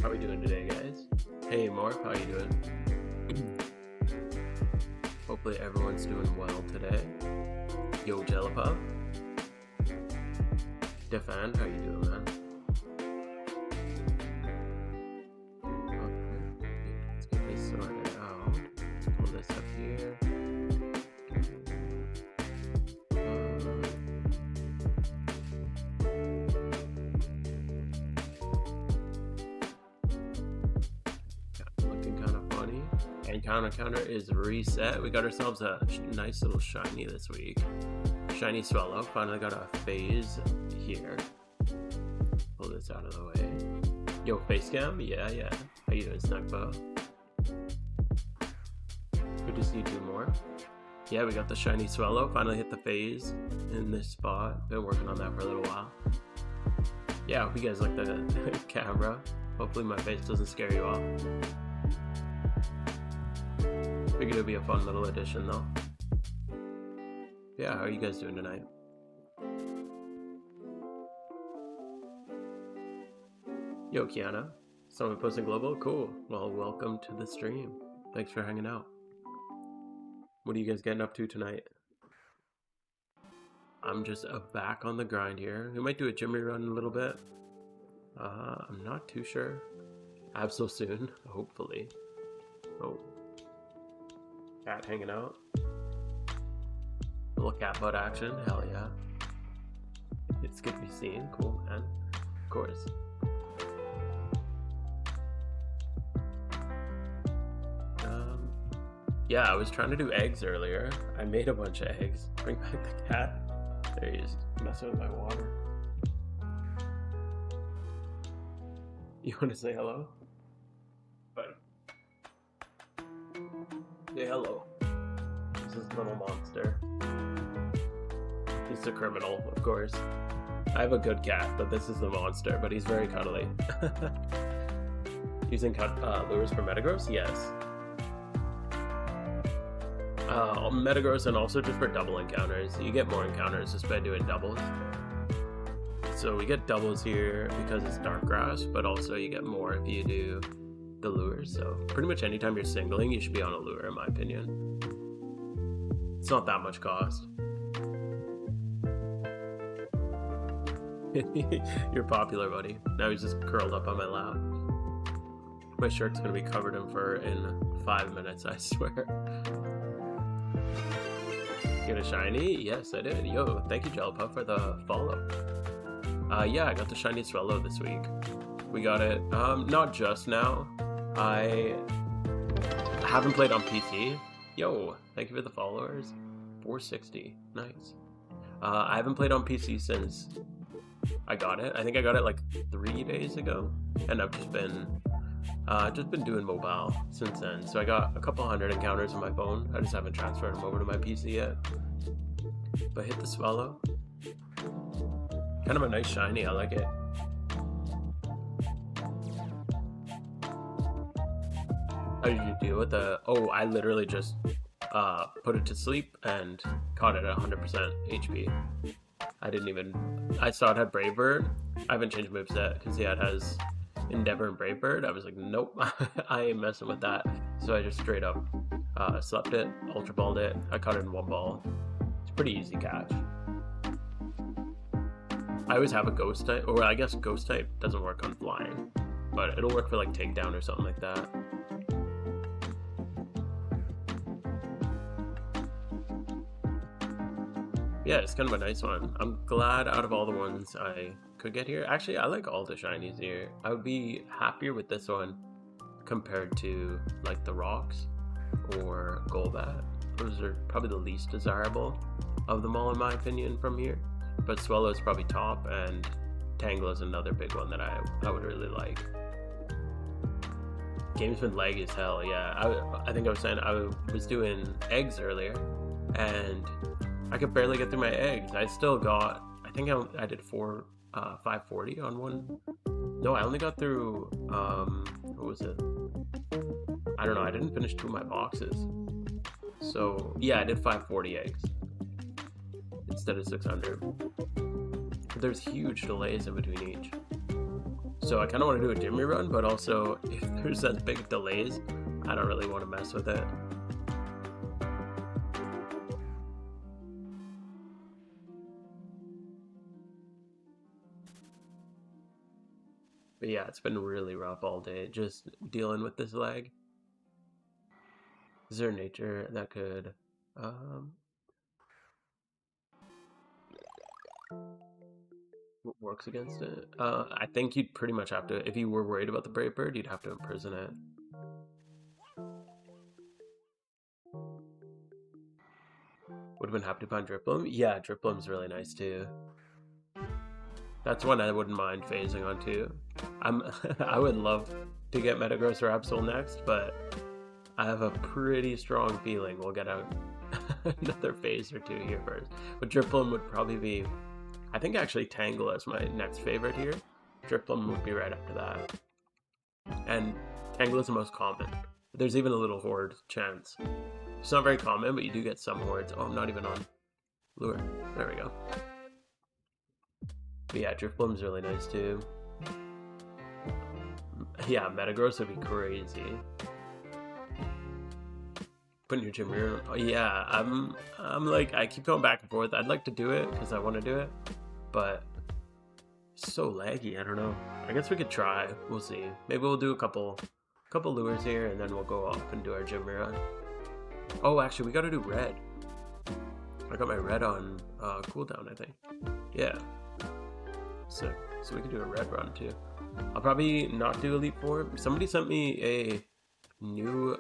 How we doing today, guys? Hey, Mark, how you doing? Hopefully everyone's doing well today. Yo, Jellipup. Defan, how you doing, man? Okay, let's get this sorted out. Let's pull this up here. Looking kind of funny. And counter is reset. We got ourselves a nice little shiny this week. Shiny Swallow. Finally got a phase here. Pull this out of the way. Yo, face cam? Yeah. How you doing, Snackbo? Good to see you do more. Yeah, we got the shiny Swallow. Finally hit the phase in this spot. Been working on that for a little while. Yeah, I hope you guys like the camera. Hopefully my face doesn't scare you off. Figured it'd be a fun little addition though. Yeah, how are you guys doing tonight? Yo, Kiana. Someone posting global? Cool. Well, welcome to the stream. Thanks for hanging out. What are you guys getting up to tonight? I'm just back on the grind here. We might do a gym rerun a little bit. I'm not too sure. Abso soon, hopefully. Oh. Cat hanging out. Little cat butt action, hell yeah. It's good to be seen, cool man. Of course. Yeah, I was trying to do eggs earlier. I made a bunch of eggs. Bring back the cat. There he is, messing with my water. You want to say hello? But say hello. This is Little Monster. He's the criminal, of course. I have a good cat, but this is the monster, but he's very cuddly. Using lures for Metagross? Yes. Metagross and also just for double encounters. You get more encounters just by doing doubles. So we get doubles here because it's dark grass, but also you get more if you do the lures. So pretty much anytime you're singling, you should be on a lure, in my opinion. It's not that much cost. You're popular, buddy. Now he's just curled up on my lap. My shirt's gonna be covered in fur in 5 minutes, I swear. Get a shiny? Yes, I did. Yo, thank you, Jellipup, for the follow. Yeah, I got the shiny Swallow this week. We got it, not just now. I haven't played on PC. Yo, thank you for the followers. 460, nice. I haven't played on PC since I got it. I think I got it like 3 days ago, and I've just been doing mobile since then. So I got a couple hundred encounters on my phone. I just haven't transferred them over to my PC yet. But hit the Swallow. Kind of a nice shiny, I like it. How did you deal with the... Oh, I literally just put it to sleep and caught it at 100% HP. I didn't even... I saw it had Brave Bird. I haven't changed moveset because yeah, it has Endeavor and Brave Bird. I was like, nope, I ain't messing with that. So I just straight up slept it, Ultra Balled it. I caught it in one ball. It's a pretty easy catch. I always have a Ghost type, or I guess Ghost type doesn't work on flying, but it'll work for like takedown or something like that. Yeah, it's kind of a nice one. I'm glad out of all the ones I could get here. Actually, I like all the shinies here. I would be happier with this one compared to like the Rocks or Golbat. Those are probably the least desirable of them all in my opinion from here. But Swallow is probably top, and Tangle is another big one that I would really like. Game's been laggy as hell, yeah. I think I was saying I was doing eggs earlier, and I could barely get through my eggs. I still got, I think I did 540 on one. No, I only got through, what was it? I don't know, I didn't finish 2 of my boxes. So, yeah, I did 540 eggs instead of 600. But there's huge delays in between each. So I kind of want to do a gym rerun, but also if there's that big delays, I don't really want to mess with it. But yeah, it's been really rough all day, just dealing with this lag. Is there nature that could works against it? I think you'd pretty much have to, if you were worried about the brave bird, you'd have to imprison it. Would have been happy to find Driploom. Yeah, Driploom's really nice too. That's one I wouldn't mind phasing on too. I would love to get Metagross or Absol next, but I have a pretty strong feeling we'll get out another phase or two here first. But Driploom would probably be, I think actually Tangle is my next favorite here. Driploom would be right after that. And Tangle is the most common. There's even a little horde chance. It's not very common, but you do get some hordes. Oh, I'm not even on lure. There we go. But yeah, Driploom's really nice too. Yeah, Metagross would be crazy. Putting your gym here. Oh, yeah, I'm like, I keep going back and forth. I'd like to do it because I want to do it, but it's so laggy. I don't know. I guess we could try. We'll see. Maybe we'll do a couple lures here, and then we'll go off and do our gym run. Oh, actually, we got to do red. I got my red on cooldown, I think. Yeah. So we can do a red run too. I'll probably not do Elite Four. Somebody sent me a new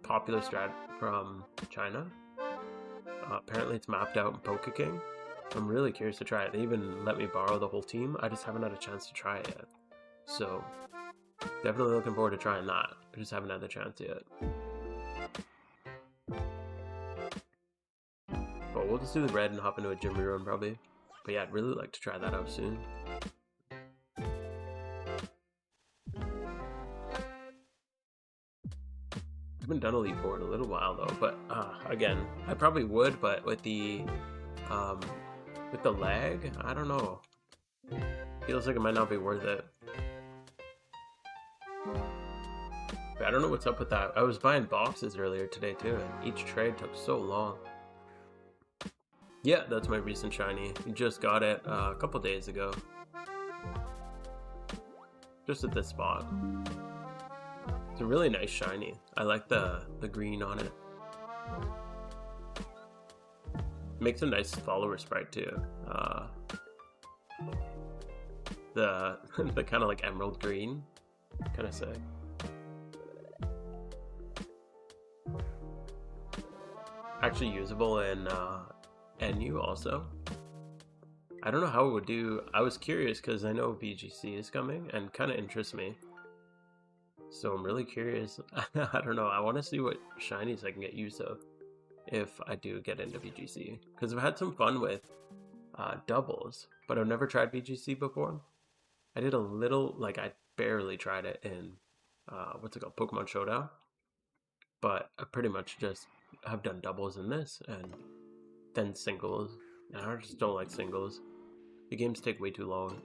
popular strat from China. Apparently it's mapped out in PokeKing. I'm really curious to try it. They even let me borrow the whole team. I just haven't had a chance to try it yet. So definitely looking forward to trying that. I just haven't had the chance yet. But we'll just do the red and hop into a gym rerun probably. But yeah, I'd really like to try that out soon. I haven't done Elite Four in a little while though, but again, I probably would, but with the lag, I don't know. Feels like it might not be worth it. But I don't know what's up with that. I was buying boxes earlier today too, and each trade took so long. Yeah, that's my recent shiny. We just got it a couple days ago. Just at this spot. It's a really nice shiny. I like the green on it. Makes a nice follower sprite too. The kind of like emerald green, kind of sick. Actually usable in NU also. I don't know how it would do. I was curious because I know VGC is coming and kind of interests me. So I'm really curious. I don't know. I want to see what shinies I can get use of if I do get into VGC. Because I've had some fun with doubles, but I've never tried VGC before. I did a little, like I barely tried it in, what's it called, Pokemon Showdown. But I pretty much just have done doubles in this and then singles. And I just don't like singles. The games take way too long.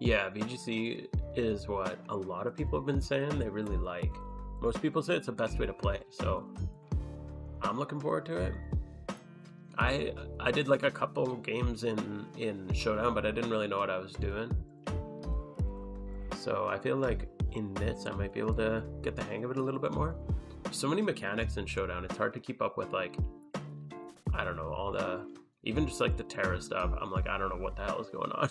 Yeah, VGC is what a lot of people have been saying they really like. Most people say it's the best way to play, so I'm looking forward to it. I did like a couple games in Showdown, but I didn't really know what I was doing. So I feel like in this I might be able to get the hang of it a little bit more. So many mechanics in Showdown, it's hard to keep up with, like, I don't know, all the, even just like the Terra stuff. I'm like, I don't know what the hell is going on.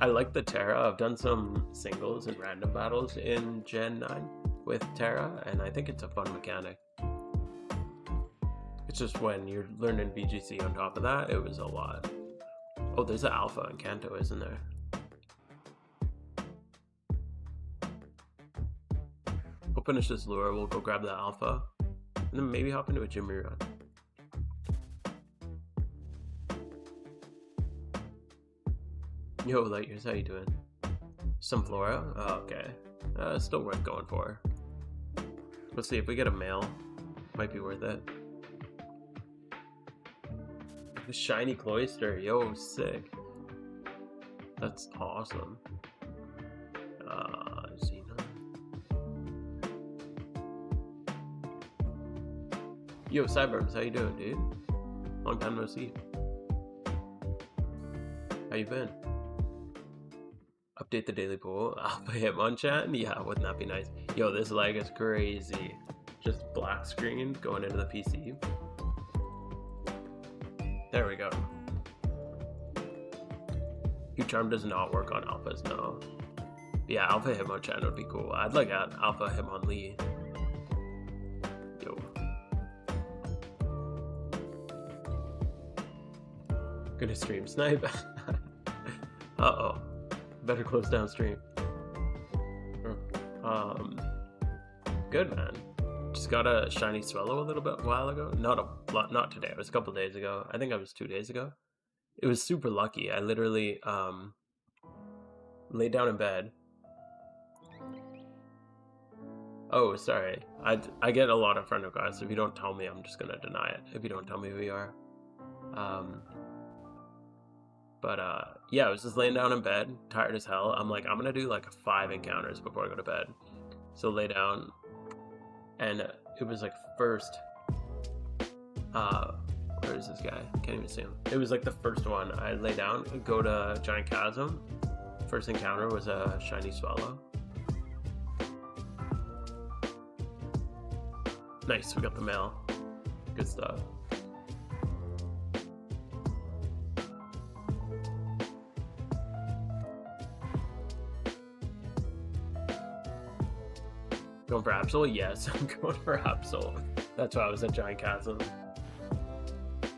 I like the Terra. I've done some singles and random battles in Gen 9 with Terra, and I think it's a fun mechanic. It's just when you're learning VGC on top of that, it was a lot. Oh, there's an Alpha in Kanto, isn't there? We'll finish this lure, we'll go grab the Alpha, and then maybe hop into a gym rerun. Yo, Lightyears, how you doing? Some Flora? Oh, okay. Still worth going for. Let's see, if we get a male, might be worth it. Shiny Cloyster, yo, sick. That's awesome. Xena. Yo, Cyberms, how you doing, dude? Long time no see. How you been? Update the daily pool. Alpha Hitmonchan? Yeah, wouldn't that be nice? Yo, this lag is crazy. Just black screen going into the PC. There we go. Q-Charm does not work on alphas, no. Yeah, Alpha Hitmonchan would be cool. I'd like Alpha Hitmonlee. Yo. Gonna stream snipe. Uh-oh. Better close down stream. Good, man. Just got a shiny Swellow a little bit while ago. Not today. It was a couple days ago. I think it was 2 days ago. It was super lucky. I literally laid down in bed. Oh, sorry. I get a lot of friend requests. If you don't tell me, I'm just gonna deny it. If you don't tell me who you are. Yeah, I was just laying down in bed, tired as hell. I'm like, I'm gonna do like 5 encounters before I go to bed. So lay down, and it was like first. Where is this guy? Can't even see him. It was like the first one. I lay down, go to Giant Chasm. First encounter was a shiny Swellow. Nice, we got the mail. Good stuff. Going for Absol? Yes, I'm going for Absol. That's why I was at Giant Chasm.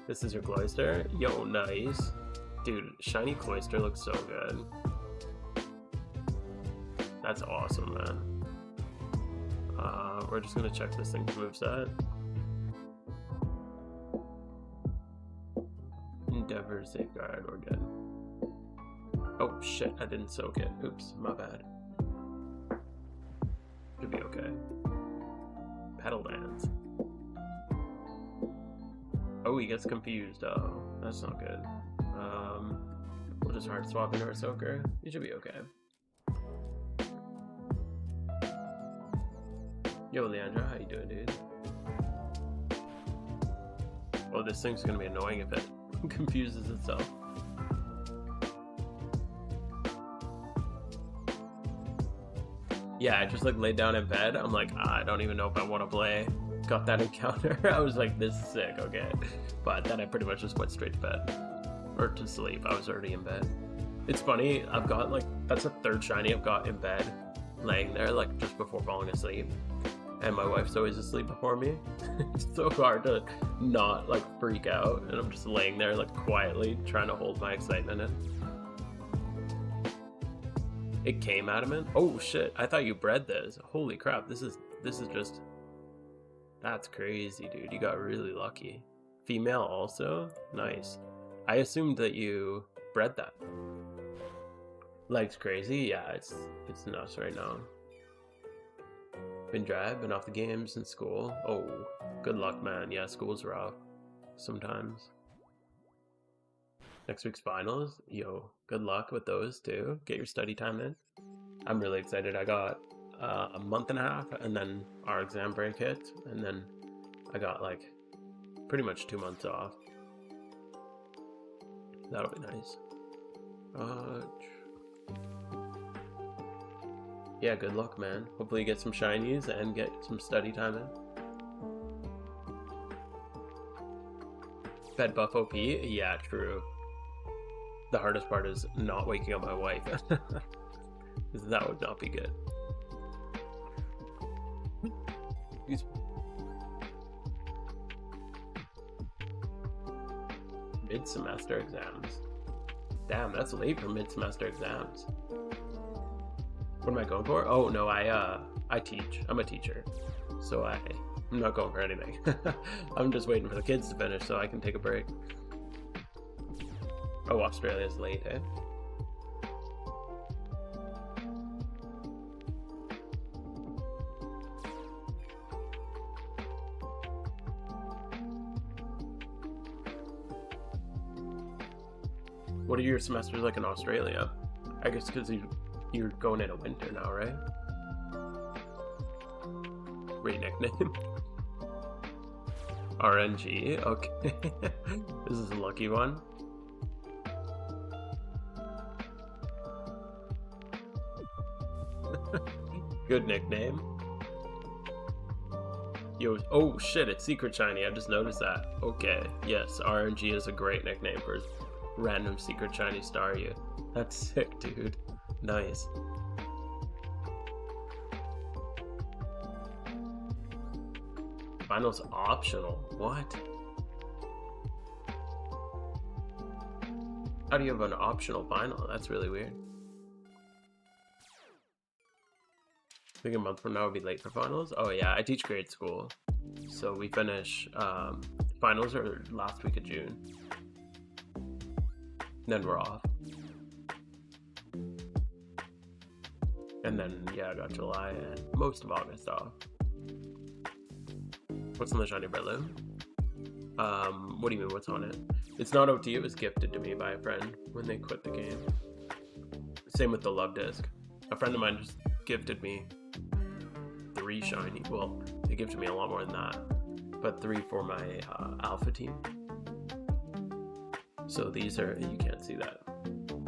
This is your Cloyster? Yo, nice. Dude, shiny Cloyster looks so good. That's awesome, man. We're just gonna check this thing's moveset. Endeavor, Safeguard, we're good. Oh shit, I didn't soak it. Oops, my bad. Should be okay. Pedal Dance. Oh, he gets confused. Oh, that's not good. We'll just hard swap into our soaker. You should be okay. Yo, Leandra, how you doing, dude? Oh, this thing's gonna be annoying if it confuses itself. Yeah, I just like laid down in bed. I'm like, I don't even know if I want to play. Got that encounter. I was like, this is sick, okay. But then I pretty much just went straight to bed. Or to sleep. I was already in bed. It's funny, I've got like, that's the 3rd shiny I've got in bed, laying there like just before falling asleep. And my wife's always asleep before me. It's so hard to not like freak out. And I'm just laying there like quietly trying to hold my excitement in. It came adamant? Oh shit, I thought you bred this. Holy crap, this is just... That's crazy, dude. You got really lucky. Female also? Nice. I assumed that you bred that. Legs crazy? Yeah, it's nuts right now. Been dry, been off the games in school. Oh, good luck, man. Yeah, school's rough sometimes. Next week's finals? Yo, good luck with those too. Get your study time in. I'm really excited. I got a month and a half, and then our exam break hit, and then I got like pretty much 2 months off. That'll be nice. Yeah, good luck, man. Hopefully you get some shinies and get some study time in. Bed buff OP? Yeah, true. The hardest part is not waking up my wife. That would not be good. Mid-semester exams. Damn, that's late for mid-semester exams. What am I going for? Oh no, I teach. I'm a teacher, so I'm not going for anything. I'm just waiting for the kids to finish so I can take a break. Oh, Australia's late, eh? What are your semesters like in Australia? I guess because you're going into winter now, right? Great nickname. RNG, okay. This is a lucky one. Good nickname. Yo, oh shit, it's Secret Shiny. I just noticed that. Okay, yes, RNG is a great nickname for random Secret Shiny Staryu. That's sick, dude. Nice. Finals optional. What? How do you have an optional final? That's really weird. I think a month from now would be late for finals. Oh yeah, I teach grade school, so we finish finals are last week of June. Then we're off, and then yeah, I got July and most of August off. What's on the shiny Rerun? What do you mean? What's on it? It's not OT. It was gifted to me by a friend when they quit the game. Same with the love disc. A friend of mine just gifted me 3 shiny. Well, they gifted me a lot more than that, but 3 for my alpha team. So these are, you can't see that.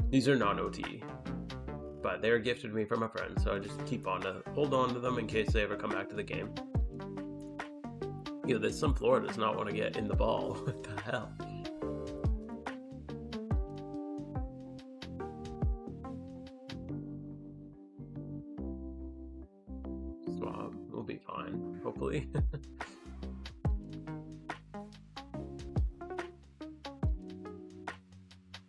These are non-OT, but they're gifted to me from a friend. So I just hold on to them in case they ever come back to the game. Yo, this Sunflora does not want to get in the ball. What the hell? Swap. We'll be fine, hopefully.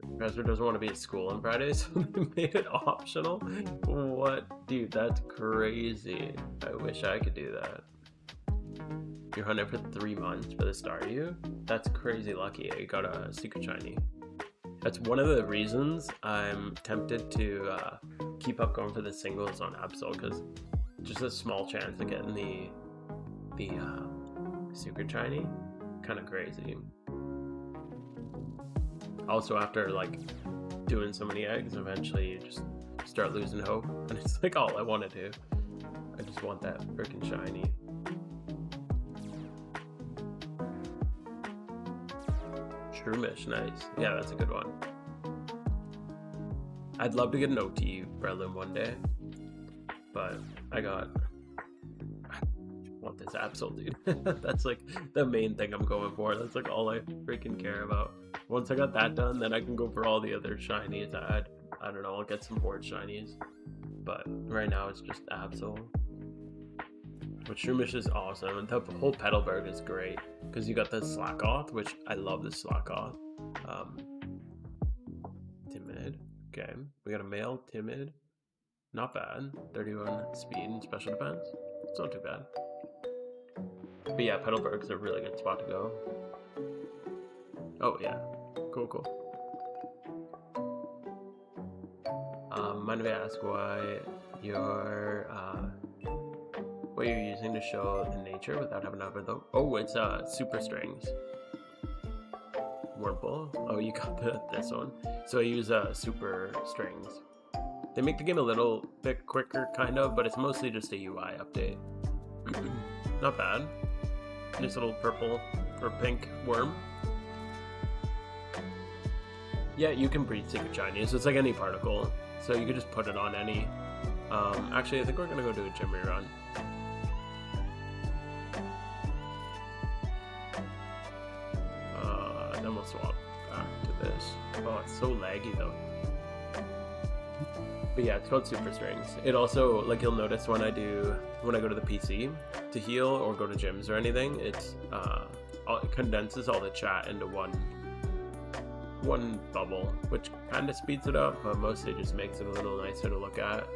The professor doesn't want to be at school on Fridays, so they made it optional? What? Dude, that's crazy. I wish I could do that. You're hunting for 3 months for the Staryu? That's crazy lucky. You got a Secret Shiny. That's one of the reasons I'm tempted to keep up going for the singles on Absol, because just a small chance of getting the Secret Shiny, kind of crazy. Also, after like doing so many eggs, eventually you just start losing hope, and it's like all I want to do. I just want that freaking shiny. Shroomish, nice. Yeah, that's a good one. I'd love to get an OT Rerun one day, but I want this Absol, dude. That's like the main thing I'm going for. That's like all I freaking care about. Once I got that done, then I can go for all the other shinies. I don't know, I'll get some board shinies, but right now it's just Absol. But Shroomish is awesome, and the whole Petalburg is great, because you got the Slackoth, which I love the Slackoth. Timid, okay. We got a male Timid, not bad. 31 speed and special defense, it's not too bad. But yeah, Petalburg is a really good spot to go. Oh yeah, cool, cool. Mind if I ask what you're using to show the nature without having to have it though? Oh, it's super strings. Wurmple. Oh, you got this one. So I use super strings. They make the game a little bit quicker, kind of, but it's mostly just a UI update. Not bad. Nice little purple or pink worm. Yeah, you can breed Secret Shinies. It's like any particle, so you could just put it on any. Actually, I think we're gonna go do a gym rerun. Then we'll swap back to this. Oh, it's so laggy though. But yeah, it's called Super Strings. It also, like, you'll notice when I go to the PC to heal or go to gyms or anything, it condenses all the chat into one bubble, which kind of speeds it up, but mostly just makes it a little nicer to look at.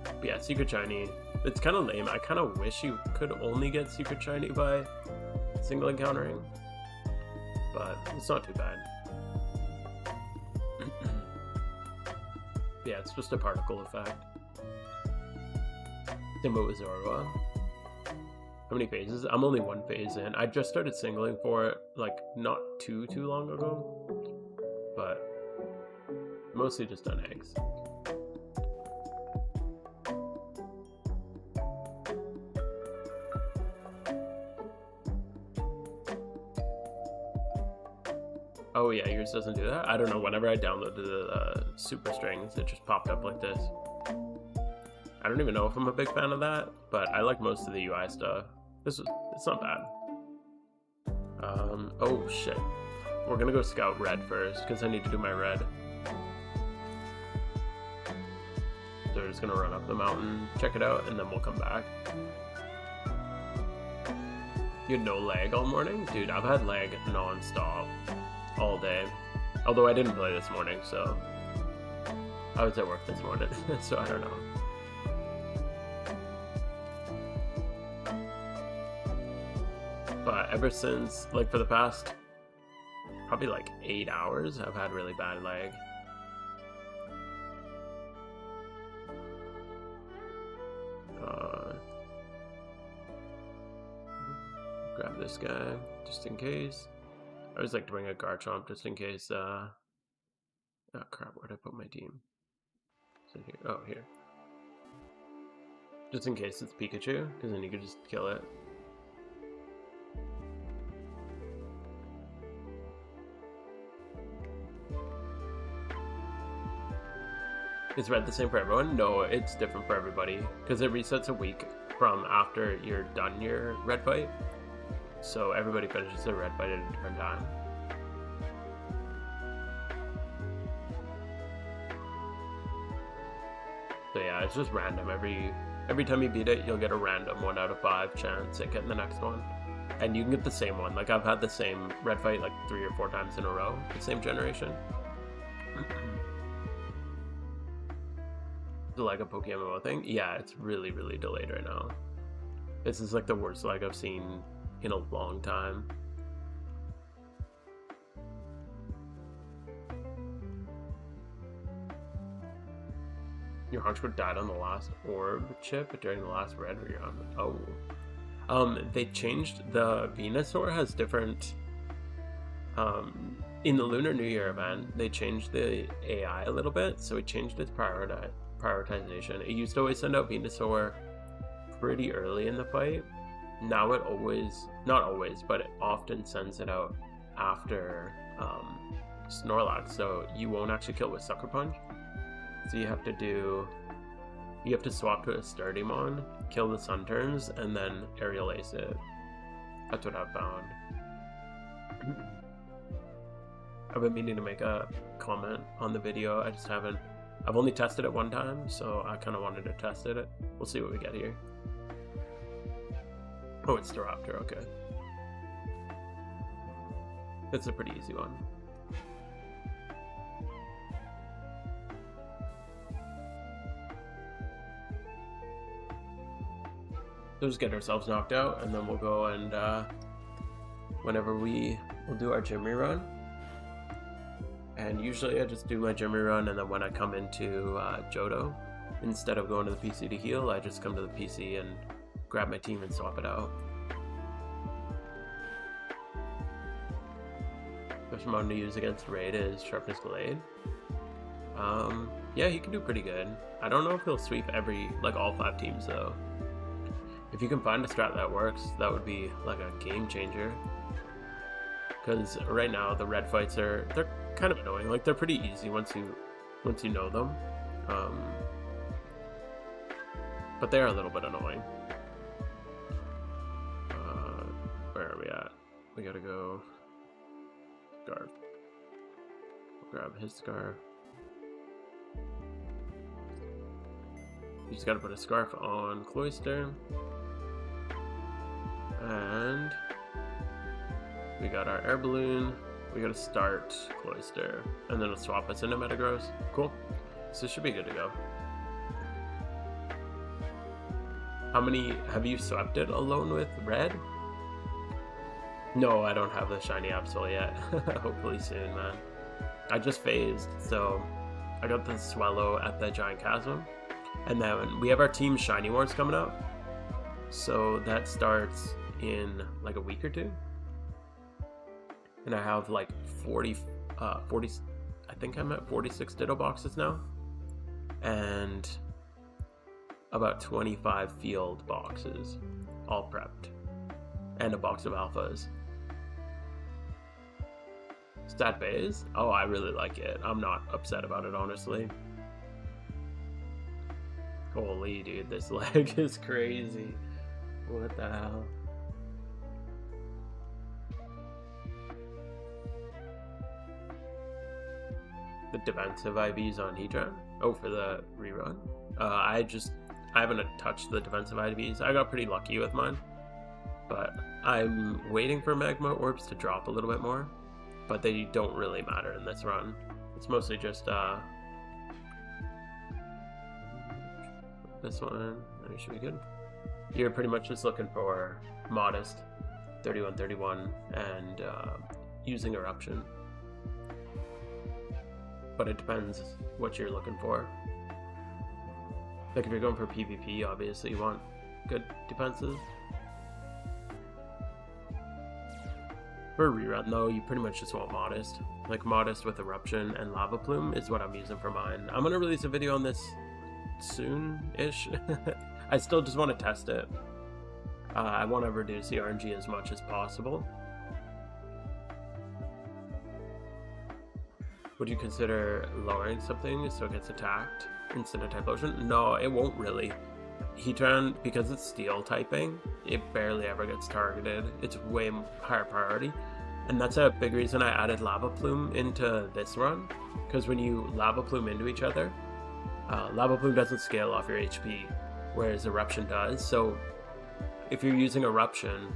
But yeah, Secret Shiny, it's kind of lame. I kind of wish you could only get Secret Shiny by single encountering, but it's not too bad. Yeah, it's just a particle effect. Same with Zorua. How many phases? I'm only 1 phase in. I just started singling for it, like, not too long ago. But mostly just on eggs. Oh yeah, yours doesn't do that? I don't know, whenever I downloaded the super strings, it just popped up like this. I don't even know if I'm a big fan of that, but I like most of the UI stuff. It's not bad. Oh shit. We're gonna go scout red first, because I need to do my red. So we're just gonna run up the mountain, check it out, and then we'll come back. You had no lag all morning? Dude, I've had lag non-stop all day. Although I didn't play this morning, so I was at work this morning, so I don't know. But ever since, like, for the past probably like 8 hours, I've had really bad lag. Grab this guy just in case. I always like to bring a Garchomp just in case. Oh crap, where'd I put my team? Is it here? Oh, here. Just in case it's Pikachu, because then you could just kill it. Is red the same for everyone? No, it's different for everybody, because it resets a week from after you're done your red fight. So everybody finishes their red fight at a different time. So yeah, it's just random. Every time you beat it, you'll get a random 1 out of 5 chance at getting the next one. And you can get the same one. Like, I've had the same red fight like 3 or 4 times in a row, the same generation. The like a PokeMMO thing? Yeah, it's really, really delayed right now. This is like the worst lag I've seen in a long time. Your Honchkrow died on the last orb chip during the last red rerun. Oh. They changed the Venusaur has different in the Lunar New Year event, they changed the AI a little bit, so it changed its prioritization. It used to always send out Venusaur pretty early in the fight. Now it always, not always, but it often sends it out after Snorlax, so you won't actually kill with Sucker Punch. So you have to swap to a Stardimon, kill the Sun Turns, and then Aerial Ace it. That's what I've found. I've been meaning to make a comment on the video, I just haven't. I've only tested it 1 time, so I kind of wanted to test it. We'll see what we get here. Oh, it's Staraptor, okay. That's a pretty easy one. So just get ourselves knocked out, and then we'll go and whenever we'll do our gym rerun. And usually I just do my gym rerun, and then when I come into Johto, instead of going to the PC to heal, I just come to the PC and grab my team and swap it out. First amount to use against Raid is Sharpness Blade. Yeah, he can do pretty good. I don't know if he'll sweep all 5 teams though. If you can find a strat that works, that would be like a game changer. Because right now the red fights they're kind of annoying. Like, they're pretty easy once you know them, but they're a little bit annoying. Where are we at? We gotta go Scarf. We'll grab his Scarf. You just gotta put a Scarf on Cloyster. And we got our Air Balloon. We gotta start Cloyster, and then it'll swap us into Metagross. Cool. So this should be good to go. How many have you swept it alone with red? No, I don't have the shiny Absol yet. Hopefully soon, man. I just phased, so I got the Swallow at the Giant Chasm, and then we have our Team Shiny Wars coming up. So that starts in like a week or two. And I have like 40, I think I'm at 46 Ditto boxes now. And about 25 field boxes, all prepped. And a box of alphas. Stat base? Oh, I really like it. I'm not upset about it, honestly. Holy dude, this leg is crazy. What the hell? The defensive IVs on Hedron? Oh, for the rerun? I haven't touched the defensive IVs. I got pretty lucky with mine. But I'm waiting for magma orbs to drop a little bit more. But they don't really matter in this run. It's mostly just this one. That should be good. You're pretty much just looking for modest 31-31 and using eruption. But it depends what you're looking for. Like if you're going for PvP, obviously you want good defenses. For a rerun though, you pretty much just want modest. Like modest with eruption and lava plume is what I'm using for mine. I'm gonna release a video on this soon-ish. I still just want to test it. I want to reduce the RNG as much as possible. Would you consider lowering something so it gets attacked instead of Typhlosion? No, it won't really. Heatran, because it's steel typing, it barely ever gets targeted. It's way higher priority. And that's a big reason I added Lava Plume into this run. Because when you Lava Plume into each other, Lava Plume doesn't scale off your HP, whereas Eruption does. So if you're using Eruption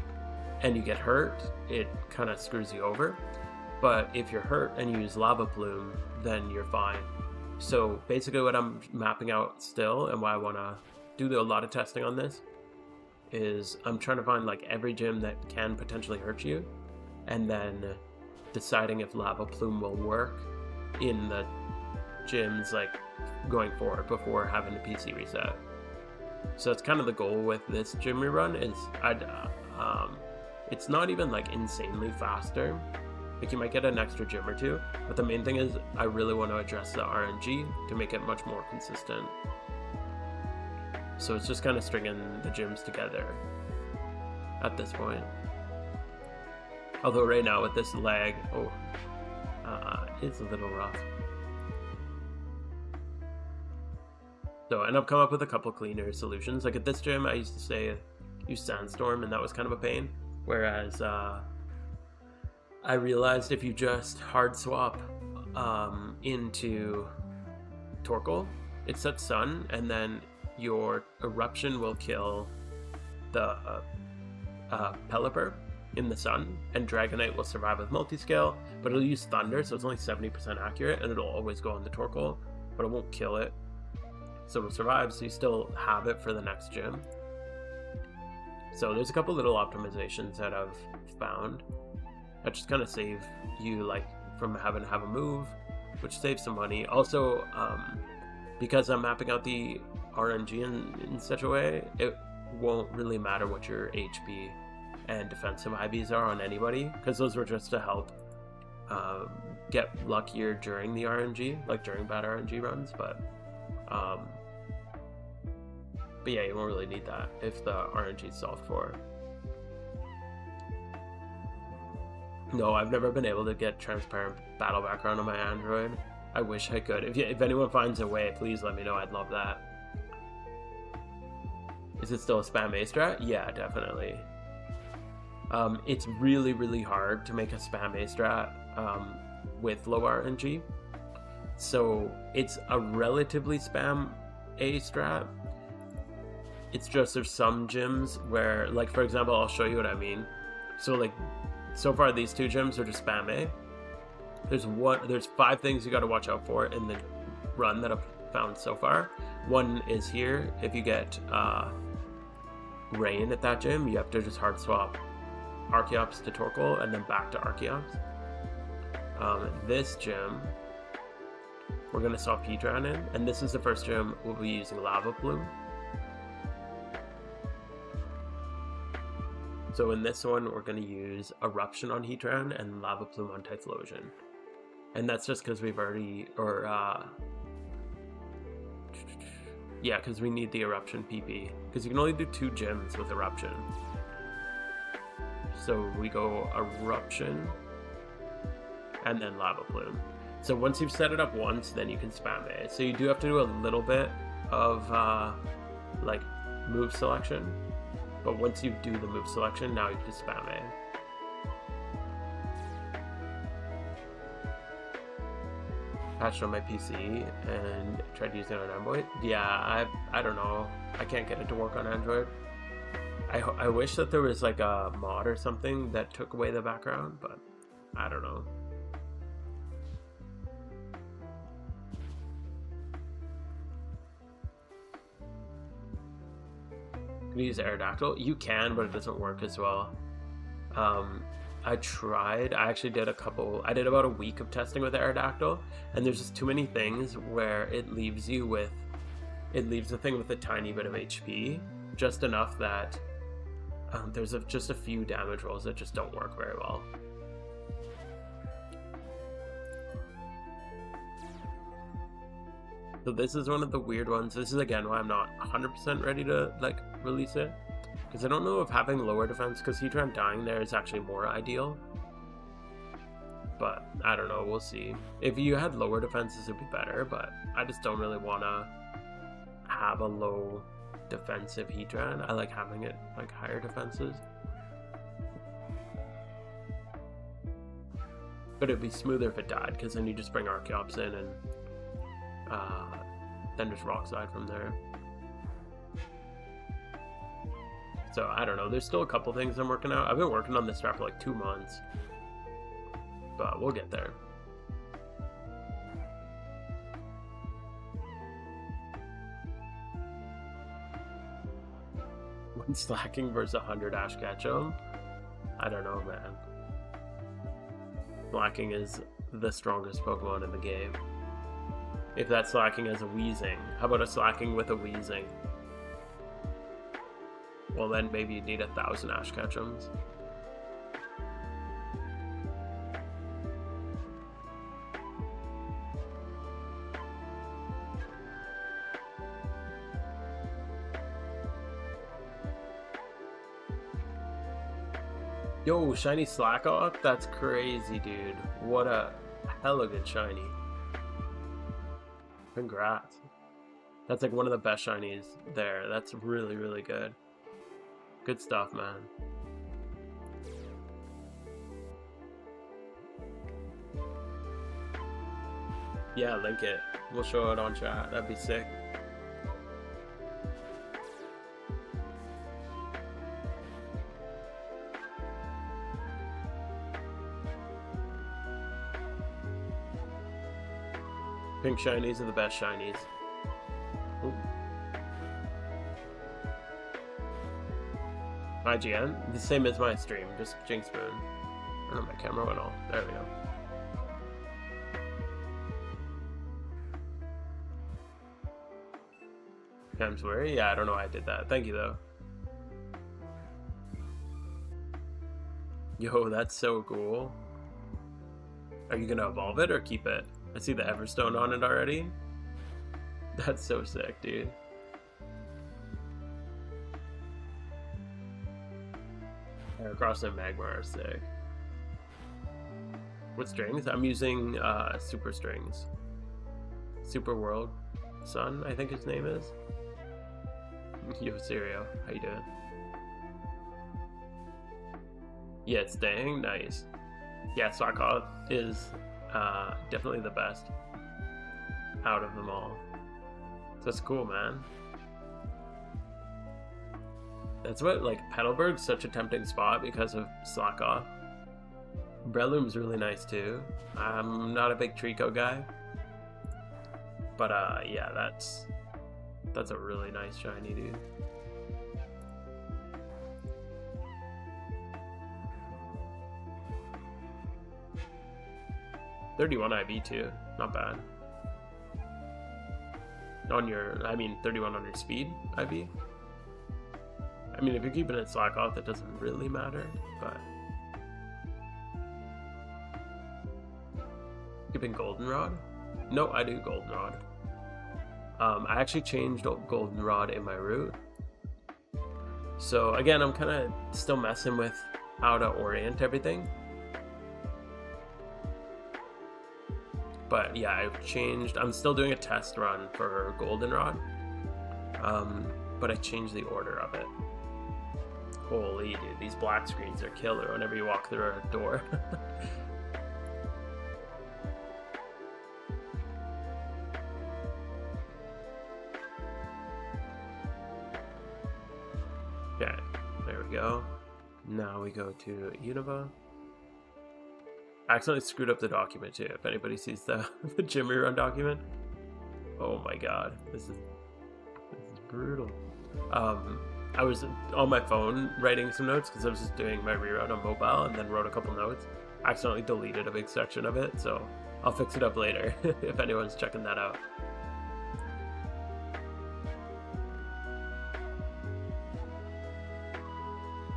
and you get hurt, it kind of screws you over. But if you're hurt and you use Lava Plume, then you're fine. So basically what I'm mapping out still, and why I want to do a lot of testing on this, is I'm trying to find like every gym that can potentially hurt you, and then deciding if Lava Plume will work in the gyms like going forward before having the PC reset. So that's kind of the goal with this gym rerun. Is it's not even like insanely faster. Like you might get an extra gym or two, but the main thing is I really want to address the RNG to make it much more consistent. So it's just kind of stringing the gyms together at this point. Although right now with this lag, it's a little rough. So I end up coming up with a couple cleaner solutions. Like at this gym, I used to say use Sandstorm, and that was kind of a pain. Whereas I realized if you just hard swap into Torkoal, it sets Sun, and then your Eruption will kill the Pelipper in the Sun, and Dragonite will survive with multiscale, but it'll use Thunder, so it's only 70% accurate, and it'll always go on the Torkoal, but it won't kill it. So it'll survive, so you still have it for the next gym. So there's a couple little optimizations that I've found that just kind of save you like from having to have a move, which saves some money. Also, because I'm mapping out the RNG in such a way, it won't really matter what your HP and defensive IVs are on anybody, because those were just to help get luckier during the RNG, like during bad RNG runs. But yeah, you won't really need that if the RNG is solved for. No, I've never been able to get transparent battle background on my Android. I wish I could. If anyone finds a way, please let me know. I'd love that. Is it still a spam A strat? Yeah, definitely. It's really, really hard to make a spam A strat with low RNG. So it's a relatively spam A strat. It's just there's some gyms where, like for example, I'll show you what I mean. So like, so far these two gyms are just spam A. There's 5 things you got to watch out for in the run that I've found so far. One is here, if you get rain at that gym, you have to just hard swap Archeops to Torkoal and then back to Archeops. This gym, we're going to swap Hedron in, and this is the first gym we'll be using Lava Plume. So in this one, we're going to use Eruption on Heatran and Lava Plume on Typhlosion. And that's just because we've already, yeah, because we need the Eruption PP. Because you can only do 2 gyms with Eruption. So we go Eruption and then Lava Plume. So once you've set it up once, then you can spam it. So you do have to do a little bit of like move selection. But once you do the move selection, now you can spam it. Patched on my PC and tried using it on Android. Yeah, I don't know. I can't get it to work on Android. I wish that there was like a mod or something that took away the background, but I don't know. Can you use Aerodactyl? You can, but it doesn't work as well. I tried. I actually did I did about a week of testing with Aerodactyl, and there's just too many things where it leaves the thing with a tiny bit of HP, just enough that there's just a few damage rolls that just don't work very well. So this is one of the weird ones. This is again why I'm not 100% ready to like release it, because I don't know if having lower defense, because Heatran dying there is actually more ideal. But I don't know, we'll see. If you had lower defenses, it'd be better, but I just don't really want to have a low defensive Heatran. I like having it like higher defenses. But it'd be smoother if it died, because then you just bring Archeops in and then just Rock Slide from there. So I don't know, there's still a couple things I'm working out. I've been working on this strat for like 2 months, but we'll get there. When slacking versus 100 Ash Ketchum, I don't know, man. Slacking is the strongest Pokemon in the game. If that slacking has a Weezing, how about a slacking with a Weezing? Well, then maybe you need 1,000 Ash Ketchums. Yo, shiny Slackoth? That's crazy, dude. What a hella good shiny. Congrats. That's like one of the best shinies there. That's really, really good. Good stuff, man. Yeah, link it. We'll show it on chat. That'd be sick. Pink shinies are the best shinies. Ooh. IGN? The same as my stream, just Jinx Moon. I don't know, my camera went off. There we go. Camsweary? Yeah, I don't know why I did that. Thank you, though. Yo, that's so cool. Are you gonna evolve it or keep it? I see the Everstone on it already. That's so sick, dude. Heracross and Magmar are sick. What strings? I'm using Super Strings. Super World Sun, I think his name is. Yo, Sirio, how you doing? Yeah, it's staying nice. Yeah, Slackoth is definitely the best out of them all. So that's cool, man. That's what, like, Petalburg's such a tempting spot because of Slackoth. Breloom's really nice too. I'm not a big Trico guy, but yeah, that's a really nice shiny, dude. $31 IV too, not bad. On your, I mean 31 on your speed IV. I mean, if you're keeping it slack off, that doesn't really matter, but... Keeping goldenrod? No, I do goldenrod. I actually changed goldenrod in my route. So again, I'm kind of still messing with how to orient everything. But yeah, I've changed. I'm still doing a test run for goldenrod. But I changed the order of it. Holy dude, these black screens are killer whenever you walk through a door. Okay, there we go. Now we go to Unova. I accidentally screwed up the document too, if anybody sees the gym rerun document. Oh my god, this is brutal. I was on my phone writing some notes because I was just doing my rerun on mobile and then wrote a couple notes. I accidentally deleted a big section of it, so I'll fix it up later if anyone's checking that out.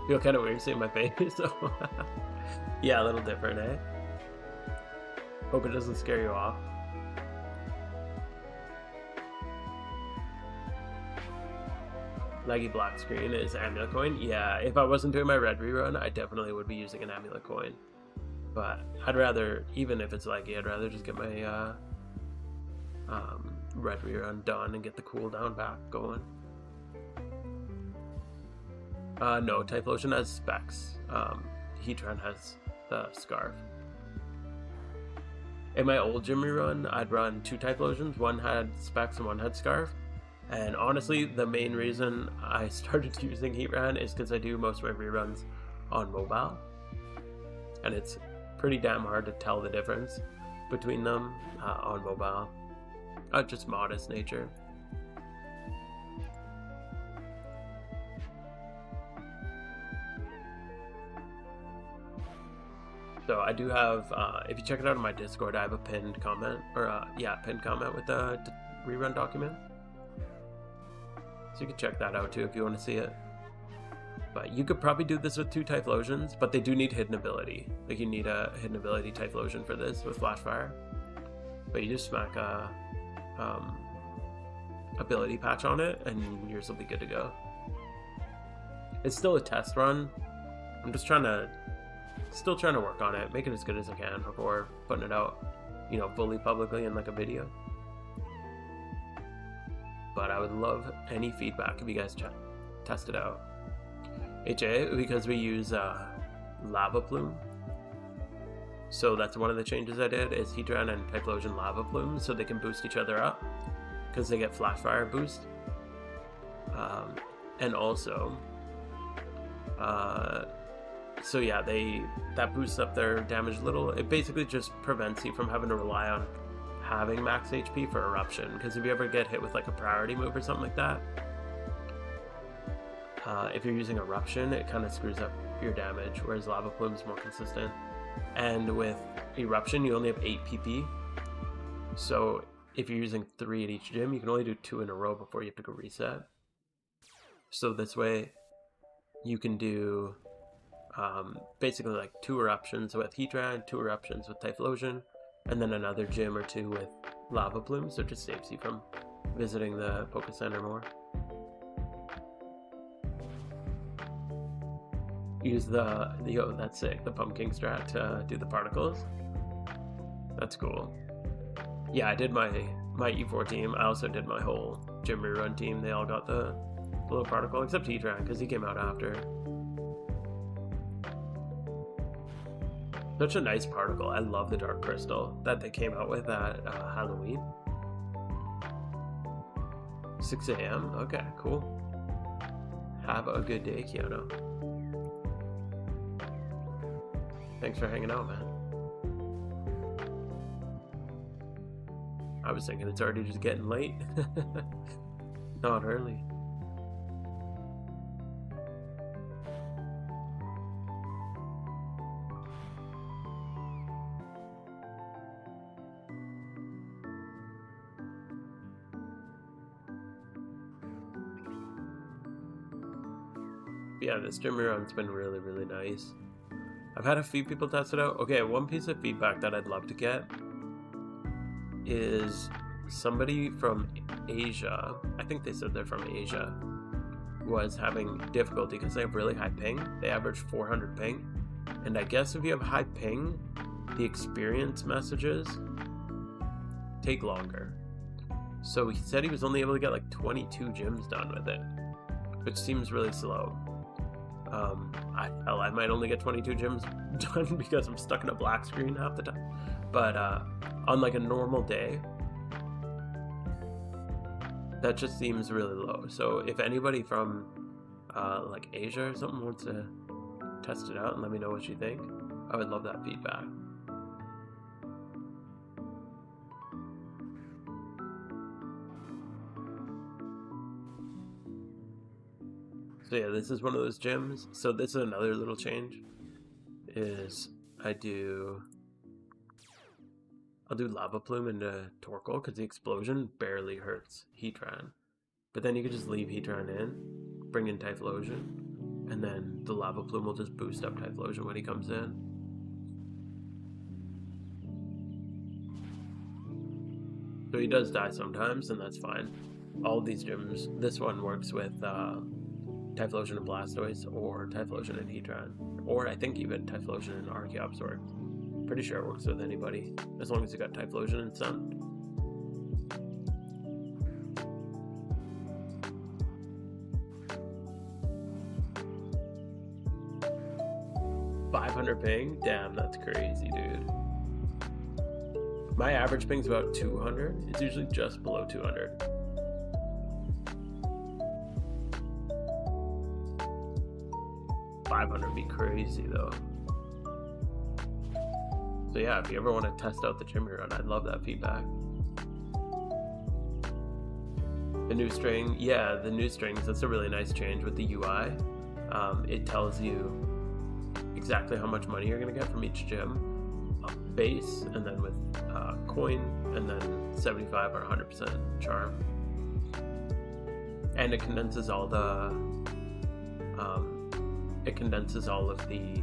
Feel kind of weird seeing my face, so yeah, a little different, eh? Hope it doesn't scare you off. Laggy black screen is amulet coin. Yeah, if I wasn't doing my red rerun, I definitely would be using an amulet coin. But I'd rather, even if it's laggy, I'd rather just get my red rerun done and get the cooldown back going. No, Typhlosion has specs. Heatran has the scarf. In my old gym rerun, I'd run 2 Typhlosions. One had specs and one had scarf. And honestly, the main reason I started using Heatran is because I do most of my reruns on mobile. And it's pretty damn hard to tell the difference between them on mobile. Just modest nature. So I do have, if you check it out on my Discord, I have a pinned comment, or pinned comment with the rerun document. So you can check that out too if you want to see it. But you could probably do this with 2 Typhlosions, but they do need hidden ability. Like you need a hidden ability Typhlosion for this with Flashfire. But you just smack a ability patch on it and yours will be good to go. It's still a test run. I'm just still trying to work on it, make it as good as I can before putting it out, you know, fully publicly in like a video. But I would love any feedback if you guys test it out. HA, because we use Lava Plume. So that's one of the changes I did, is Heatran and Typhlosion Lava Plume, so they can boost each other up, because they get Flashfire boost. And also, so yeah, that boosts up their damage a little. It basically just prevents you from having to rely on having max HP for Eruption, because if you ever get hit with like a priority move or something like that, if you're using Eruption, it kind of screws up your damage, whereas Lava Plume is more consistent. And with Eruption, you only have 8 PP, so if you're using 3 at each gym, you can only do 2 in a row before you have to go reset. So this way, you can do basically like 2 Eruptions with Heatran, 2 Eruptions with Typhlosion, and then another gym or 2 with Lava Plume, so it just saves you from visiting the Poke Center more. Use oh, that's sick, the Pumpkin strat to do the particles. That's cool. Yeah, I did my E4 team. I also did my whole gym rerun team. They all got the little particle, except Heatran, because he came out after. Such a nice particle. I love the Dark Crystal that they came out with at Halloween. 6 a.m. Okay, cool. Have a good day, Keanu. Thanks for hanging out, man. I was thinking it's already just getting late. Not early. Yeah, this gym rerun's been really, really nice. I've had a few people test it out. Okay, one piece of feedback that I'd love to get is somebody from Asia, I think they said they're from Asia, was having difficulty because they have really high ping. They average 400 ping. And I guess if you have high ping, the experience messages take longer. So he said he was only able to get like 22 gyms done with it, which seems really slow. I might only get 22 gyms done because I'm stuck in a black screen half the time. But on like a normal day, that just seems really low. So if anybody from like Asia or something wants to test it out and let me know what you think, I would love that feedback. So yeah, this is one of those gyms. So this is another little change, is I'll do Lava Plume into Torkoal because the explosion barely hurts Heatran. But then you could just leave Heatran in, bring in Typhlosion, and then the Lava Plume will just boost up Typhlosion when he comes in. So he does die sometimes, and that's fine. All of these gyms, this one works with Typhlosion and Blastoise, or Typhlosion and Heatran, or I think even Typhlosion and Archeops works. Pretty sure it works with anybody, as long as you got Typhlosion and Sun. $500 ping? Damn, that's crazy, dude. My average ping's about 200. It's usually just below 200. $500 be crazy though. So yeah, if you ever want to test out the gym rerun, I'd love that feedback. The new string, yeah, the new strings, that's a really nice change with the UI. It tells you exactly how much money you're going to get from each gym. Base, and then with coin, and then 75 or 100% charm. And it condenses all the of the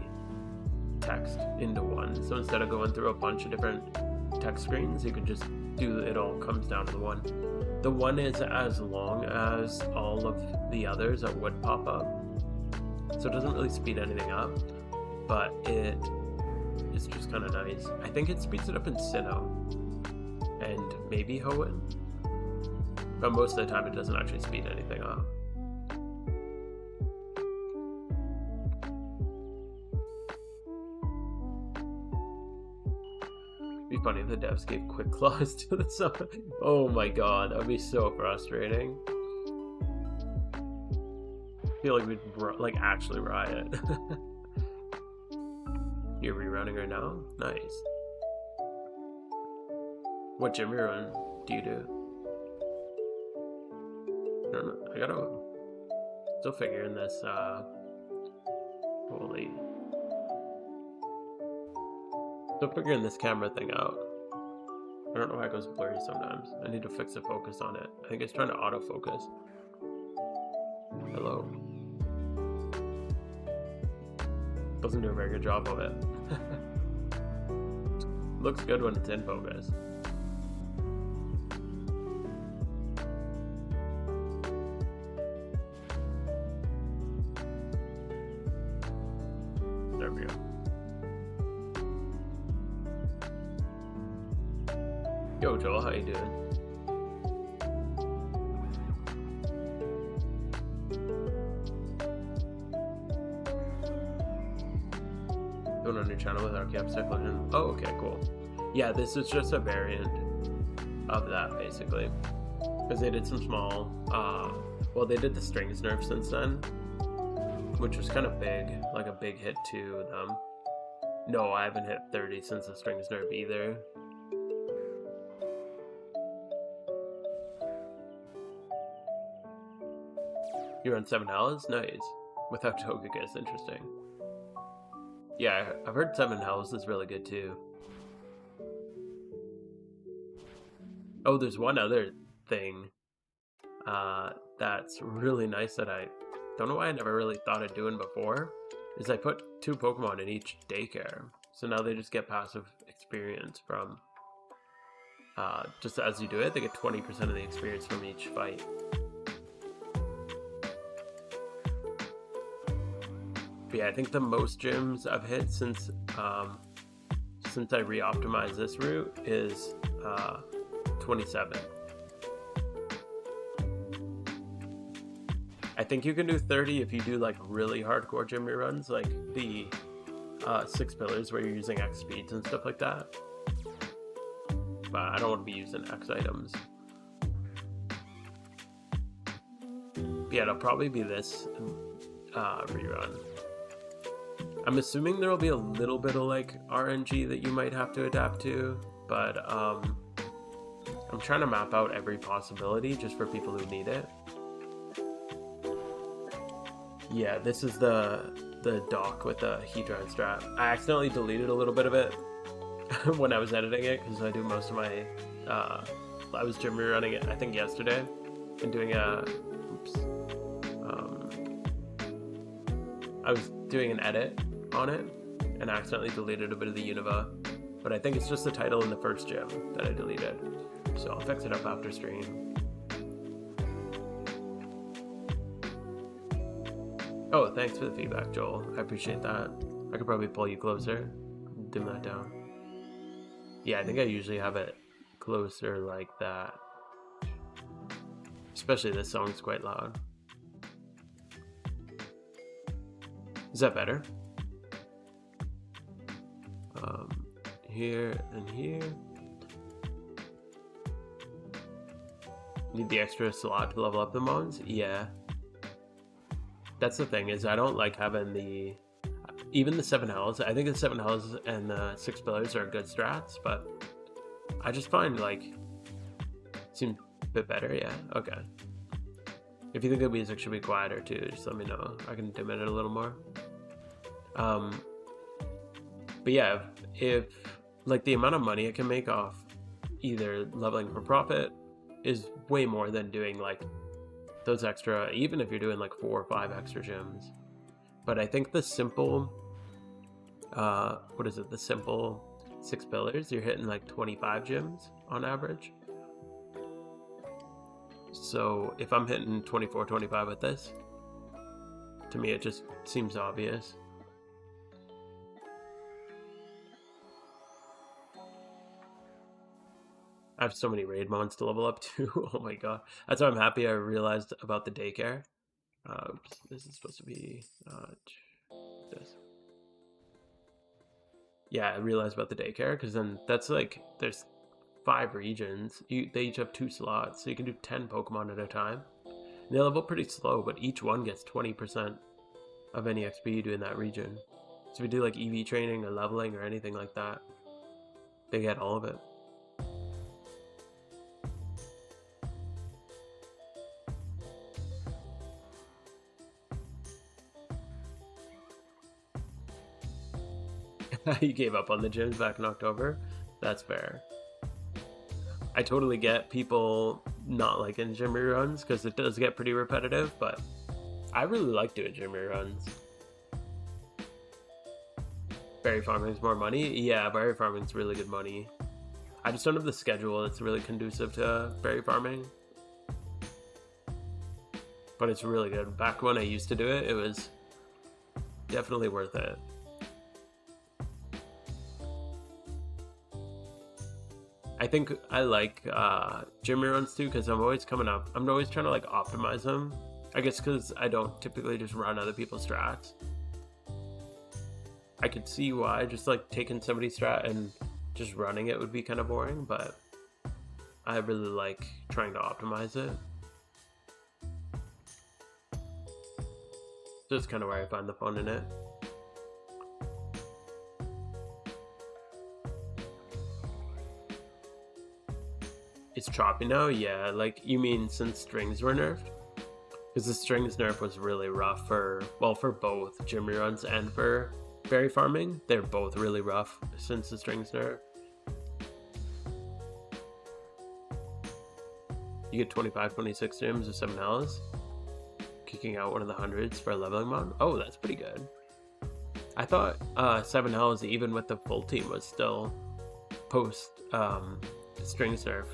text into one. So instead of going through a bunch of different text screens, you can just do it all comes down to the one. The one is as long as all of the others that would pop up. So it doesn't really speed anything up, but it's just kind of nice. I think it speeds it up in Sinnoh and maybe Hoenn, but most of the time it doesn't actually speed anything up. It'd be funny if the devs gave quick claws to the song. Oh my god, that would be so frustrating. I feel like we'd like actually riot. You're rerunning right now? Nice. What gym rerun do you do? I don't know. I gotta still figuring this holy. Still figuring this camera thing out. I don't know why it goes blurry sometimes. I need to fix the focus on it. I think it's trying to autofocus. Hello. Doesn't do a very good job of it. Looks good when it's in focus. There we go. Yo, Joel, how you doing? On your channel with Archeops Typhlosion. Oh, okay, cool. Yeah, this is just a variant of that, basically. Because they did some small, well, they did the strings nerf since then, which was kind of big, like a big hit to them. No, I haven't hit 30 since the strings nerf either. You're on 7 Hells? Nice. Without Togekiss, interesting. Yeah, I've heard 7 Hells is really good too. Oh, there's one other thing that's really nice that I don't know why I never really thought of doing before, is I put 2 Pokemon in each daycare. So now they just get passive experience from, just as you do it, they get 20% of the experience from each fight. But yeah, I think the most gyms I've hit since I re-optimized this route is 27. I think you can do 30 if you do like really hardcore gym reruns, like the 6 pillars where you're using X speeds and stuff like that. But I don't want to be using X items. But yeah, it'll probably be this rerun. I'm assuming there will be a little bit of like RNG that you might have to adapt to, but I'm trying to map out every possibility just for people who need it. Yeah, this is the dock with the Hedron strap. I accidentally deleted a little bit of it when I was editing it because I do most of my I was gym rerunning it I think yesterday and doing a I was doing an edit on it and I accidentally deleted a bit of the Unova, but I think it's just the title in the first gym that I deleted, so I'll fix it up after stream. Oh, thanks for the feedback, Joel. I appreciate that. I could probably pull you closer, dim that down. Yeah, I think I usually have it closer like that. Especially this song's quite loud. Is that better? Here and here. Need the extra slot to level up the mons? Yeah. That's the thing, is I don't like having the... Even the 7 hells, I think the 7 hells and the 6 pillars are good strats, but I just find, like, seem a bit better, yeah, okay. If you think the music should be quieter too, just let me know. I can dim it a little more. But yeah, if like the amount of money I can make off either leveling for profit is way more than doing like those extra, even if you're doing like 4 or 5 extra gyms. But I think the simple, what is it? The simple 6 pillars, you're hitting like 25 gyms on average. So if I'm hitting 24, 25 with this, to me it just seems obvious. I have so many raid mons to level up too. Oh my god. That's why I'm happy I realized about the daycare. This is supposed to be this. Yeah, I realized about the daycare because then that's like there's 5 regions. They each have 2 slots, so you can do 10 Pokemon at a time. And they level pretty slow, but each one gets 20% of any XP you do in that region. So if you do like EV training or leveling or anything like that, they get all of it. You gave up on the gyms back in October? That's fair. I totally get people not liking gym reruns because it does get pretty repetitive, but I really like doing gym reruns. Berry farming's more money? Yeah, berry farming's really good money. I just don't have the schedule that's really conducive to berry farming. But it's really good. Back when I used to do it, it was definitely worth it. I think I like gym reruns too because I'm always coming up. I'm always trying to like optimize them. I guess because I don't typically just run other people's strats. I could see why just like taking somebody's strat and just running it would be kind of boring, but I really like trying to optimize it. So it's kind of where I find the fun in it. It's choppy now? Yeah, like you mean since strings were nerfed? Because the strings nerf was really rough for, well, for both gym reruns and for berry farming. They're both really rough since the strings nerf. You get 25, 26 gyms or 7 hells. peeking out one of the hundreds for a leveling mod. Oh, that's pretty good. I thought 7 Hells, even with the full team, was still post strings nerf.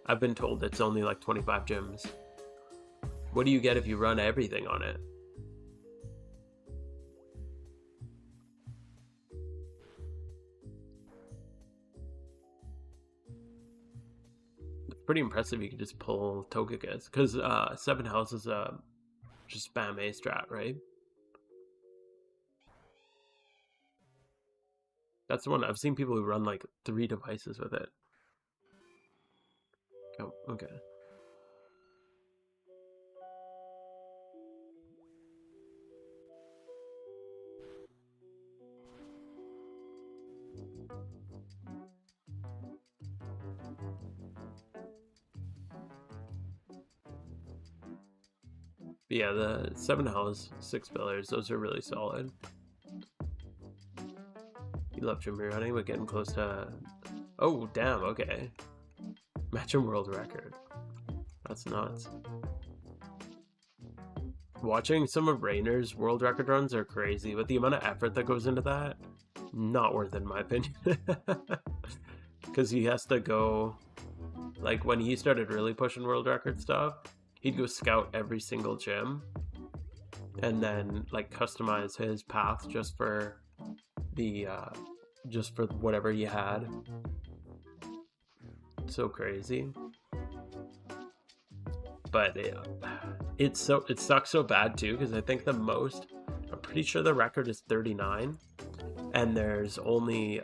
I've been told it's only like 25 gems. What do you get if you run everything on it? It's pretty impressive you can just pull Togekiss, because 7 Hells is just spam A strat, right? That's the one. I've seen people who run like 3 devices with it. Oh, okay. But yeah, the 7 Hells, 6 pillars, those are really solid. You love gym running, but getting close to... Oh, damn, okay. Matching world record. That's nuts. Watching some of Rainer's world record runs are crazy, but the amount of effort that goes into that, not worth it in my opinion. Because he has to go... Like, when he started really pushing world record stuff, he'd go scout every single gym and then, like, customize his path just for the just for whatever you had. So crazy. But it sucks so bad too, because I think the most, I'm pretty sure the record is 39 and there's only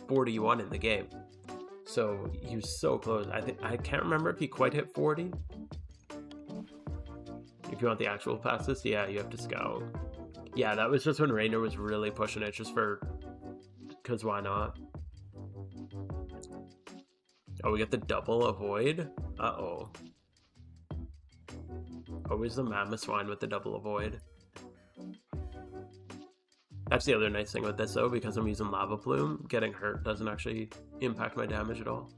41 in the game, so he was so close. I can't remember if he quite hit 40. If you want the actual passes, yeah, you have to scout. Yeah, that was just when Rainer was really pushing it, just for, because why not? Oh, we get the double avoid? Uh-oh. Always the Mammoth Swine with the double avoid. That's the other nice thing with this though, because I'm using Lava Plume, getting hurt doesn't actually impact my damage at all.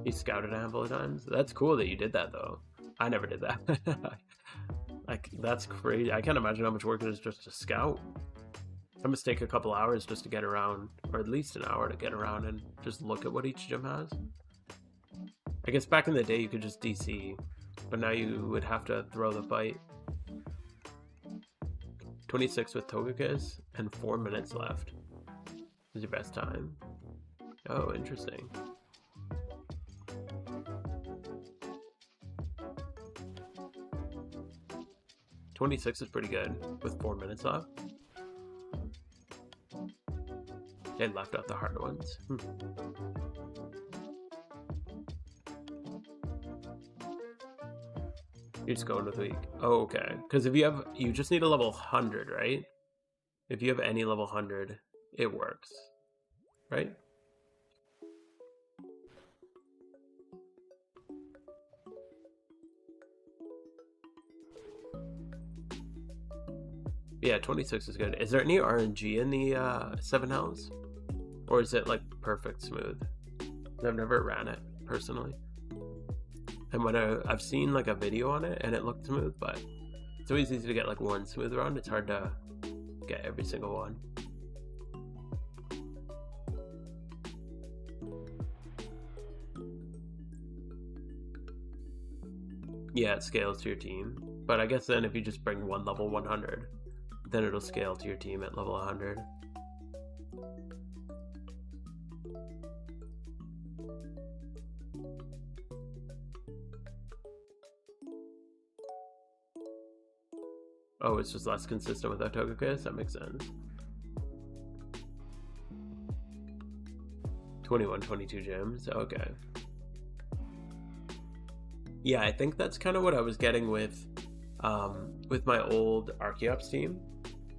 He scouted a handful of times. That's cool that you did that though. I never did that. Like, that's crazy. I can't imagine how much work it is just to scout. I must take a couple hours just to get around, or at least an hour to get around and just look at what each gym has. I guess back in the day you could just DC, but now you would have to throw the fight. 26 with Togekiss and 4 minutes left is your best time. Oh, interesting. $26 is pretty good with 4 minutes left. They left out the hard ones. You're just going with weak. Oh, okay. Because if you just need a level 100, right? If you have any level 100, it works, right? Yeah, 26 is good. Is there any RNG in the 7 Hells? Or is it like perfect smooth? I've never ran it personally. And when I've seen like a video on it and it looked smooth, but it's always easy to get like one smooth run. It's hard to get every single one. Yeah, it scales to your team. But I guess then if you just bring one level 100, then it'll scale to your team at level 100. Oh, it's just less consistent with our Togekiss? That makes sense. 21, 22 gems. Okay. Yeah, I think that's kind of what I was getting with my old Archeops team.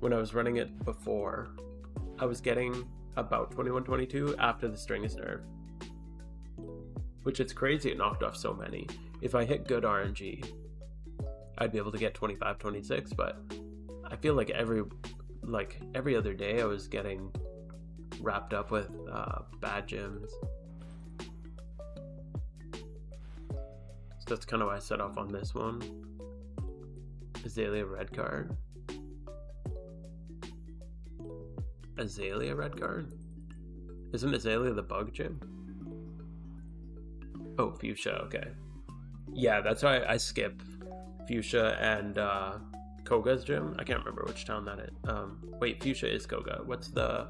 When I was running it before, I was getting about 21, 22 after the string is nerfed. Which, it's crazy it knocked off so many. If I hit good RNG, I'd be able to get 25, 26, but I feel like every other day I was getting wrapped up with bad gyms. That's kind of why I set off on this one. Azalea red card. Azalea red card? Isn't Azalea the bug gym? Oh, Fuchsia, okay. Yeah, that's why I skip Fuchsia and Koga's gym. I can't remember which town that is. Wait, Fuchsia is Koga. What's the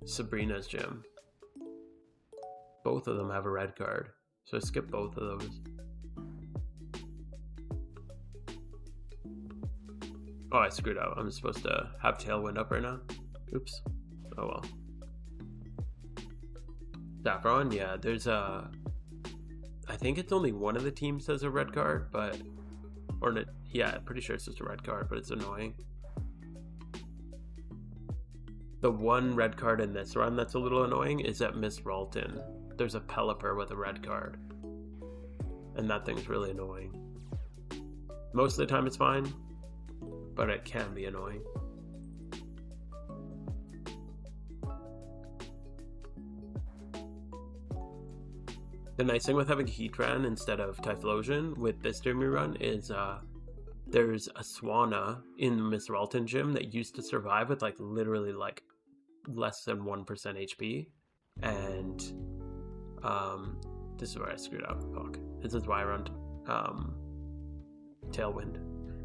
Sabrina's gym? Both of them have a red card, so I skip both of those. Oh, I screwed up. I'm supposed to have Tailwind up right now. Oops. Oh well. Saffron, yeah, there's a... I think it's only one of the teams has a red card, but... Or, yeah, pretty sure it's just a red card, but it's annoying. The one red card in this run that's a little annoying is at Miss Ralton. There's a Pelipper with a red card. And that thing's really annoying. Most of the time it's fine, but it can be annoying. The nice thing with having Heatran instead of Typhlosion with this gym rerun is there's a Swanna in the Miss Ralton gym that used to survive with like literally like less than 1% HP, and this is where I screwed up. Fuck. This is why I run Tailwind,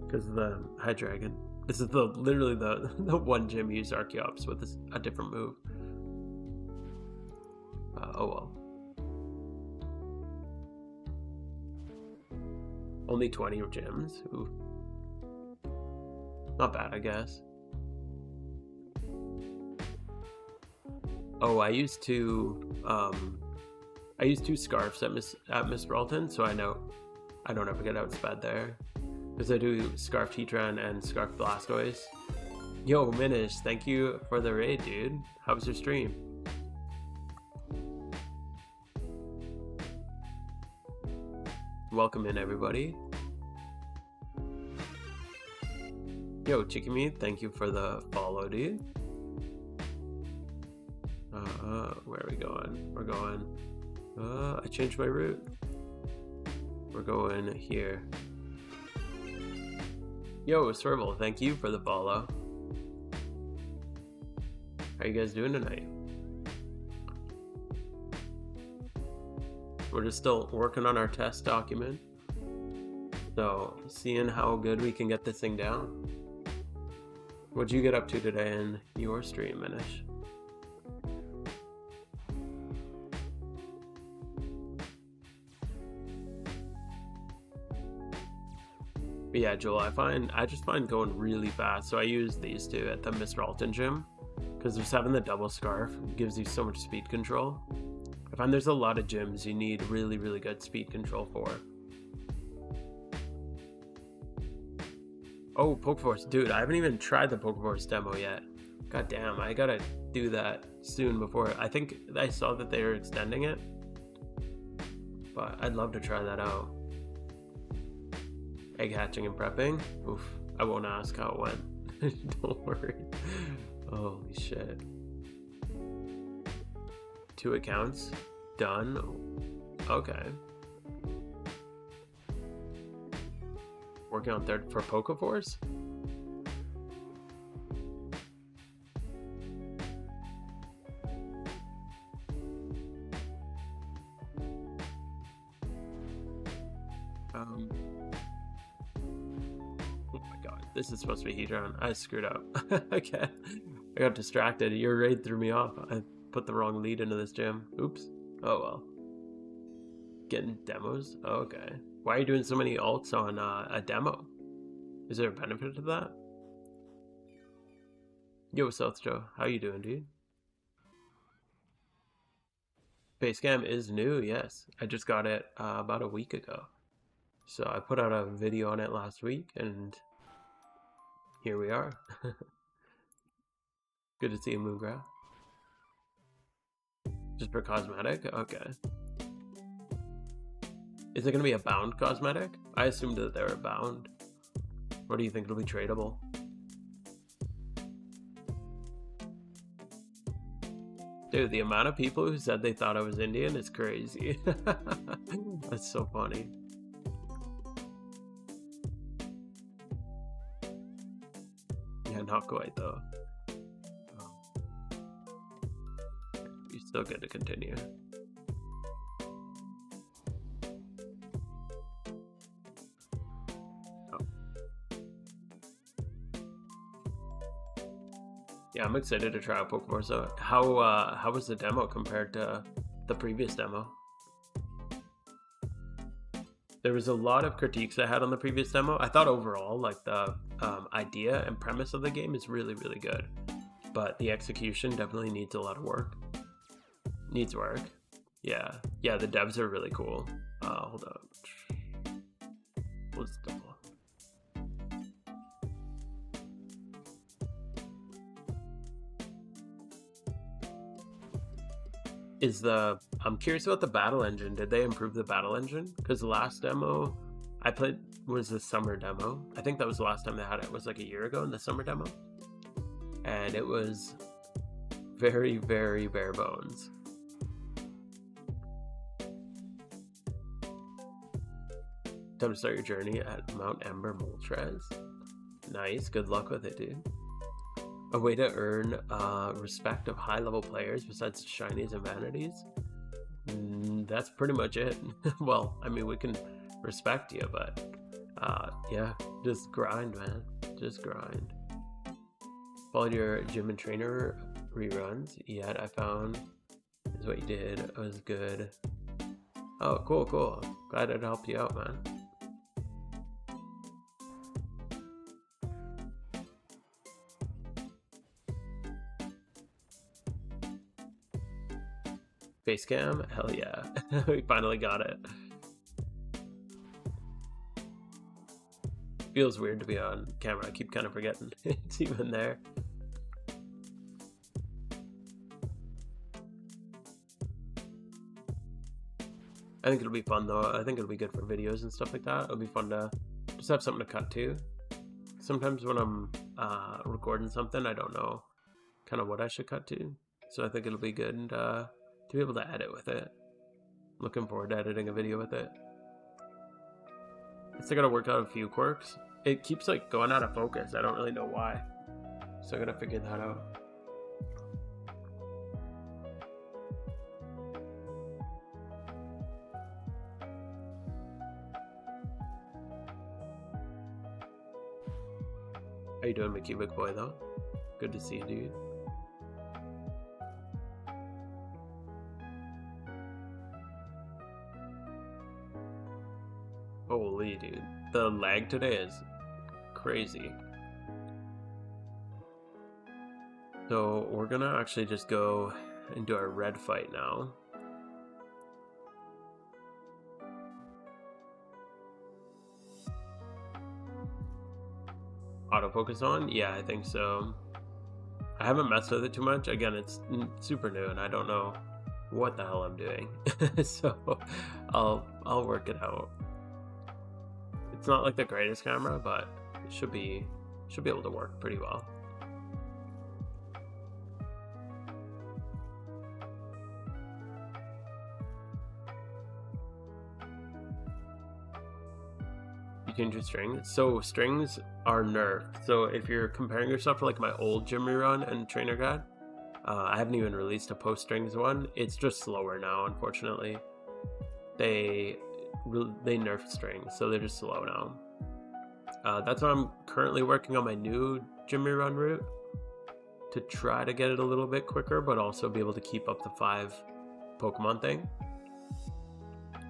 because of the Hydreigon. This is literally the one gym used Archeops with a different move. Oh well. Only 20 gyms. Ooh. Not bad, I guess. Oh, I used two scarfs at Miss Ralton, so I know I don't ever get outsped there. Because I do Scarf Heatran and Scarf Blastoise. Yo, Minish, thank you for the raid, dude. How was your stream? Welcome in, everybody. Yo, Chikimi, thank you for the follow, dude. Where are we going? We're going... I changed my route. We're going here. Yo, Swervel, thank you for the follow. How you guys doing tonight? We're just still working on our test document. So, seeing how good we can get this thing down. What'd you get up to today in your stream, Minish? But yeah, Joel, I just find going really fast. So I use these two at the Miss Ralton gym, because just having the double scarf gives you so much speed control. I find there's a lot of gyms you need really, really good speed control for. Oh, Pokeforce. Dude, I haven't even tried the Pokeforce demo yet. God damn, I gotta do that soon before... I think I saw that they were extending it. But I'd love to try that out. Egg hatching and prepping? Oof, I won't ask how it went. Don't worry. Holy shit. 2 accounts? Done? Okay. Working on 3rd for Pokeforce? Oh my god, this is supposed to be Heatran. I screwed up. Okay. I got distracted. Your raid threw me off. I put the wrong lead into this gym. Oops. Oh well. Getting demos? Okay. Why are you doing so many alts on a demo? Is there a benefit to that? Yo, South Joe. How you doing, dude? Basecamp is new, yes. I just got it about a week ago. So I put out a video on it last week, and here we are. Good to see you, Moongraph. Just for cosmetic? Okay. Is it going to be a bound cosmetic? I assumed that they were bound. Or do you think it'll be tradable? Dude, the amount of people who said they thought I was Indian is crazy. That's so funny. Yeah, not quite though. You're still good to continue. Yeah, I'm excited to try out PokeMMO. So how was the demo compared to the previous demo? There was a lot of critiques I had on the previous demo. I thought overall, like, the idea and premise of the game is really, really good. But the execution definitely needs a lot of work. Needs work. Yeah. Yeah, the devs are really cool. Hold on. What's the demo? I'm curious about the battle engine. Did they improve the battle engine? Because the last demo I played was the summer demo. I think that was the last time they had it. It was like a year ago in the summer demo. And it was very, very bare bones. Time to start your journey at Mount Ember Moltres. Nice, good luck with it, dude. A way to earn respect of high-level players besides shinies and vanities? That's pretty much it. Well, I mean, we can respect you, but yeah, just grind, man. Just grind. Followed your gym and trainer reruns. Yet I found is what you did. It was good. Oh, cool, cool. Glad it helped you out, man. Face cam? Hell yeah. We finally got it. Feels weird to be on camera. I keep kind of forgetting it's even there. I think it'll be fun though. I think it'll be good for videos and stuff like that. It'll be fun to just have something to cut to. Sometimes when I'm recording something, I don't know kind of what I should cut to. So I think it'll be good to be able to edit with it. Looking forward to editing a video with it. I still gotta work out a few quirks. It keeps like going out of focus. I don't really know why. So I gotta figure that out. How you doing, McCubic boy, though? Good to see you, dude. Holy, dude. The lag today is crazy. So we're gonna actually just go and do our red fight now. Autofocus on? Yeah, I think so. I haven't messed with it too much. Again, it's super new and I don't know what the hell I'm doing. So I'll work it out. It's not like the greatest camera, but it should be able to work pretty well. You can do strings. So strings are nerfed. So if you're comparing yourself to like my old gym rerun and trainer guide, I haven't even released a post strings one. It's just slower now, unfortunately. They nerfed strings, so they're just slow now. That's why I'm currently working on my new gym rerun route to try to get it a little bit quicker, but also be able to keep up the 5 Pokemon thing.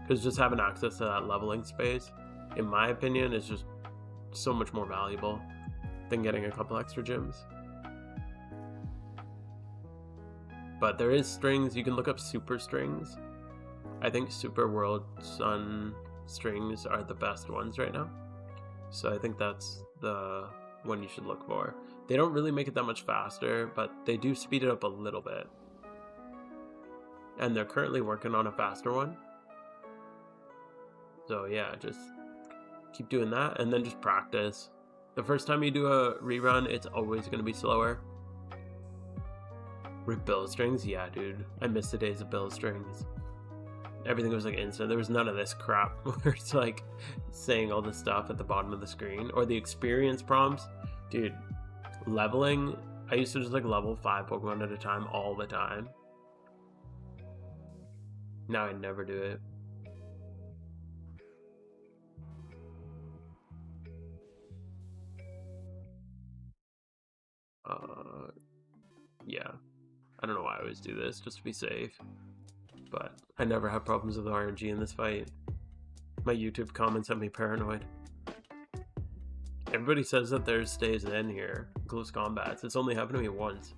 Because just having access to that leveling space, in my opinion, is just so much more valuable than getting a couple extra gyms. But there is strings. You can look up super strings. I think Super World Sun strings are the best ones right now. So I think that's the one you should look for. They don't really make it that much faster, but they do speed it up a little bit. And they're currently working on a faster one. So yeah, just keep doing that and then just practice. The first time you do a rerun, it's always going to be slower. Rip bill strings? Yeah, dude. I missed the days of bill strings. Everything was like instant. There was none of this crap where it's like saying all this stuff at the bottom of the screen. Or the experience prompts. Dude, leveling. I used to just like level 5 Pokemon at a time all the time. Now I never do it. Yeah. I don't know why I always do this, just to be safe. But I never have problems with RNG in this fight. My YouTube comments have me paranoid. Everybody says that theirs stays in here. Close combats. It's only happened to me once.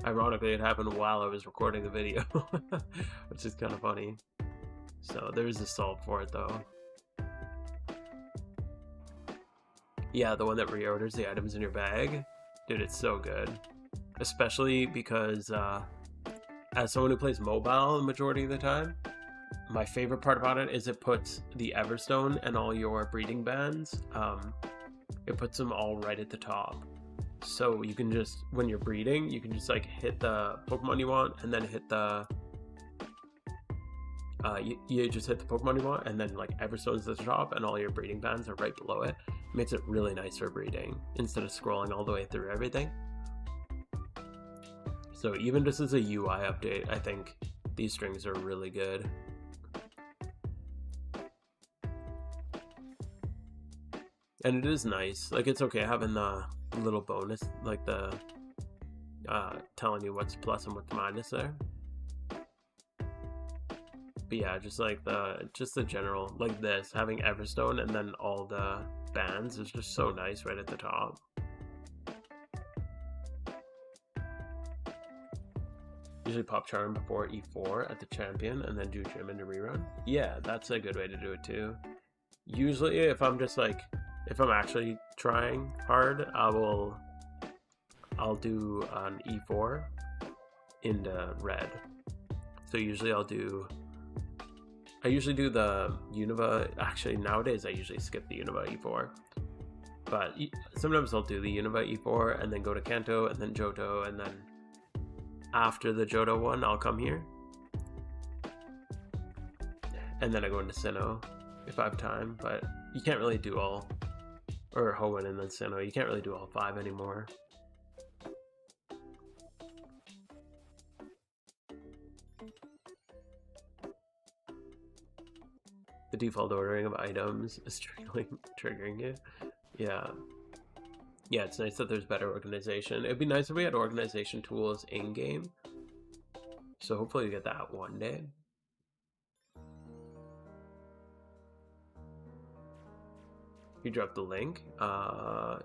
Ironically, it happened while I was recording the video. Which is kind of funny. So there is a solve for it though. Yeah, the one that reorders the items in your bag. Dude, it's so good. Especially because as someone who plays mobile the majority of the time, my favorite part about it is it puts the Everstone and all your breeding bands, it puts them all right at the top. So you can just, when you're breeding, you can just like hit the Pokemon you want and then hit the you just hit the Pokemon you want and then like Everstone's at the top and all your breeding bands are right below it. It makes it really nice for breeding instead of scrolling all the way through everything. So even just as a UI update, I think these strings are really good. And it is nice. Like, it's okay having the little bonus, like the telling you what's plus and what's minus there. But yeah, just like the general, like this, having Everstone and then all the bands is just so nice right at the top. Usually pop Charm before E4 at the champion and then do Gym into Rerun. Yeah, that's a good way to do it too. Usually if I'm just like, if I'm actually trying hard, I'll do an E4 into red. So usually I usually do the Unova. Actually, nowadays I usually skip the Unova E4. But sometimes I'll do the Unova E4 and then go to Kanto and then Johto, and then after the Johto one, I'll come here. And then I go into Sinnoh if I have time, but you can't really do all, or Hoenn and then Sinnoh, you can't really do all 5 anymore. The default ordering of items is triggering it. Yeah. Yeah, it's nice that there's better organization. It'd be nice if we had organization tools in-game. So hopefully we get that one day. You dropped the link? I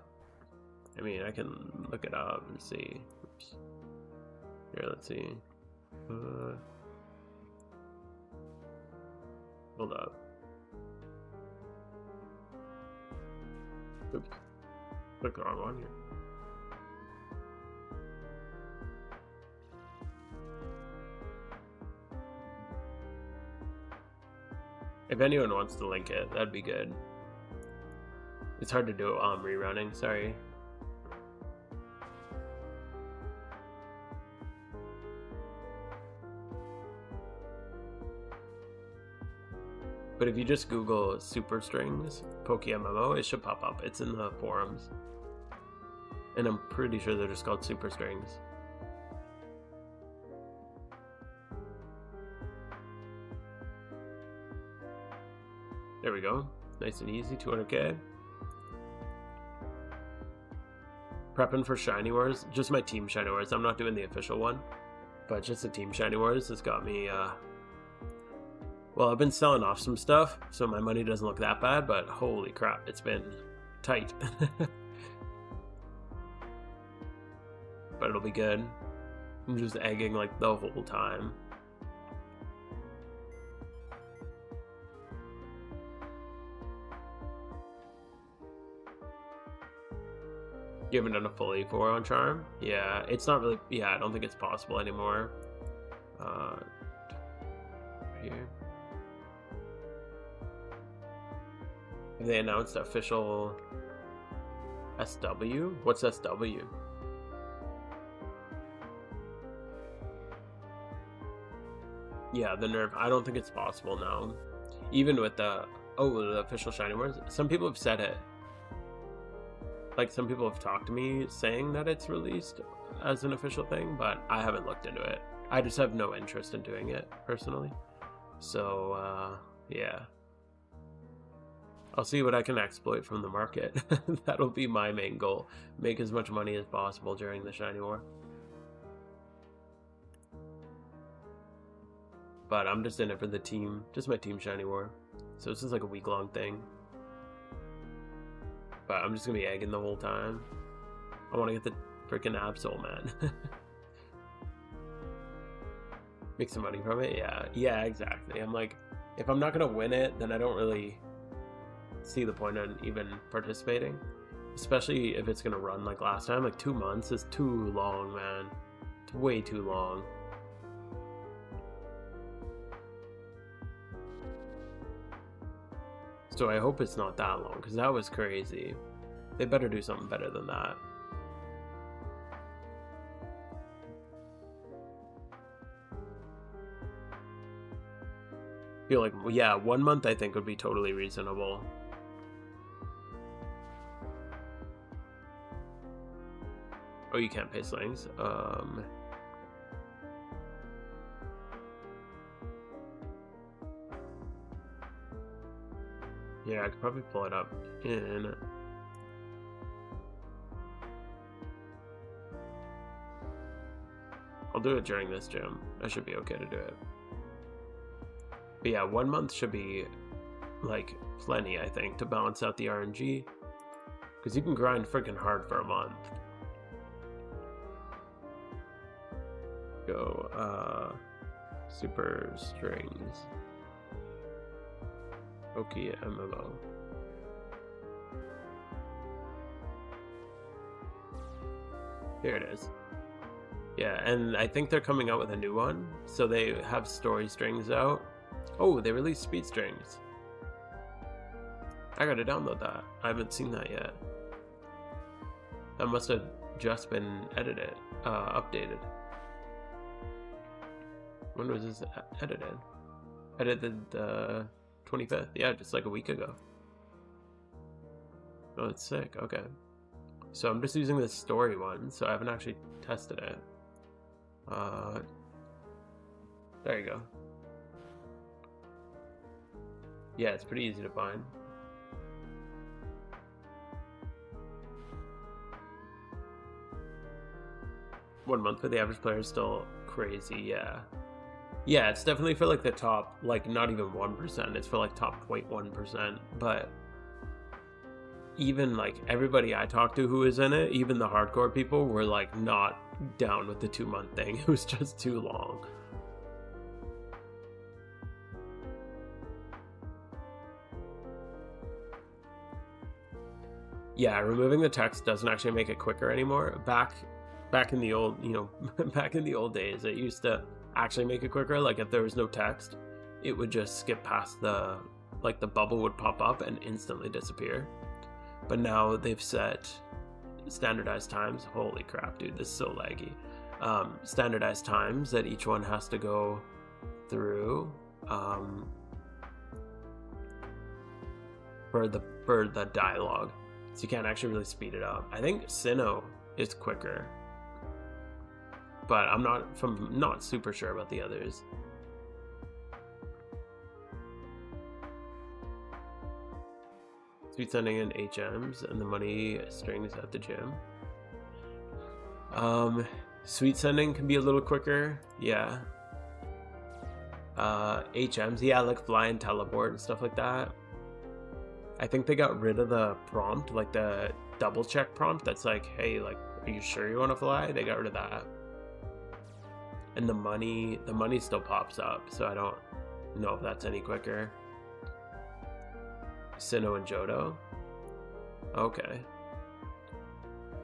mean, I can look it up and see. Oops. Here, let's see. Hold up. Oops. Click the wrong one here. If anyone wants to link it, that'd be good. It's hard to do it while I'm rerunning, sorry. But if you just Google Super Strings, PokeMMO, it should pop up. It's in the forums. And I'm pretty sure they're just called Super Strings. There we go. Nice and easy, 200k. Prepping for Shiny Wars. Just my team Shiny Wars. I'm not doing the official one. But just the team Shiny Wars has got me, well, I've been selling off some stuff, so my money doesn't look that bad, but holy crap, it's been tight. But it'll be good. I'm just egging like the whole time. You haven't done a full E4 on Charm? Yeah, it's not really, yeah, I don't think it's possible anymore. Here. Have they announced official SW? What's SW? Yeah, the nerf. I don't think it's possible now. Even with the official shiny ones. Some people have said it. Like, some people have talked to me saying that it's released as an official thing, but I haven't looked into it. I just have no interest in doing it personally. So, yeah. I'll see what I can exploit from the market. That'll be my main goal. Make as much money as possible during the shiny war. But I'm just in it for the team, just my team shiny war. So this is like a week-long thing. But I'm just gonna be egging the whole time. I want to get the freaking Absol, man. Make some money from it. Yeah, exactly. I'm like, if I'm not gonna win it, then I don't really see the point in even participating, especially if it's gonna run like last time. Like 2 months is too long, man. It's way too long. So I hope it's not that long, because that was crazy. They better do something better than that. I feel like, yeah, 1 month I think would be totally reasonable. Oh, you can't pay slings? Yeah, I could probably pull it up in... I'll do it during this gym. I should be okay to do it. But yeah, 1 month should be, like, plenty, I think, to balance out the RNG. Because you can grind freaking hard for a month. Go, super strings. PokeMMO. Here it is. Yeah, and I think they're coming out with a new one. So they have story strings out. Oh, they released speed strings. I gotta download that. I haven't seen that yet. That must have just been edited, updated. When was this edited? Edited the 25th. Yeah, just like a week ago. Oh, it's sick. Okay. So I'm just using the story one, so I haven't actually tested it. There you go. Yeah, it's pretty easy to find. One month for the average player is still crazy, yeah. Yeah, it's definitely for like the top, like not even 1%, it's for like top 0.1%, but even like everybody I talked to who was in it, even the hardcore people were like not down with the 2 month thing. It was just too long. Yeah, removing the text doesn't actually make it quicker anymore. Back in the old, you know, back in the old days, it used to actually make it quicker. Like if there was no text, it would just skip past the, like the bubble would pop up and instantly disappear. But now they've set standardized times. Holy crap, dude, this is so laggy. Standardized times that each one has to go through for the dialogue. So you can't actually really speed it up. I think Sinnoh is quicker, but I'm not super sure about the others. Sweet sending in HMs and the money strings at the gym. Sweet sending can be a little quicker, yeah. HMs, yeah, like fly and teleport and stuff like that. I think they got rid of the prompt, like the double check prompt that's like, hey, like, are you sure you want to fly? They got rid of that. And the money still pops up, so I don't know if that's any quicker. Sinnoh and Johto. Okay.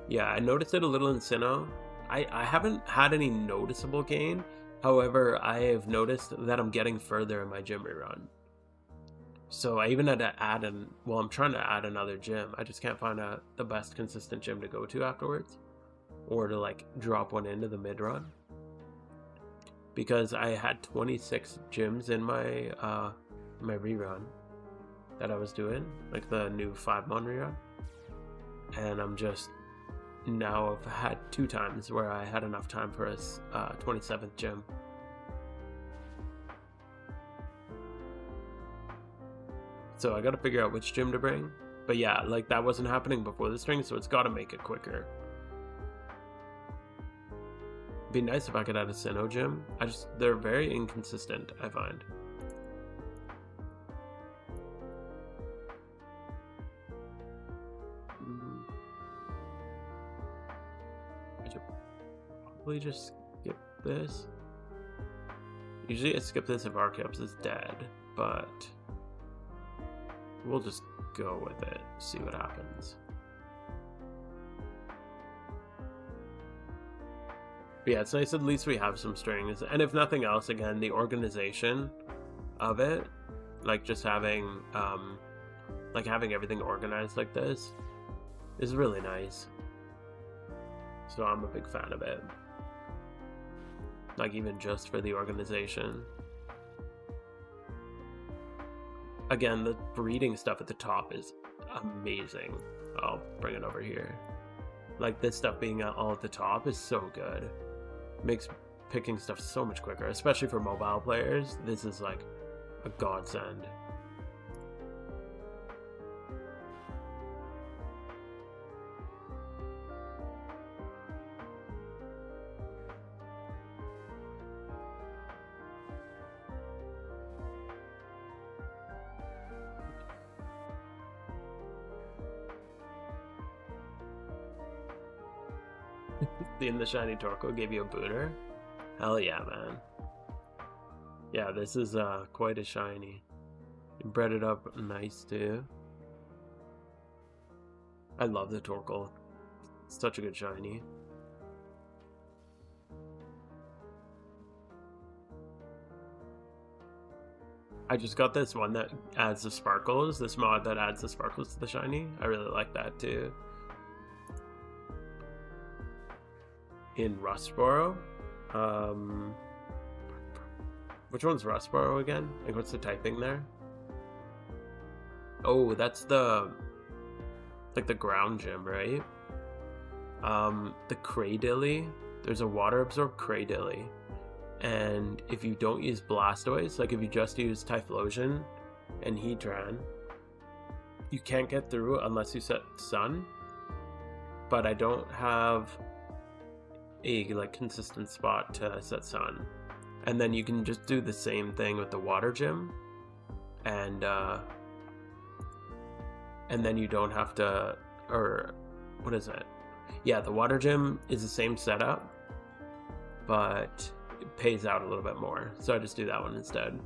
Yeah, I noticed it a little in Sinnoh. I haven't had any noticeable gain. However, I have noticed that I'm getting further in my gym rerun. So I even had to add I'm trying to add another gym. I just can't find the best consistent gym to go to afterwards. Or to like drop one into the mid run. because I had 26 gyms in my my rerun that I was doing, like the new 5-mon rerun, and I'm just now I've had 2 times where I had enough time for a 27th gym. So I gotta figure out which gym to bring. But yeah, like that wasn't happening before the string, so it's gotta make it quicker. Be nice if I could add a Sinnoh gym. They're very inconsistent, I find. I should probably just skip this. Usually I skip this if Archeops is dead, but we'll just go with it, see what happens. But yeah, it's nice at least we have some strings, and if nothing else, again, the organization of it, like just having having everything organized like this is really nice. So I'm a big fan of it. Like even just for the organization. Again, the breeding stuff at the top is amazing. I'll bring it over here. Like this stuff being all at the top is so good. Makes picking stuff so much quicker, especially for mobile players. This is like a godsend. Seeing the shiny Torkoal gave you a booter? Hell yeah, man. Yeah, this is quite a shiny. You bred it up nice too. I love the Torkoal. It's such a good shiny. I just got this one that adds the sparkles, this mod that adds the sparkles to the shiny. I really like that too. In Rustboro. Which one's Rustboro again? Like, what's the typing there? Oh, that's the like the ground gym, right? The Cradilly. There's a water absorb Cradilly, and if you don't use Blastoise, like if you just use Typhlosion and Heatran, you can't get through unless you set Sun. But I don't have a like consistent spot to set Sun, and then you can just do the same thing with the water gym, and then you don't have to, or what is it? Yeah, the water gym is the same setup, but it pays out a little bit more, so I just do that one instead.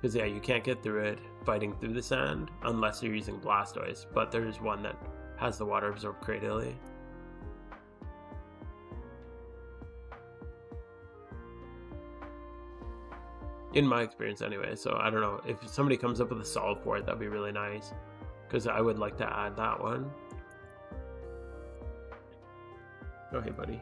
Because yeah, you can't get through it fighting through the sand unless you're using Blastoise, but there's one that has the water absorb Cradilly. In my experience anyway, so I don't know. If somebody comes up with a solve for it, that'd be really nice, because I would like to add that one. Oh, hey, buddy.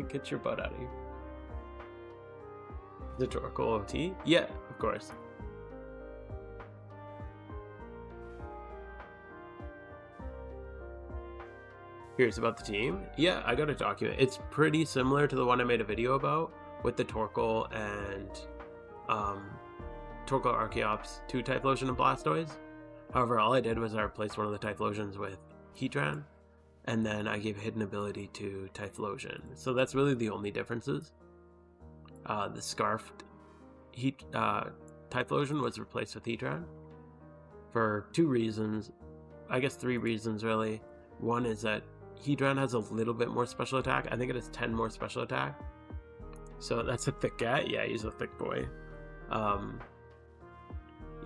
Get your butt out of here. The Torkoal OT? Yeah, of course. Here's about the team. Yeah, I got a document. It's pretty similar to the one I made a video about with the Torkoal and Torkoal, Archeops, 2 Typhlosion and Blastoise. However, all I did was I replaced one of the Typhlosions with Heatran, and then I gave hidden ability to Typhlosion. So that's really the only differences. The Scarfed Typhlosion was replaced with Heatran for 2 reasons. I guess 3 reasons really. One is that Heatran has a little bit more special attack. I think it has 10 more special attack. So that's a thick cat. Yeah, he's a thick boy.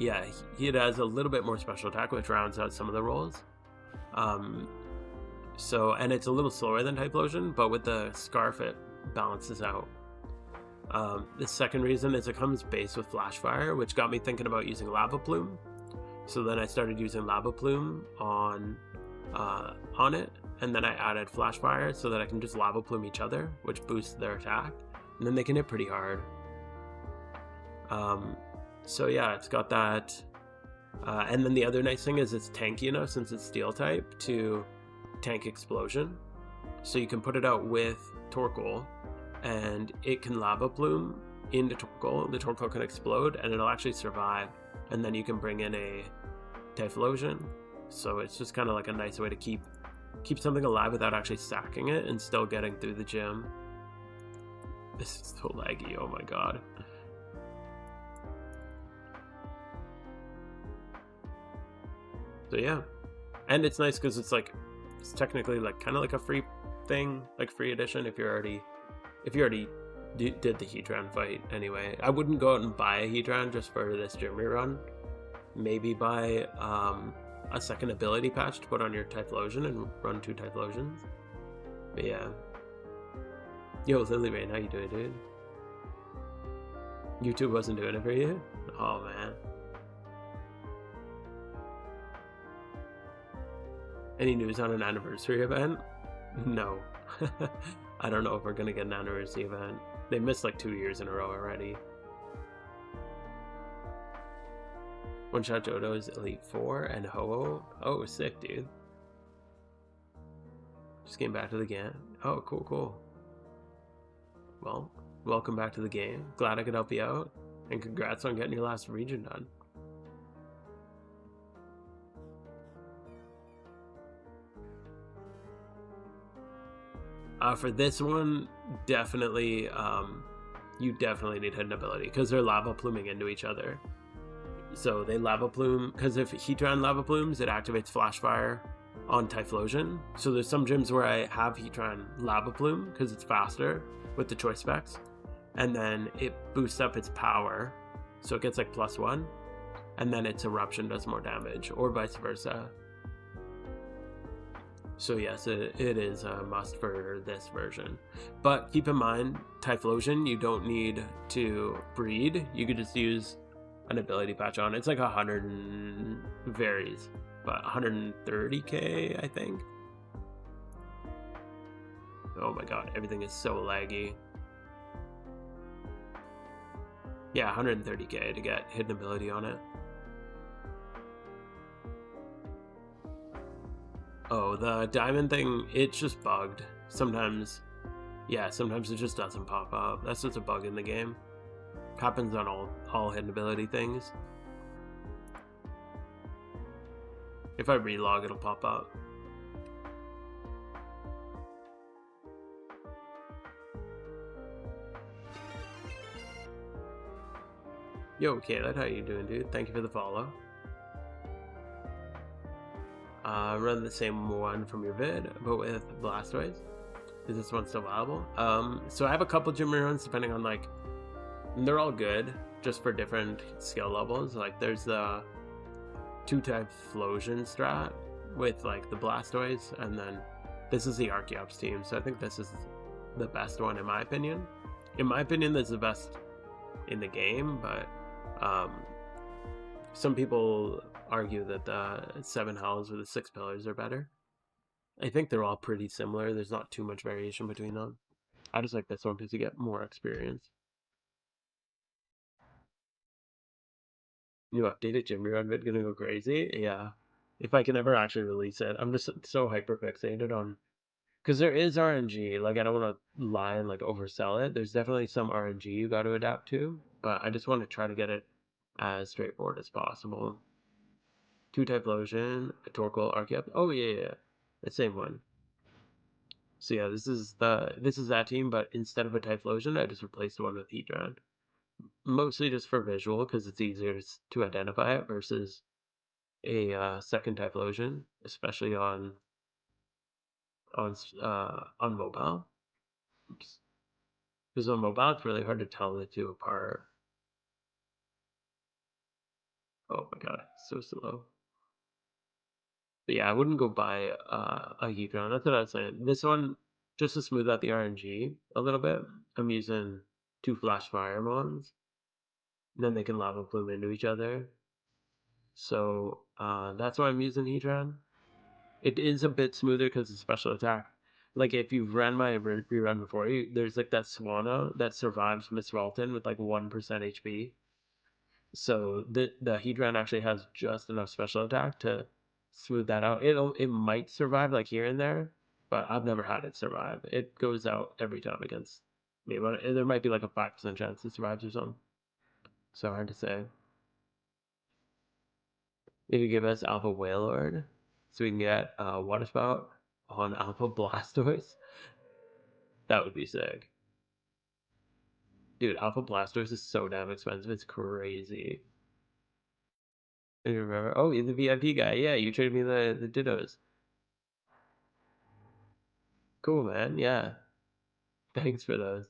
Yeah, he has a little bit more special attack, which rounds out some of the rolls. So, and it's a little slower than Typhlosion, but with the Scarf, it balances out. The second reason is it comes base with Flash Fire, which got me thinking about using Lava Plume. So then I started using Lava Plume on it, and then I added Flash Fire so that I can just Lava Plume each other, which boosts their attack, and then they can hit pretty hard. So yeah, it's got that. And then the other nice thing is it's tanky enough, since it's Steel type, to tank Explosion. So you can put it out with Torkoal, and it can Lava Plume into Torkoal. The Torkoal can explode, and it'll actually survive. And then you can bring in a Typhlosion. So it's just kind of like a nice way to keep something alive without actually stacking it and still getting through the gym. This is so laggy, oh my god. So yeah, and it's nice because it's technically like kind of like a free thing, like free edition if you already did the Heatran fight anyway. I wouldn't go out and buy a Heatran just for this gym rerun. Maybe buy a second ability patch to put on your Typhlosion and run 2 Typhlosions. But yeah. Yo, Lilyrain, how you doing, dude? YouTube wasn't doing it for you? Oh man. Any news on an anniversary event? No. I don't know if we're gonna get an anniversary event. They missed like 2 years in a row already. One Shot Johto's Elite 4 and Ho-Oh. Oh, sick, dude. Just came back to the game. Oh, cool. Well, welcome back to the game. Glad I could help you out. And congrats on getting your last region done. For this one, definitely, you definitely need hidden ability because they're Lava Pluming into each other. So they Lava Plume, because if Heatran Lava Plumes, it activates Flash Fire on Typhlosion. So there's some gyms where I have Heatran Lava Plume because it's faster with the choice specs, and then it boosts up its power, so it gets like +1, and then its Eruption does more damage, or vice versa. So yes, it is a must for this version. But keep in mind, Typhlosion, you don't need to breed. You could just use an ability patch on. It's like 100 and varies, but 130k, I think. Oh my god, everything is so laggy. Yeah, 130k to get hidden ability on it. Oh, the diamond thing, it's just bugged. Sometimes, yeah, sometimes it just doesn't pop up. That's just a bug in the game. Happens on all hidden ability things. If I relog, it'll pop up. Yo, Caleb, how you doing, dude? Thank you for the follow. Run the same one from your vid, but with Blastoise. Is this one still viable? So I have a couple gym runs depending on like, they're all good, just for different skill levels. Like there's the 2-type Typhlosion strat with like the Blastoise, and then this is the Archeops team. So I think this is the best one in my opinion. In my opinion, this is the best in the game, but some people argue that the 7 Hells or the 6 Pillars are better. I think they're all pretty similar. There's not too much variation between them. I just like this one because you get more experience. New updated gym rerun vid gonna go crazy? Yeah. If I can ever actually release it. I'm just so hyper fixated on, because there is RNG. Like I don't want to lie and like oversell it. There's definitely some RNG you got to adapt to, but I just want to try to get it as straightforward as possible. 2 Typhlosion, a Torkoal, Archeops. Oh yeah, the same one. So yeah, this is that team, but instead of a Typhlosion, I just replaced one with Heatran. Mostly just for visual, because it's easier to identify it versus a second Typhlosion, especially on mobile. Because on mobile, it's really hard to tell the two apart. Oh my god, so slow. But yeah, I wouldn't go buy a Heatran. That's what I was saying. This one, just to smooth out the RNG a little bit, I'm using 2 Flash Fire ones. And then they can Lava Plume into each other. So that's why I'm using Hedron. It is a bit smoother because it's special attack. Like if you've ran my rerun before, there's like that Swanna that survives Miss Ralton with like 1% HP. So the Hedron actually has just enough special attack to smooth that out. It might survive like here and there, but I've never had it survive. It goes out every time against me. But there might be like a 5% chance it survives or something. So hard to say. Maybe give us Alpha Wailord so we can get Water Spout on Alpha Blastoise. That would be sick. Dude, Alpha Blastoise is so damn expensive. It's crazy. And you remember? Oh, you're the VIP guy. Yeah, you traded me the Dittos. Cool, man. Yeah. Thanks for those.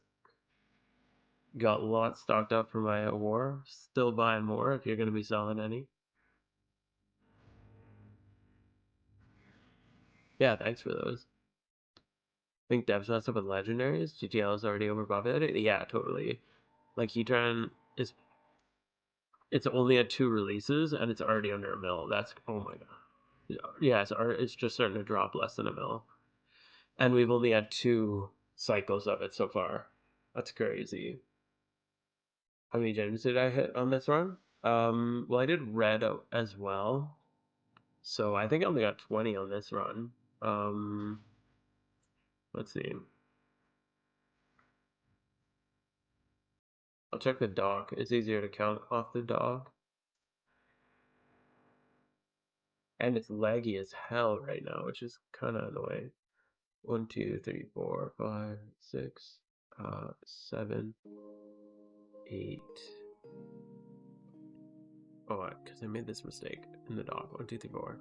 Got lots stocked up for my war. Still buying more if you're going to be selling any. Yeah, thanks for those. I think Dev's messed up with legendaries. GTL is already overbuffed it. Yeah, totally. Like Hedron is, it's only at 2 releases and it's already under a mil. That's, oh my god. Yeah, it's just starting to drop less than a mil. And we've only had 2 cycles of it so far. That's crazy. How many gems did I hit on this run? Well, I did red as well. So I think I only got 20 on this run. Let's see. I'll check the dock. It's easier to count off the dock. And it's laggy as hell right now, which is kind of annoying. 1, 2, 3, 4, 5, 6, 7, 8. Oh, because I made this mistake in the dock. 1, 2, 3, 4,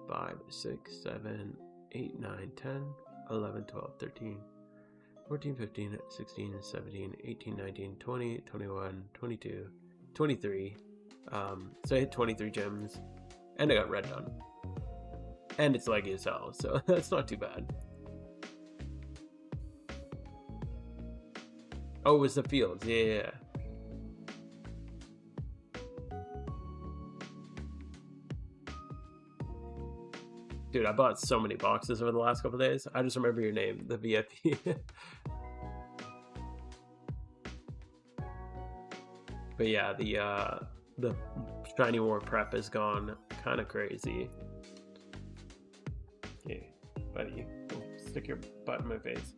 5, 6, 7, 8, 9, 10, 11, 12, 13, 14, 15, 16, 17, 18, 19, 20, 21, 22, 23. So I hit 23 gems, and I got red done. And it's laggy as hell, so that's not too bad. Oh, it was the fields. Yeah. Dude, I bought so many boxes over the last couple days. I just remember your name, the VIP. But yeah, the shiny war prep has gone kind of crazy. Yeah, buddy, stick your butt in my face.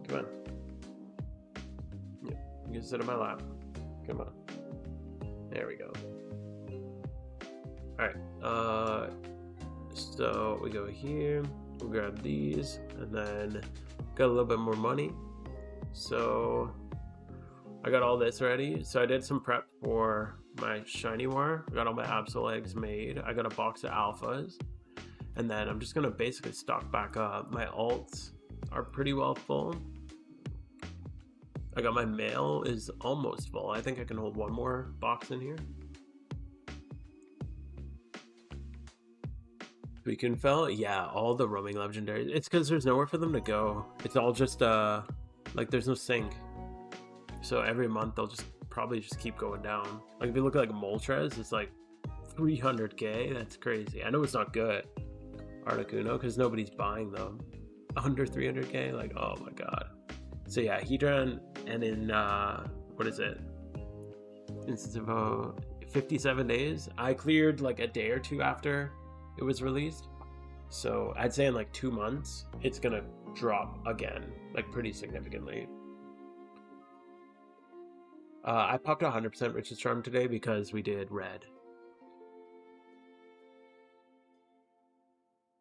Come on. Yeah, you can sit on my lap. Come on. There we go. All right. So we go here. We'll grab these, and then got a little bit more money. So I got all this ready. So I did some prep for my shiny war. I got all my Absol eggs made. I got a box of alphas. And then I'm just gonna basically stock back up. My alts are pretty well full. I got my mail is almost full. I think I can hold one more box in here. We can fill, yeah, all the roaming legendaries. It's because there's nowhere for them to go. It's all just like there's no sync. So every month they'll just probably just keep going down. Like if you look at like Moltres, it's like 300k. That's crazy. I know it's not good, Articuno, because nobody's buying them. Under 300k, like oh my god. So yeah, Hedron, and in what is it? Instance of 57 days. I cleared like a day or two after it was released. So I'd say in like 2 months, it's gonna drop again, like pretty significantly. I popped 100% Rich's Charm today because we did red.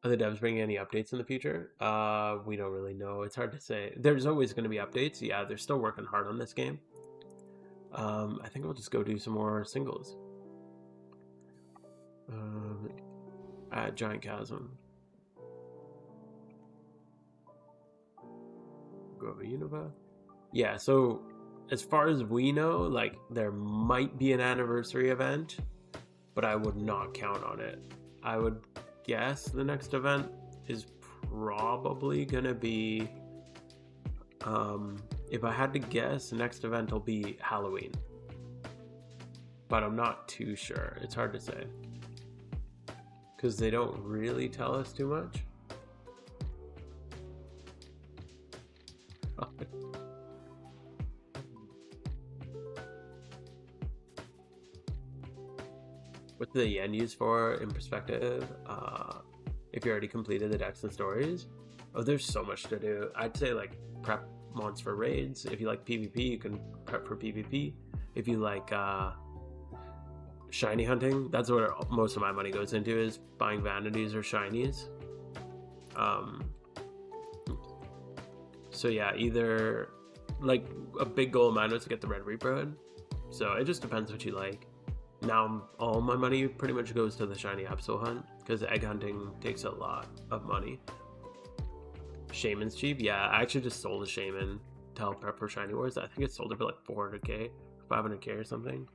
Are the devs bringing any updates in the future? We don't really know. It's hard to say. There's always going to be updates. Yeah, they're still working hard on this game. I think we'll just go do some more singles. At Giant Chasm. Go over Unova. Yeah, so as far as we know, like there might be an anniversary event, but I would not count on it. I would guess the next event is probably gonna be if I had to guess, the next event will be Halloween. but I'm not too sure. It's hard to say because they don't really tell us too much. What the yen used for in perspective? If you already completed the decks and stories, oh, there's so much to do. I'd say like prep mons for raids. If you like PvP, you can prep for PvP. If you like shiny hunting, that's what most of my money goes into, is buying vanities or shinies. So yeah, either like a big goal of mine was to get the Red Reaper hood. So it just depends what you like. Now all my money pretty much goes to the shiny Absol hunt because egg hunting takes a lot of money. Shaman's cheap. Yeah, I actually just sold a Shaman to help prep for Shiny Wars. I think it sold it for like 400k, 500k or something.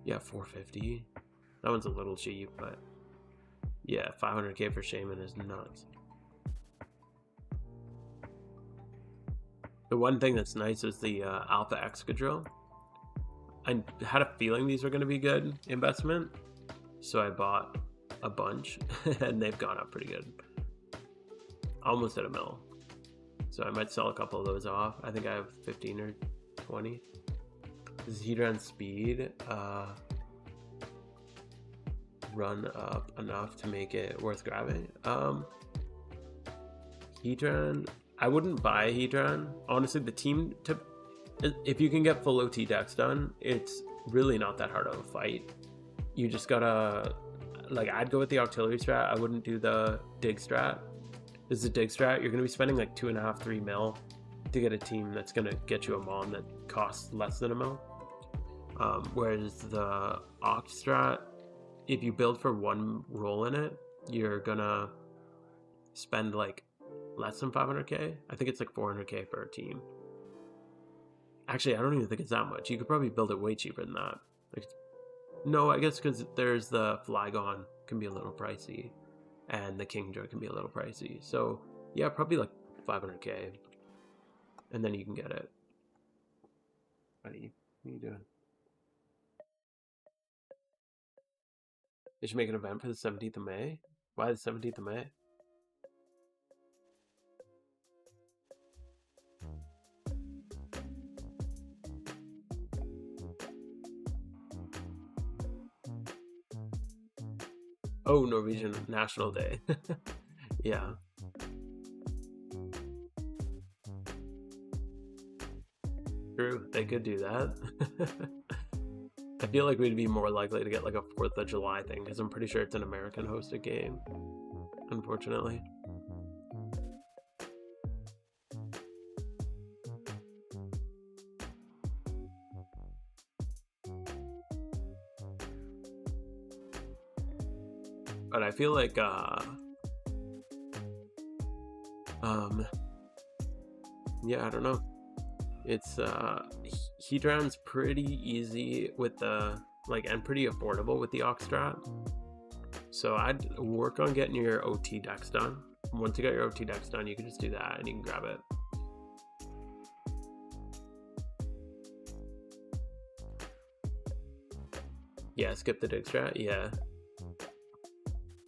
Yeah, 450. That one's a little cheap, but yeah, 500k for Shaman is nuts. The one thing that's nice is the Alpha Excadrill. I had a feeling these were going to be good investment, so I bought a bunch, and they've gone up pretty good. Almost at $1 mil. So I might sell a couple of those off. I think I have 15 or 20. This is Hedron speed. Run up enough to make it worth grabbing. Hedron, I wouldn't buy Hedron. Honestly, the team tip, if you can get full OT decks done, it's really not that hard of a fight. You just gotta, like, I'd go with the auxiliary strat. I wouldn't do the dig strat. This is a dig strat. You're gonna be spending like 2.5, 3 mil to get a team that's gonna get you a mon that costs less than $1 mil. Whereas the ox strat, if you build for one role in it, you're gonna spend like less than 500k. I think it's like 400k for a team. Actually, I don't even think it's that much. You could probably build it way cheaper than that. Like, no, I guess because there's the Flygon can be a little pricey, and the Kingdra can be a little pricey. So yeah, probably like 500k, and then you can get it. Buddy, what are you doing? They should make an event for the 17th of May. Why the 17th of May? Oh, Norwegian National Day. Yeah. True, they could do that. I feel like we'd be more likely to get like a 4th of July thing because I'm pretty sure it's an American hosted game, unfortunately. But I feel like yeah, I don't know. It's Hedron's pretty easy with the and pretty affordable with the Ox strat. So I'd work on getting your OT decks done. Once you got your OT decks done, you can just do that and you can grab it. Yeah, skip the dig strat. Yeah.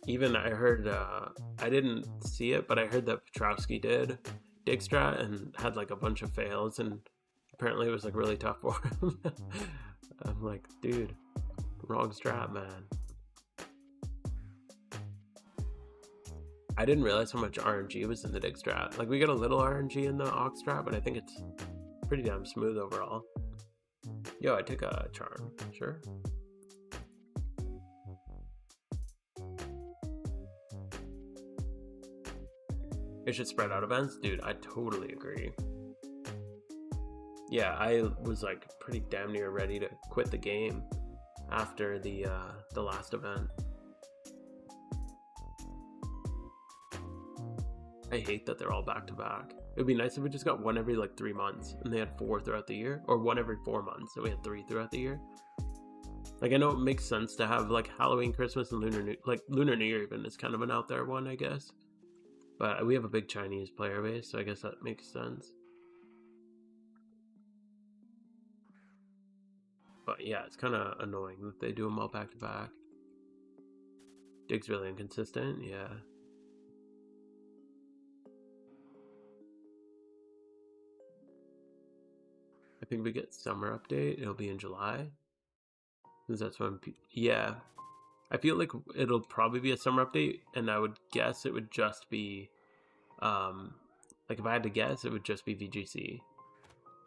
Even I heard, I didn't see it, but I heard that Petrowski did dig strat and had like a bunch of fails, and apparently it was like really tough for him. I'm like, dude, wrong strat, man. I didn't realize how much RNG was in the dig strat. Like, we got a little RNG in the Ox strat, but I think it's pretty damn smooth overall. Yo, I took a charm, sure. It should spread out events. Dude, I totally agree. Yeah, I was like pretty damn near ready to quit the game after the last event. I hate that they're all back to back. It would be nice if we just got one every like 3 months and they had 4 throughout the year, or one every 4 months and we had 3 throughout the year. Like, I know it makes sense to have like Halloween, Christmas, and Lunar New Year even is kind of an out there one, I guess. But we have a big Chinese player base, so I guess that makes sense. But yeah, it's kind of annoying that they do them all back to back. Dig's really inconsistent, yeah. I think we get summer update. It'll be in July. Because that's when, yeah. I feel like it'll probably be a summer update, and I would guess it would just be, like if I had to guess, it would just be VGC.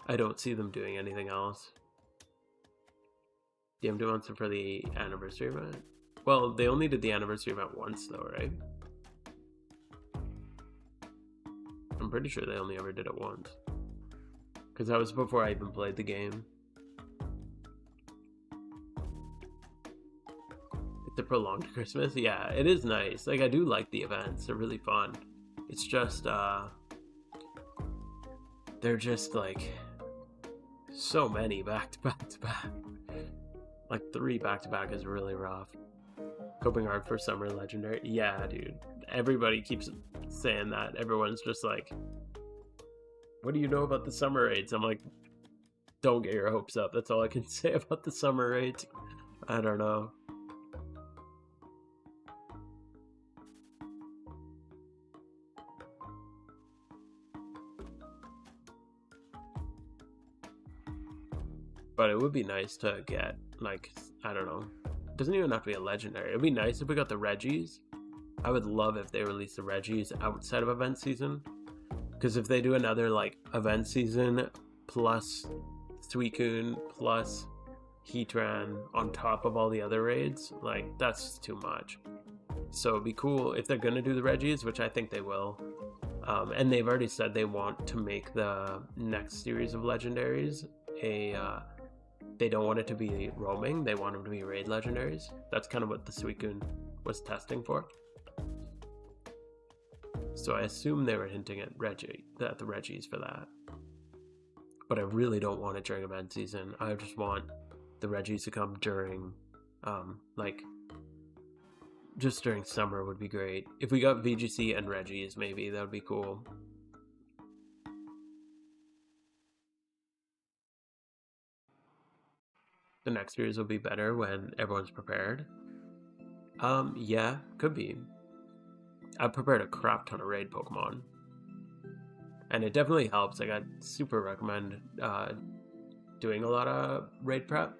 I don't see them doing anything else. DMD wants it for the anniversary event. Well, they only did the anniversary event once though, right? I'm pretty sure they only ever did it once. Because that was before I even played the game. It's a prolonged Christmas? Yeah, it is nice. Like, I do like the events. They're really fun. It's just, they're just, like, so many back to back to back. Like, 3 back to back is really rough. Coping hard for summer legendary. Yeah, dude. Everybody keeps saying that. Everyone's just like, what do you know about the summer raids? I'm like, don't get your hopes up. That's all I can say about the summer raids. I don't know. But it would be nice to get, like, I don't know. It doesn't even have to be a legendary. It'd be nice if we got the Reggies. I would love if they released the Reggies outside of event season. Because if they do another, like, event season plus Suicune plus Heatran on top of all the other raids, like, that's too much. So it'd be cool if they're going to do the Reggies, which I think they will. And they've already said they want to make the next series of legendaries they don't want it to be roaming, they want them to be raid legendaries. That's kind of what the Suicune was testing for. So I assume they were hinting at the Reggies for that. But I really don't want it during event season. I just want the Reggies to come during, like, just during summer would be great. If we got VGC and Reggies, maybe, that would be cool. The next series will be better when everyone's prepared. Yeah, could be. I've prepared a crap ton of raid Pokemon. And it definitely helps. Like, I super recommend doing a lot of raid prep.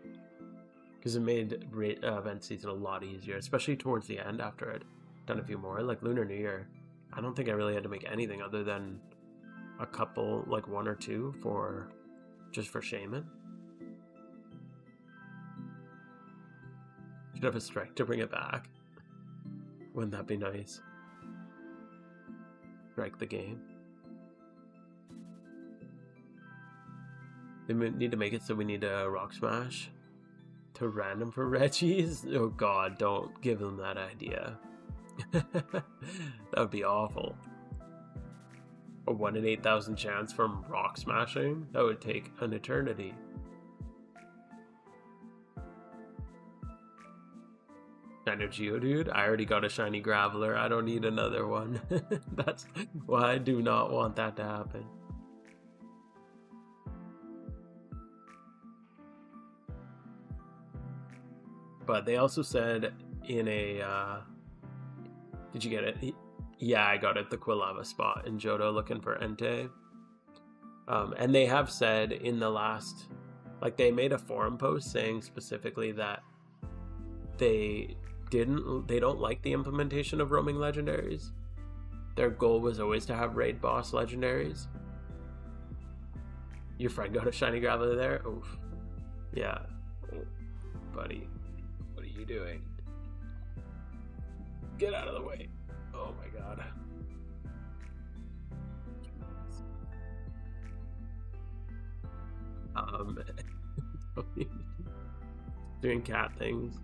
Because it made event season a lot easier. Especially towards the end after I'd done a few more. Like Lunar New Year. I don't think I really had to make anything other than a couple, like 1 or 2 just for Shaman. Should have a strike to bring it back. Wouldn't that be nice? Strike the game. They need to make it so we need a Rock Smash to random for Reggies. Oh god, don't give them that idea. That would be awful. A 1 in 8,000 chance from Rock Smashing? That would take an eternity. Shiny Geodude? I already got a shiny Graveler. I don't need another one. That's why I do not want that to happen. But they also said in a, did you get it? Yeah, I got it. The Quilava spot in Johto looking for Entei. And they have said in the last, like, they made a forum post saying specifically that they don't like the implementation of roaming legendaries. Their goal was always to have raid boss legendaries. Your friend got a shiny Graveler there? Oof. Yeah. Oh, buddy. What are you doing? Get out of the way. Oh my god. Doing cat things.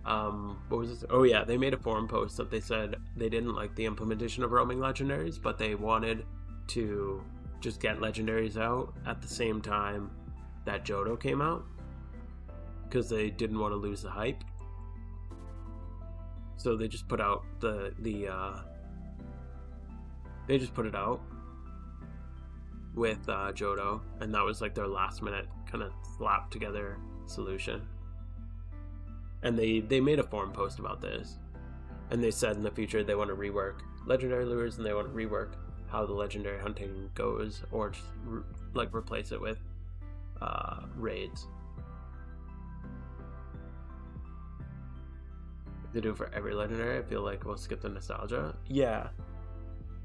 What was this? Oh yeah, they made a forum post that they said they didn't like the implementation of roaming legendaries, but they wanted to just get legendaries out at the same time that Johto came out, because they didn't want to lose the hype. So they just put out they just put it out. with Johto, and that was like their last minute kind of slapped together solution. And they made a forum post about this, and they said in the future they want to rework legendary lures, and they want to rework how the legendary hunting goes, or just like replace it with raids. If they do it for every legendary, I feel like we'll skip the nostalgia. Yeah.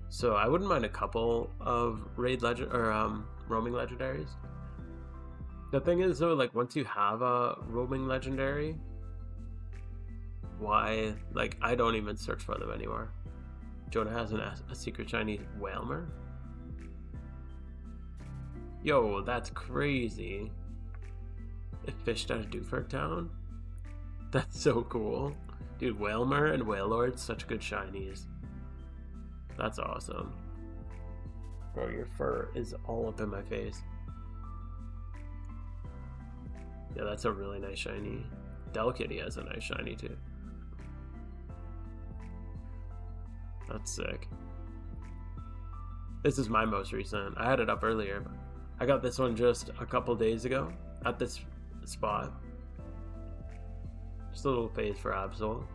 So I wouldn't mind a couple of raid legend or roaming legendaries. The thing is though, like once you have a roaming legendary, why, like I don't even search for them anymore. Jonah has a secret shiny Whalmer. Yo, that's crazy. It fished out of Dewford Town? That's so cool. Dude, Whalmer and Wailord, such good shinies. That's awesome. Bro, your fur is all up in my face. Yeah, that's a really nice shiny. Delkitty has a nice shiny too. That's sick. This is my most recent. I had it up earlier, but I got this one just a couple days ago at this spot. Just a little phase for Absol.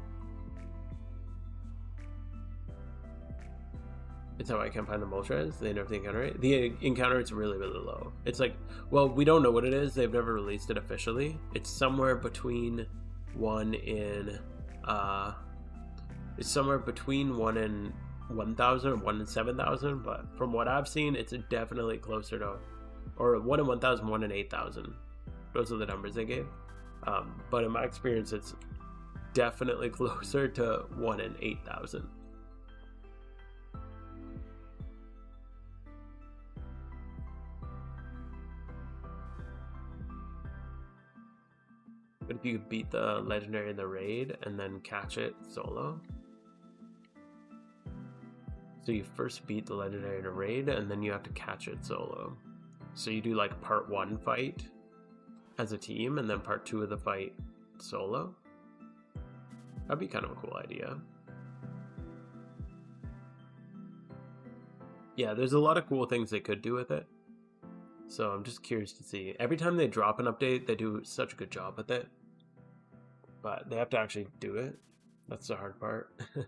It's how I can't find the Moltres. They nerf the encounter rate. The encounter rate's really, really low. It's like, well, we don't know what it is. They've never released it officially. It's somewhere between 1 in, it's somewhere between 1 in 1,000 or 1 in 7,000. But from what I've seen, it's definitely closer to, or 1 in 1,000, 1 in 8,000. Those are the numbers they gave. But in my experience, it's definitely closer to 1 in 8,000. But if you beat the legendary in the raid and then catch it solo. So you first beat the legendary in a raid and then you have to catch it solo. So you do like part 1 fight as a team and then part 2 of the fight solo. That'd be kind of a cool idea. Yeah, there's a lot of cool things they could do with it. So I'm just curious to see. Every time they drop an update, they do such a good job with it. But they have to actually do it. That's the hard part. Yeah,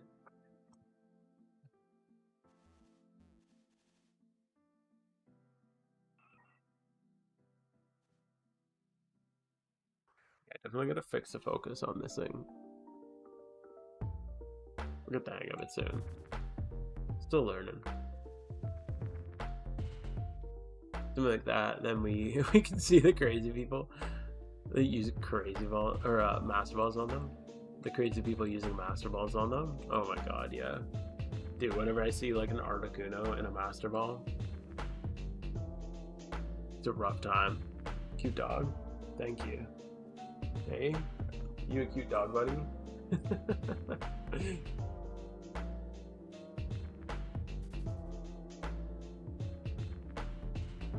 definitely gotta fix the focus on this thing. We'll get the hang of it soon. Still learning. Something like that, then we can see the crazy people. They use crazy ball or master balls on them. The crazy people using master balls on them. Oh my god, yeah. Dude, whenever I see like an Articuno in a master ball, it's a rough time. Cute dog. Thank you. Hey, you a cute dog, buddy?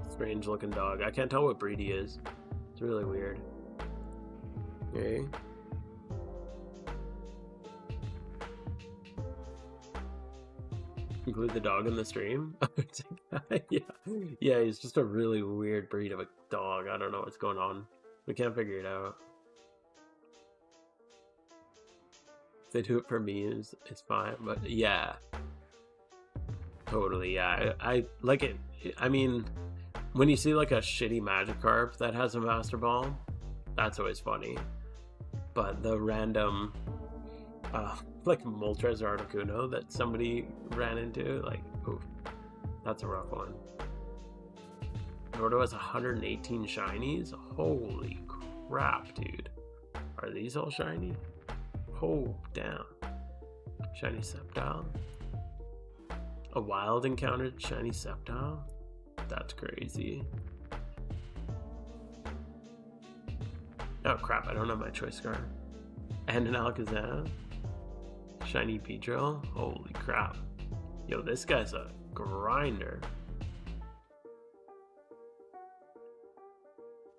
Strange looking dog. I can't tell what breed he is. It's really weird. Okay. Include the dog in the stream? Yeah, he's just a really weird breed of a dog. I don't know what's going on. We can't figure it out. If they do it for memes, it's fine, but yeah. Totally, yeah. I like it. I mean, when you see like a shitty Magikarp that has a Master Ball, that's always funny. But the random, like Moltres or Articuno that somebody ran into, like, oof, that's a rough one. Gordo has 118 shinies? Holy crap, dude. Are these all shiny? Oh, damn. Shiny Sceptile. A wild encountered shiny Sceptile? That's crazy. Oh crap, I don't have my choice scar. And an Alakazam. Shiny Beedrill. Holy crap. Yo, this guy's a grinder.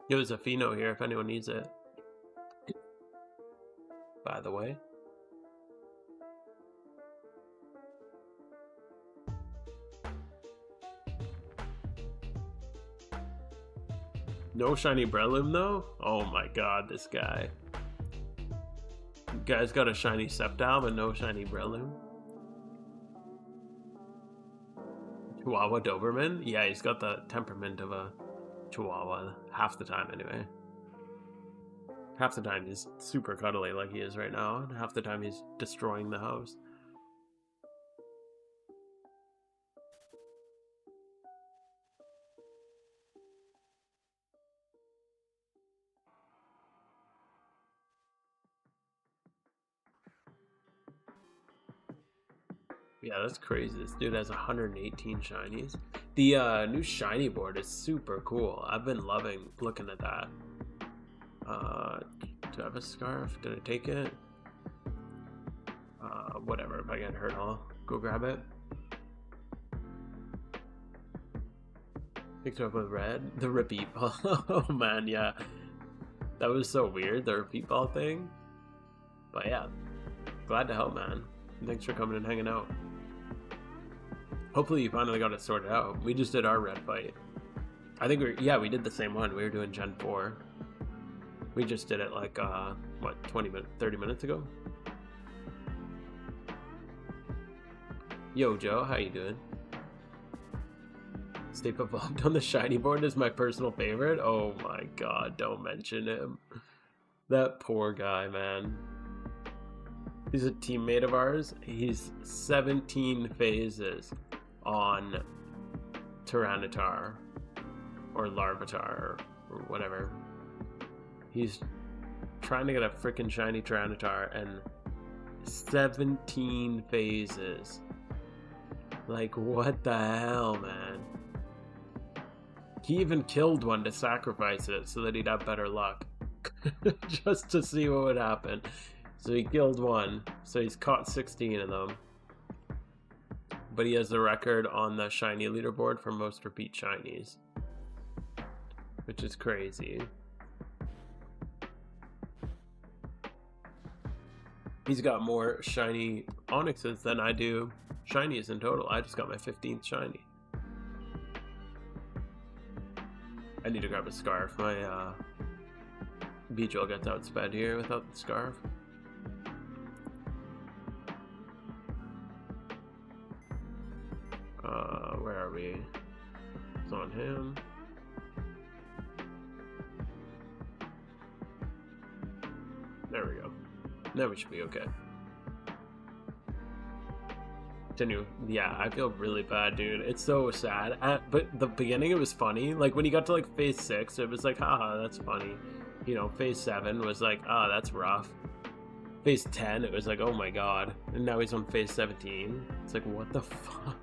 Yo, there's a Pheno here if anyone needs it. By the way. No shiny Breloom though? Oh my god, this guy. Guy's got a shiny Sceptile, but no shiny Breloom. Chihuahua Doberman? Yeah, he's got the temperament of a Chihuahua. Half the time, anyway. Half the time he's super cuddly like he is right now, and half the time he's destroying the house. Yeah, that's crazy. This dude has 118 shinies. The new shiny board is super cool. I've been loving looking at that. Do I have a scarf? Did I take it? Whatever. If I get hurt, I'll go grab it. Picked up with red. The repeat ball. Oh man, yeah. That was so weird, the repeat ball thing. But yeah, glad to help, man. Thanks for coming and hanging out. Hopefully you finally got it sorted out. We just did our red fight. I think we did the same one. We were doing Gen 4. We just did it like, what, 30 minutes ago? Yo, Joe, how you doing? Stay evolved on the shiny board is my personal favorite. Oh my god, don't mention him. That poor guy, man. He's a teammate of ours. He's 17 phases on Tyranitar or Larvitar or whatever. He's trying to get a freaking shiny Tyranitar and 17 phases. Like, what the hell, man? He even killed one to sacrifice it so that he'd have better luck. Just to see what would happen. So he killed one, so he's caught 16 of them. But he has the record on the shiny leaderboard for most repeat shinies, which is crazy. He's got more shiny Onyxes than I do shinies in total. I just got my 15th shiny. I need to grab a scarf. My Beach will get outsped here without the scarf. Where are we? It's on him. There we go. Now we should be okay. Continue. Yeah, I feel really bad, dude. It's so sad. But the beginning, it was funny. Like, when he got to, like, phase 6, it was like, haha, that's funny. You know, phase 7 was like, ah, that's rough. Phase 10, it was like, oh my god. And now he's on phase 17. It's like, what the fuck?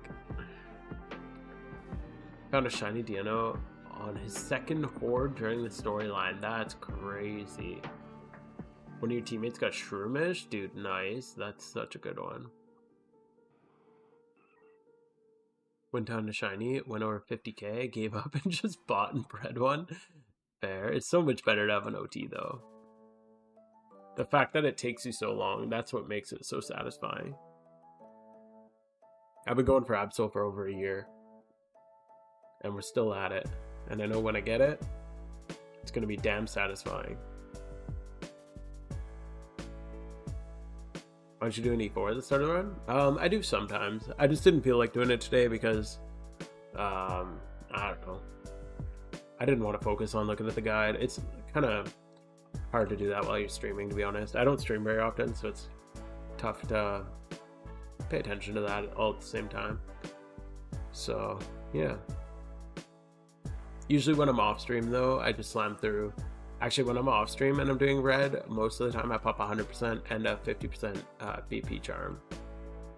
Found a shiny Dino on his second horde during the storyline. That's crazy. One of your teammates got Shroomish? Dude, nice. That's such a good one. Went down to shiny, went over 50k, gave up and just bought and bred one. Fair. It's so much better to have an OT though. The fact that it takes you so long, that's what makes it so satisfying. I've been going for Absol for over a year. And we're still at it. And I know when I get it, it's going to be damn satisfying. Why don't you do an E4 at the start of the run? I do sometimes. I just didn't feel like doing it today because, I don't know. I didn't want to focus on looking at the guide. It's kind of hard to do that while you're streaming, to be honest. I don't stream very often, so it's tough to pay attention to that all at the same time. So, yeah. Usually when I'm off stream, though, I just slam through. Actually, when I'm off stream and I'm doing red, most of the time I pop 100% and a 50% BP charm.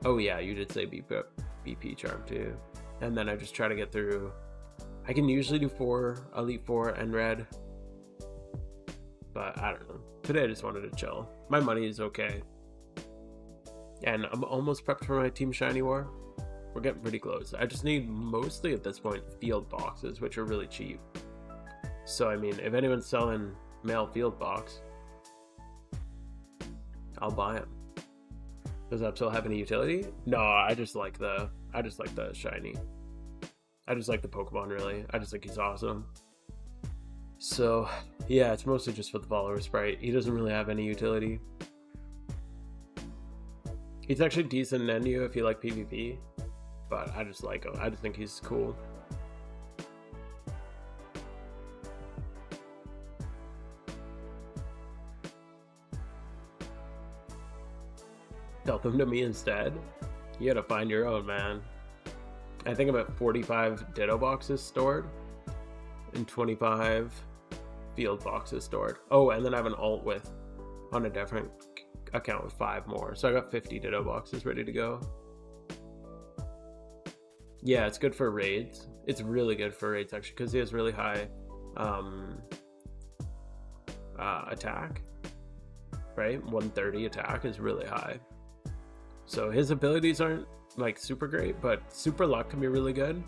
Oh yeah, you did say BP charm too. And then I just try to get through. I can usually do 4, Elite 4 and red. But I don't know. Today I just wanted to chill. My money is okay. And I'm almost prepped for my Team Shiny War. We're getting pretty close. I just need, mostly at this point, field boxes, which are really cheap. So, I mean, if anyone's selling mail field box, I'll buy them. Does Absol have any utility? No, I just like the shiny. I just like the Pokemon, really. I just think he's awesome. So yeah, it's mostly just for the follower sprite. He doesn't really have any utility. He's actually decent in NU if you like PvP, but I just like him. I just think he's cool. Tell them to me instead. You gotta find your own, man. I think I'm at 45 Ditto boxes stored and 25 field boxes stored. Oh, and then I have an alt with on a different account with 5 more. So I got 50 Ditto boxes ready to go. Yeah, it's good for raids. It's really good for raids actually because he has really high attack. Right? 130 attack is really high. So his abilities aren't like super great, but super luck can be really good.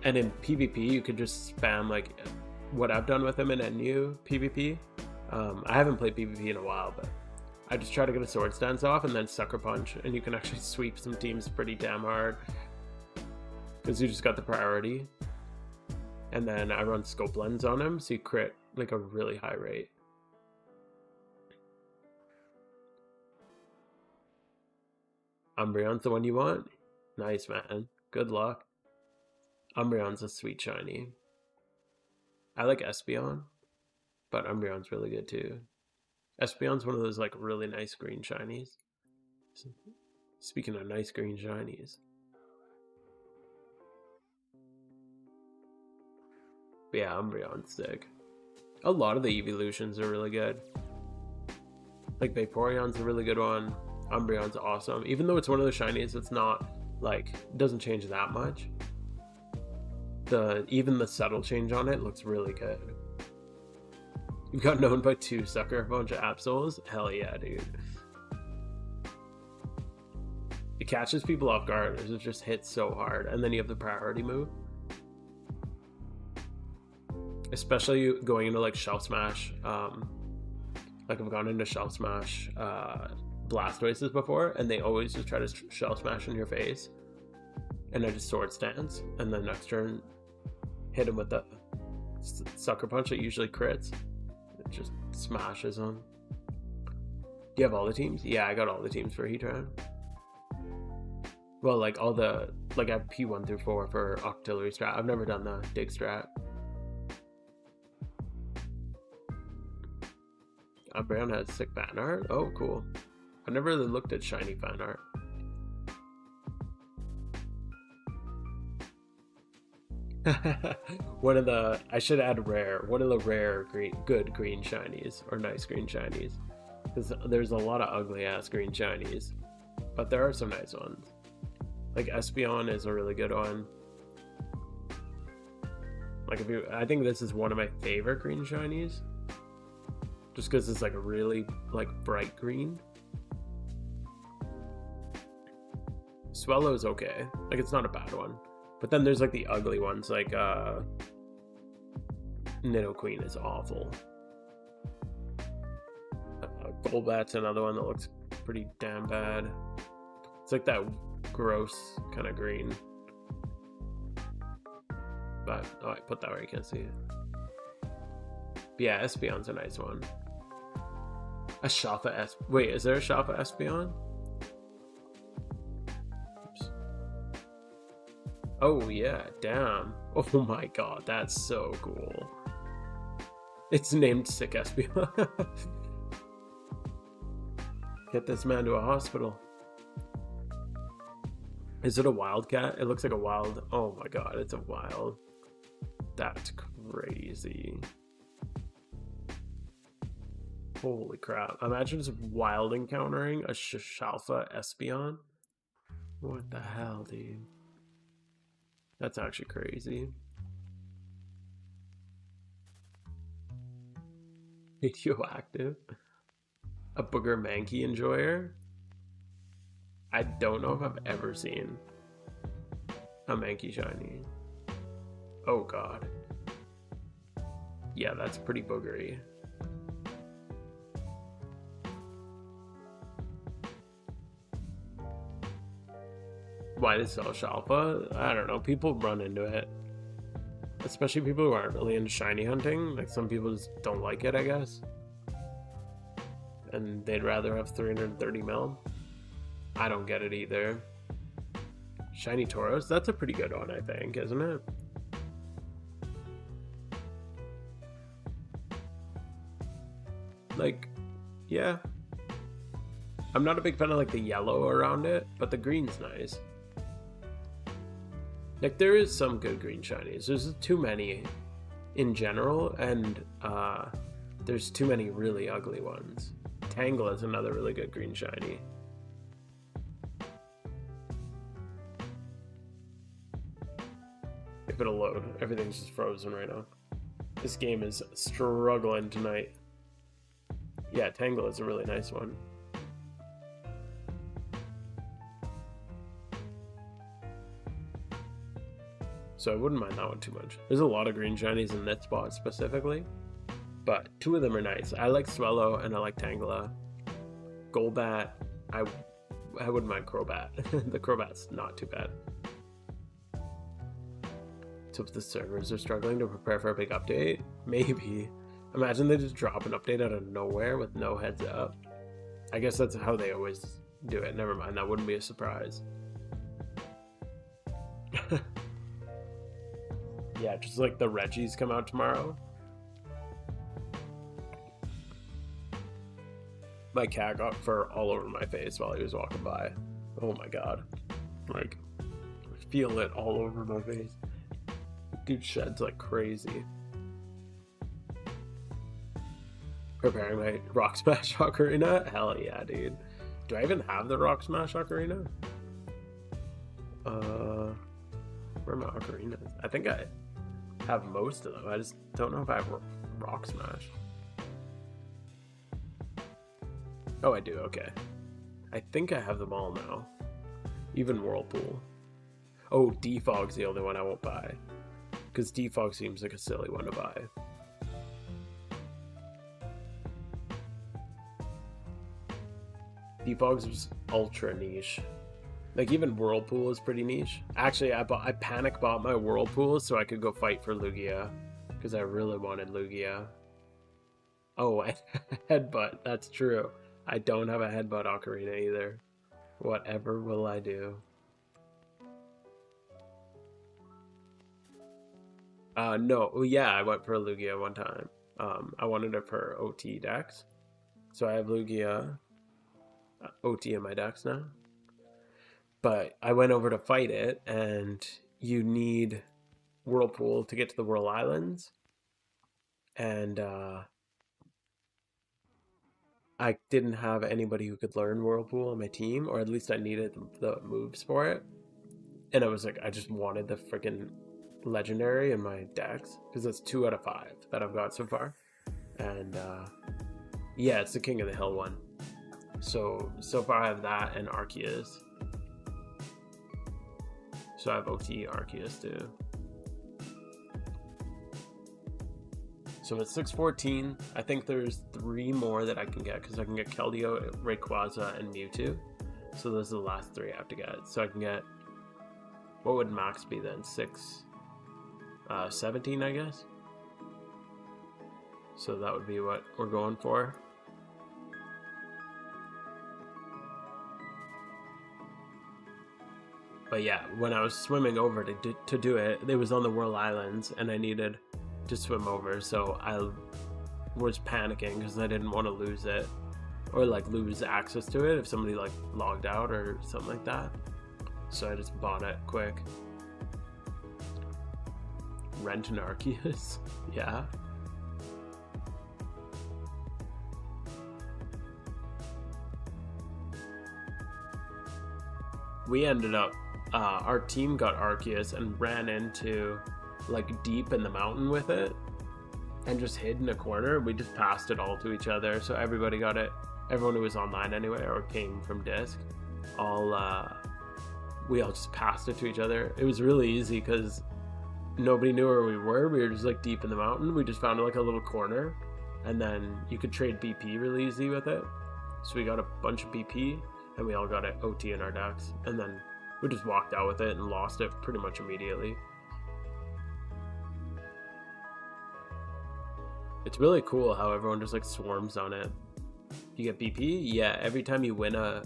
And in PvP, you could just spam like what I've done with him in NU PvP. I haven't played PvP in a while, but I just try to get a sword stance off and then sucker punch, and you can actually sweep some teams pretty damn hard because you just got the priority. And then I run scope lens on him, so you crit like a really high rate. Umbreon's the one you want? Nice, man. Good luck. Umbreon's a sweet shiny. I like Espeon, but Umbreon's really good too. Espeon's one of those like really nice green shinies. Speaking of nice green shinies. But yeah, Umbreon's sick. A lot of the evolutions are really good. Like Vaporeon's a really good one. Umbreon's awesome. Even though it's one of the shinies, it's not like, doesn't change that much. Even the subtle change on it looks really good. You got known by 2 sucker punch Absols? Hell yeah, dude. It catches people off guard. It just hits so hard. And then you have the priority move. Especially going into like Shelf Smash. Like I've gone into Shelf Smash Blastoises before, and they always just try to Shelf Smash in your face. And I just sword stance. And then next turn, hit him with the sucker punch that usually crits. It just smashes them. Do you have all the teams? Yeah, I got all the teams for Heatran. Well, like all the, like I have P1 through 4 for Octillery strat. I've never done the dig strat. Umbreon has sick fan art. Oh, cool. I've never really looked at shiny fan art. One of the, I should add rare. One of the rare good green shinies or nice green shinies, because there's a lot of ugly ass green shinies, but there are some nice ones. Like Espeon is a really good one. Like I think this is one of my favorite green shinies, just because it's like a really like bright green. Swellow's okay. Like it's not a bad one. But then there's like the ugly ones, like Nidoqueen is awful. Golbat's another one that looks pretty damn bad. It's like that gross kind of green. But, oh, I put that where you can't see it. But yeah, Espeon's a nice one. A Shalfa wait, is there a Shalfa Espeon? Oh yeah, damn. Oh my god, that's so cool. It's named Sick Espeon. Get this man to a hospital. Is it a wildcat? It looks like a wild. Oh my god, it's a wild. That's crazy. Holy crap. Imagine just wild encountering a Shalfa Espeon. What the hell, dude? That's actually crazy. Radioactive. A Booger Mankey enjoyer. I don't know if I've ever seen a Mankey shiny. Oh god. Yeah, that's pretty boogery. Why they sell Shalfa? I don't know. People run into it. especially people who aren't really into shiny hunting. Like some people just don't like it, I guess. And they'd rather have 330 mil. I don't get it either. Shiny Tauros, that's a pretty good one, I think, isn't it? Like, yeah. I'm not a big fan of like the yellow around it, but the green's nice. Like there is some good green shinies. There's too many in general, and there's too many really ugly ones. Tangle is another really good green shiny. If it'll load, everything's just frozen right now. This game is struggling tonight. Yeah, Tangle is a really nice one. So I wouldn't mind that one too much. There's a lot of green shinies in that spot specifically, but two of them are nice. I like Swellow and I like Tangela. Golbat, I wouldn't mind Crobat. The Crobat's not too bad. So if the servers are struggling to prepare for a big update, maybe. Imagine they just drop an update out of nowhere with no heads up. I guess that's how they always do it. Never mind, that wouldn't be a surprise. Yeah, just like the Reggies come out tomorrow. My cat got fur all over my face while he was walking by. Oh my god. Like, I feel it all over my face. Dude sheds like crazy. Preparing my Rock Smash Ocarina? Hell yeah, dude. Do I even have the Rock Smash Ocarina? Where are my ocarinas? I think I have most of them. I just don't know if I have Rock Smash. Oh, I do, okay. I think I have them all now. Even Whirlpool. Oh, Defog's the only one I won't buy. Because Defog seems like a silly one to buy. Defog's just ultra niche. Like even Whirlpool is pretty niche. Actually, I panic bought my Whirlpool so I could go fight for Lugia. Because I really wanted Lugia. Oh, I Headbutt. That's true. I don't have a Headbutt Ocarina either. Whatever will I do? No. Yeah, I went for Lugia one time. I wanted it for OT decks. So I have Lugia OT in my decks now. But I went over to fight it, and you need Whirlpool to get to the Whirl Islands. And I didn't have anybody who could learn Whirlpool on my team, or at least I needed the moves for it. And I was like, I just wanted the freaking legendary in my decks, because that's 2 out of 5 that I've got so far. And yeah, it's the King of the Hill one. So far I have that and Arceus. So I have OT Arceus too. So it's 614. I think there's 3 more that I can get, because I can get Keldeo, Rayquaza, and Mewtwo. So those are the last 3 I have to get. So I can get, what would max be then? 17, I guess. So that would be what we're going for. But yeah, when I was swimming over to do it, it was on the Whirl Islands, and I needed to swim over, so I was panicking because I didn't want to lose it, or like lose access to it if somebody like logged out or something like that. So I just bought it quick. Rent an Arceus? Yeah. We ended up, our team got Arceus and ran into like deep in the mountain with it and just hid in a corner. We just passed it all to each other, so everybody got it. Everyone who was online anyway or came from disc, we all just passed it to each other. It was really easy because nobody knew where we were. We were just like deep in the mountain. We just found like a little corner, and then you could trade BP really easy with it. So we got a bunch of BP and we all got it OT in our decks, and then we just walked out with it and lost it pretty much immediately. It's really cool how everyone just like swarms on it. You get BP? Yeah, every time you win the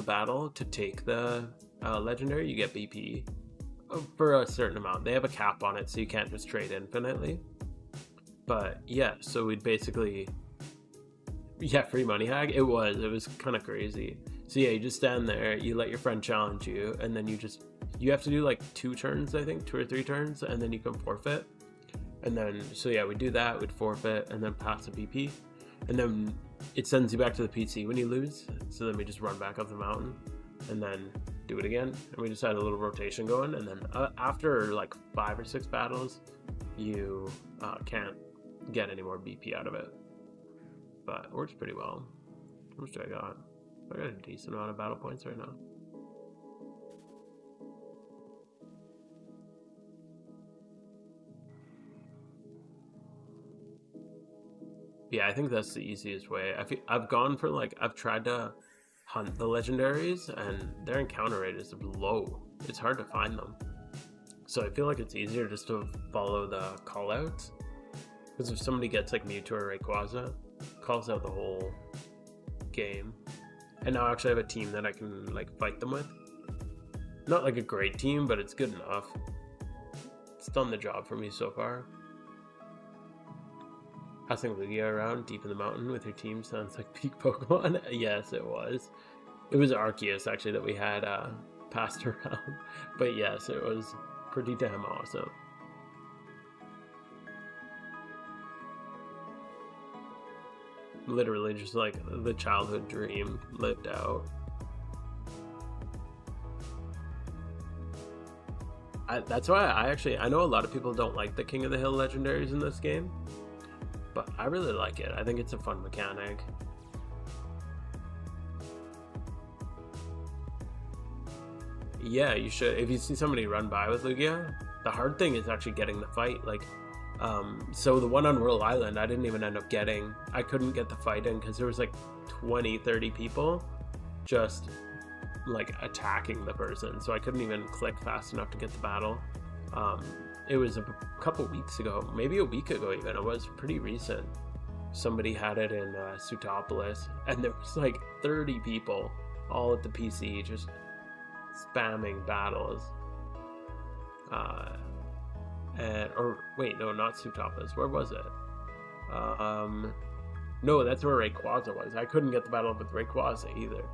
battle to take the legendary, you get BP for a certain amount. They have a cap on it, so you can't just trade infinitely. But yeah, so we'd basically, yeah, free money hack. It was kind of crazy. So yeah, you just stand there, you let your friend challenge you, and then you have to do like 2 turns, I think, 2 or 3 turns, and then you can forfeit. And then, so yeah, we'd do that, we'd forfeit, and then pass the BP. And then it sends you back to the PC when you lose. So then we just run back up the mountain and then do it again. And we just had a little rotation going. And then after like 5 or 6 battles, you can't get any more BP out of it. But it works pretty well. How much do I got? I got a decent amount of battle points right now. Yeah, I think that's the easiest way. I've gone for like, I've tried to hunt the legendaries and their encounter rate is low. It's hard to find them. So I feel like it's easier just to follow the callouts. Because if somebody gets like Mewtwo or Rayquaza, calls out the whole game. And now I actually have a team that I can like fight them with. Not like a great team, but it's good enough. It's done the job for me so far. Passing Lugia around deep in the mountain with your team sounds like peak Pokemon. Yes, it was. It was Arceus actually that we had passed around. But yes, it was pretty damn awesome. Literally just like the childhood dream lived out. That's why I know a lot of people don't like the King of the Hill legendaries in this game. But I really like it. I think it's a fun mechanic. Yeah, you should. If you see somebody run by with Lugia, the hard thing is actually getting the fight. Like, so the one on World Island, I didn't even end up getting. I couldn't get the fight in because there was like 20, 30 people just like attacking the person. So I couldn't even click fast enough to get the battle. It was a couple weeks ago, maybe a week ago even. It was pretty recent. Somebody had it in Sutopolis, and there was like 30 people all at the PC just spamming battles. Or wait, no, not Sutopolis. Where was it? No, that's where Rayquaza was. I couldn't get the battle with Rayquaza either.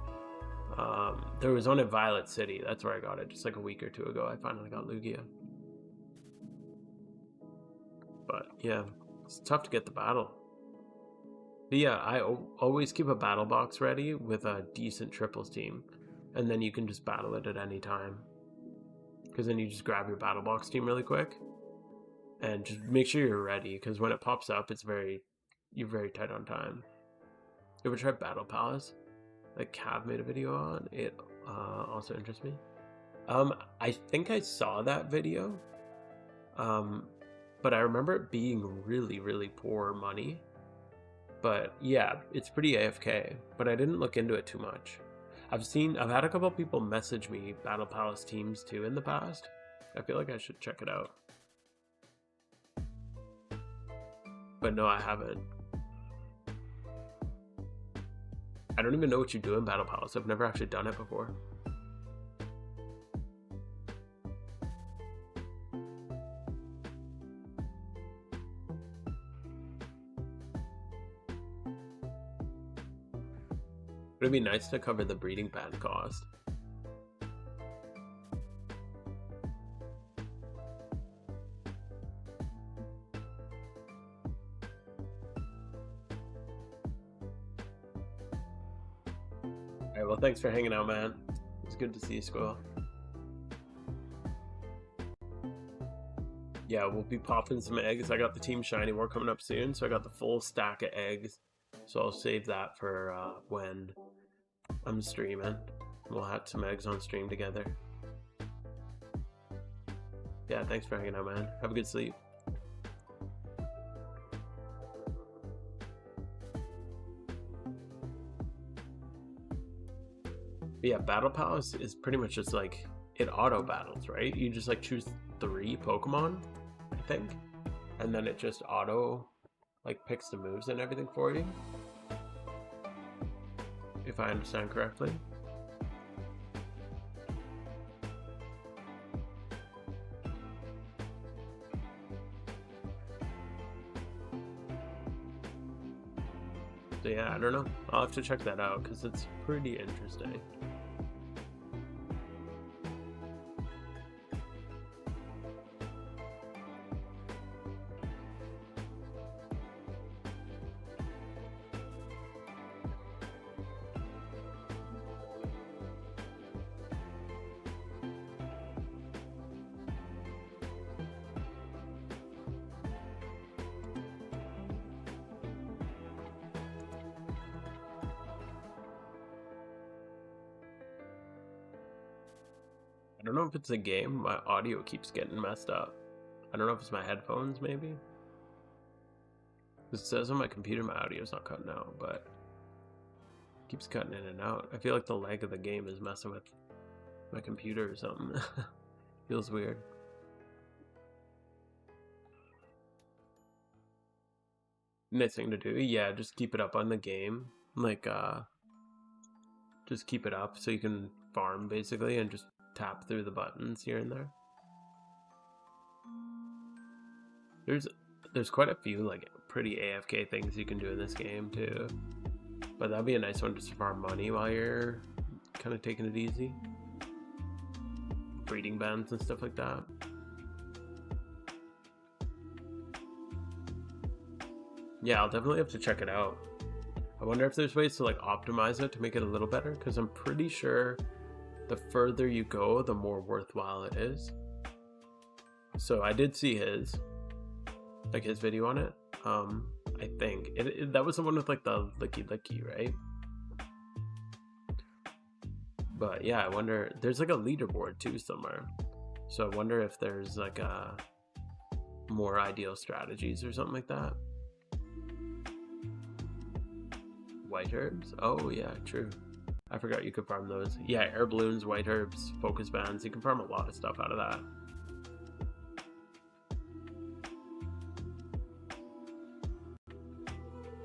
There was one at Violet City. That's where I got it. Just like a week or 2 ago, I finally got Lugia. But yeah, it's tough to get the battle. But yeah, I always keep a battle box ready with a decent triples team, and then you can just battle it at any time. Because then you just grab your battle box team really quick, and just make sure you're ready. Because when it pops up, you're very tight on time. You ever tried Battle Palace? Like Cav made a video on it. Also interests me. I think I saw that video. But I remember it being really, really poor money. But yeah, it's pretty AFK. But I didn't look into it too much. I've had a couple people message me Battle Palace teams too in the past. I feel like I should check it out. But no, I haven't. I don't even know what you do in Battle Palace. I've never actually done it before. It'd be nice to cover the breeding band cost. Alright, well thanks for hanging out, man. It's good to see you, Squirrel. Yeah, we'll be popping some eggs. I got the Team Shiny War coming up soon, so I got the full stack of eggs. So I'll save that for when I'm streaming. We'll have some eggs on stream together. Yeah, thanks for hanging out, man. Have a good sleep. But yeah, Battle Palace is pretty much just like, it auto battles, right? You just like choose 3 Pokemon, I think. and then it just auto like picks the moves and everything for you, if I understand correctly. So yeah, I don't know. I'll have to check that out because it's pretty interesting. I don't know if it's a game. My audio keeps getting messed up. I don't know if it's my headphones, maybe. It says on my computer my audio's not cutting out, but it keeps cutting in and out. I feel like the lag of the game is messing with my computer or something. Feels weird. Nice thing to do. Yeah, just keep it up on the game. Like, just keep it up so you can farm, basically, and just tap through the buttons here and there. There's quite a few like pretty AFK things you can do in this game too, but that'd be a nice one just to farm money while you're kind of taking it easy. Breeding bands and stuff like that. Yeah, I'll definitely have to check it out. I wonder if there's ways to like optimize it to make it a little better, because I'm pretty sure the further you go, the more worthwhile it is. So I did see his video on it. I think that was the one with like the licky, right? But yeah, I wonder, there's like a leaderboard too somewhere. So I wonder if there's like a more ideal strategies or something like that. White herbs? Oh yeah, true. I forgot you could farm those. Yeah, air balloons, white herbs, focus bands. You can farm a lot of stuff out of that.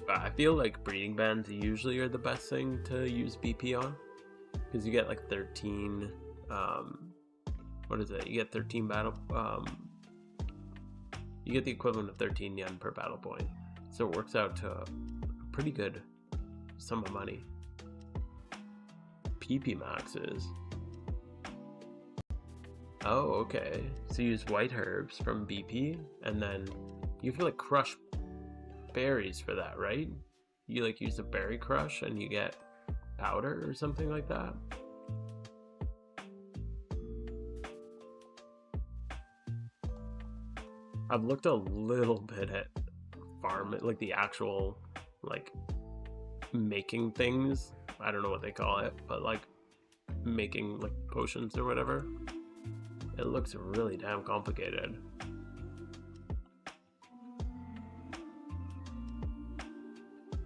I feel like breeding bands usually are the best thing to use BP on, because you get like 13, what is it? You get 13 battle, you get the equivalent of 13 yen per battle point. So it works out to a pretty good sum of money. PP maxes. Oh, okay. So you use white herbs from BP, and then you have to like crush berries for that, right? You like use a berry crush and you get powder or something like that. I've looked a little bit at farm, like the actual like making things. I don't know what they call it, but like making like potions or whatever. It looks really damn complicated.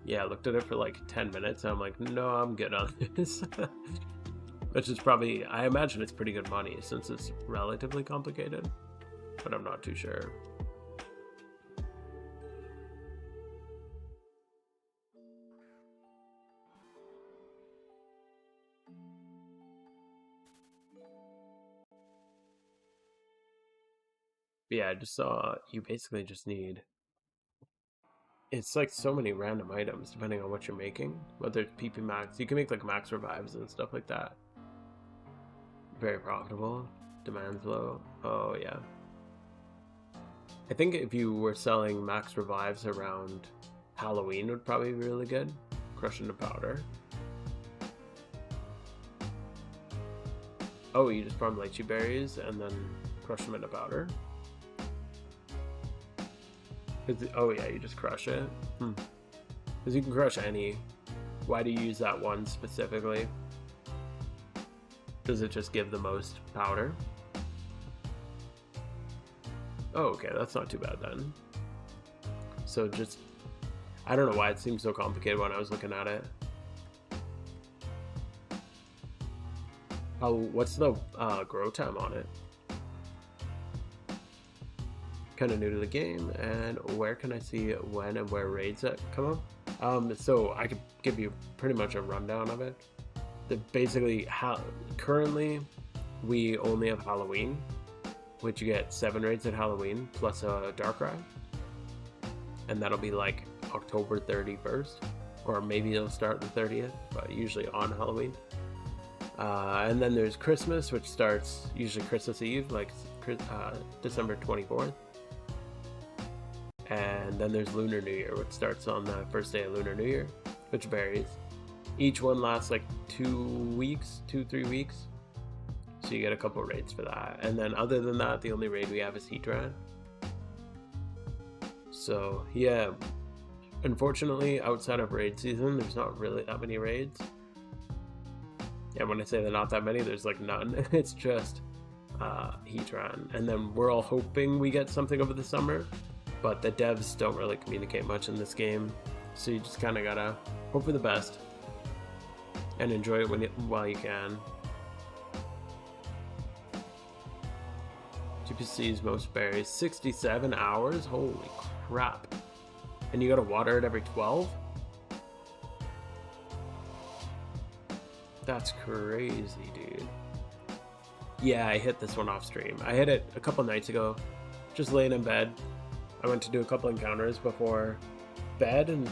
Yeah, I looked at it for like 10 minutes and I'm like, no, I'm good on this. Which is probably, I imagine it's pretty good money since it's relatively complicated, but I'm not too sure. But yeah, I just saw you basically just need, it's like so many random items depending on what you're making. Whether it's PP max, you can make like max revives and stuff like that. Very profitable. Demand's low. Oh yeah. I think if you were selling max revives around Halloween would probably be really good. Crush into powder. Oh, you just farm lychee berries and then crush them into powder. Oh yeah, you just crush it. Because you can crush any. Why do you use that one specifically? Does it just give the most powder? Oh, okay, that's not too bad then. So just, I don't know why it seemed so complicated when I was looking at it. Oh, what's the grow time on it? kind of new to the game, and where can I see when and where raids that come up? So I could give you pretty much a rundown of it. Basically, currently we only have Halloween, which you get 7 raids at Halloween plus a dark ride, and that'll be like October 31st, or maybe it'll start the 30th, but usually on Halloween. And then there's Christmas, which starts usually Christmas Eve, like December 24th. And then there's Lunar New Year, which starts on the first day of Lunar New Year, which varies. Each one lasts like 2-3 weeks. So you get a couple raids for that. And then other than that, the only raid we have is Heatran. So yeah, unfortunately, outside of raid season, there's not really that many raids. And when I say they're not that many, there's like none. It's just Heatran. And then we're all hoping we get something over the summer, but the devs don't really communicate much in this game. So you just kind of gotta hope for the best and enjoy it while you can. GPC's most berries, 67 hours? Holy crap. And you gotta water it every 12? That's crazy, dude. Yeah, I hit this one off stream. I hit it a couple nights ago, just laying in bed. I went to do a couple encounters before bed and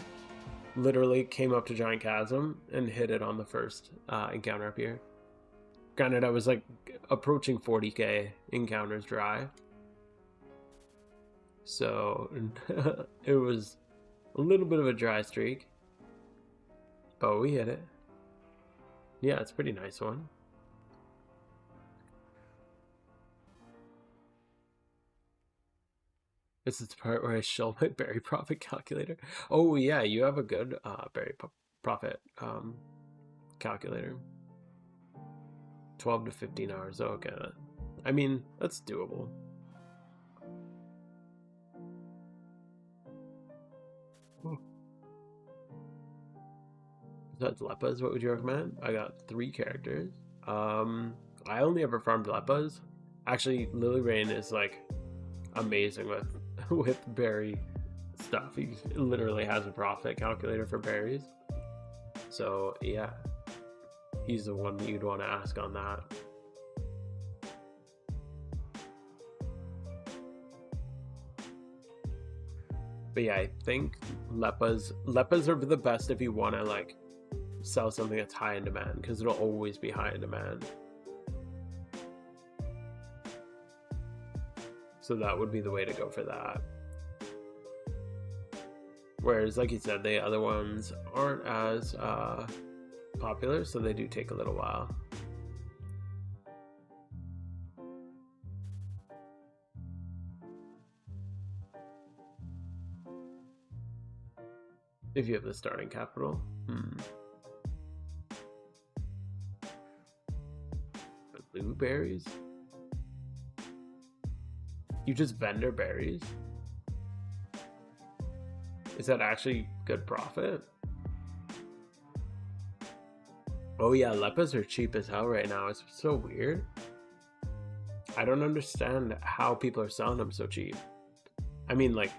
literally came up to Giant Chasm and hit it on the first encounter up here. Granted, I was like approaching 40k encounters dry. So it was a little bit of a dry streak, but we hit it. Yeah, it's a pretty nice one. This is the part where I show my berry profit calculator. Oh yeah, you have a good berry profit calculator. 12 to 15 hours. Oh, okay. I mean, that's doable. Besides Leppas, what would you recommend? I got 3 characters. I only ever farmed Leppas. Actually, Lilyrain is like amazing with berry stuff. He literally has a profit calculator for berries. So yeah, he's the one you'd want to ask on that. But yeah, I think Leppas are the best if you want to like sell something that's high in demand, because it'll always be high in demand. So that would be the way to go for that. Whereas, like you said, the other ones aren't as popular, so they do take a little while. If you have the starting capital. Blueberries? You just vendor berries? Is that actually good profit? Oh yeah, Leppas are cheap as hell right now. It's so weird. I don't understand how people are selling them so cheap. I mean, like,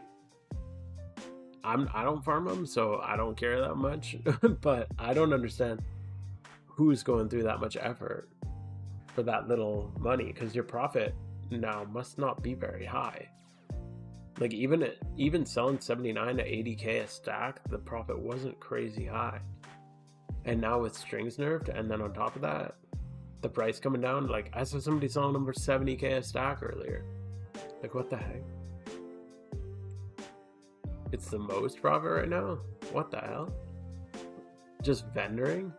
I don't farm them, so I don't care that much. But I don't understand who's going through that much effort for that little money, because your profit now must not be very high. Like even selling 79 to 80k a stack, the profit wasn't crazy high. And now with strings nerfed, and then on top of that, the price coming down, like I saw somebody selling them for 70k a stack earlier. Like, what the heck? It's the most profit right now? What the hell? Just vendoring?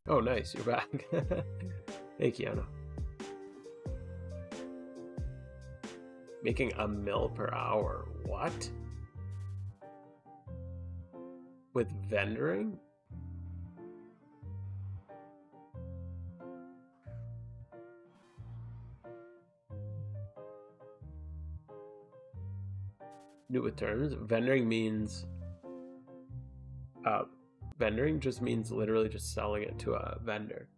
Oh nice, you're back. Hey Kiana. Making $1 mil per hour. What? With vendoring? New with terms. Vendoring means vendoring just means literally just selling it to a vendor.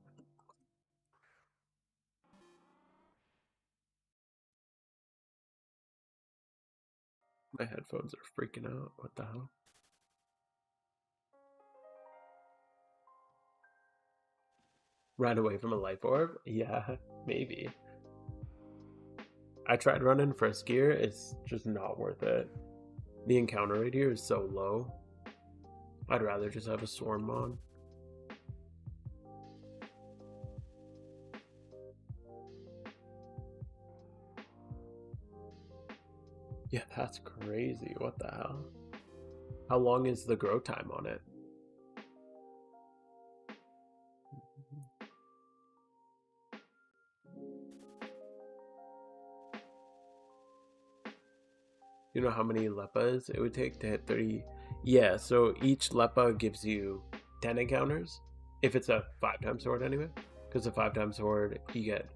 My headphones are freaking out. What the hell? Ran away from a life orb? Yeah, maybe. I tried running first gear. It's just not worth it. The encounter rate here is so low. I'd rather just have a swarm on. Yeah, that's crazy. What the hell? How long is the grow time on it? You know how many leppas it would take to hit 30? Yeah, so each leppa gives you 10 encounters. If it's a 5x sword anyway. Because a 5x sword, you get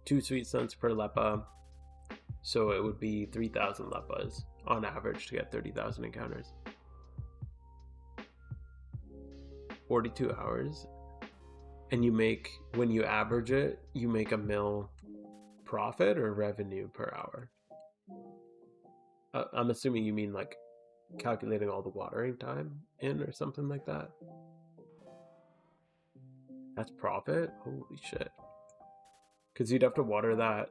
2 sweet scents per leppa. So it would be 3,000 leppas on average to get 30,000 encounters. 42 hours. And you make, when you average it, you make $1 mil profit or revenue per hour. I'm assuming you mean like calculating all the watering time in or something like that. That's profit? Holy shit. Because you'd have to water that,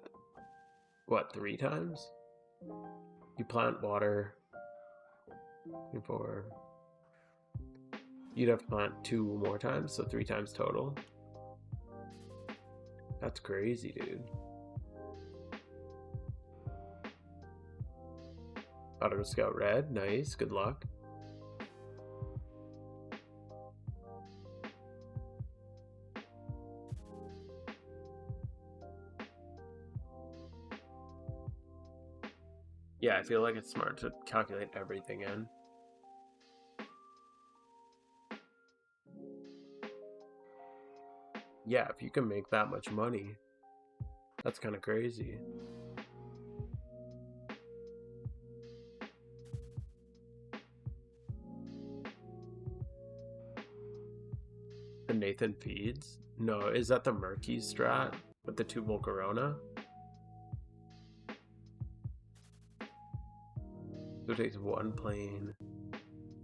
what, 3 times? You plant water before. You'd have to plant 2 more times, so 3 times total. That's crazy, dude. Auto Scout Red, nice, good luck. Yeah, I feel like it's smart to calculate everything in. Yeah, if you can make that much money, that's kind of crazy. The Nathan feeds? No, is that the Murky strat with the 2 Volcarona? So it takes 1 plain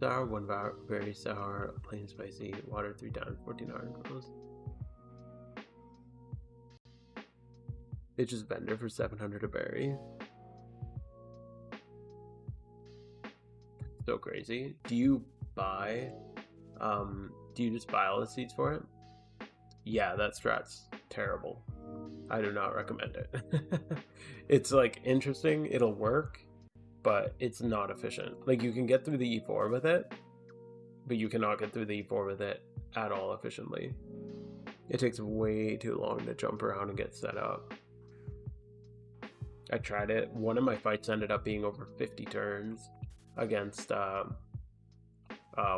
sour, 1 very sour, plain spicy, water 3 times, 14 hour intervals. It's just vendor for 700 a berry. So crazy. Do you buy, do you just buy all the seeds for it? Yeah, that strat's terrible. I do not recommend it. It's like interesting, it'll work, but it's not efficient. Like you can get through the E4 with it, but you cannot get through the E4 with it at all efficiently. It takes way too long to jump around and get set up. I tried it. One of my fights ended up being over 50 turns against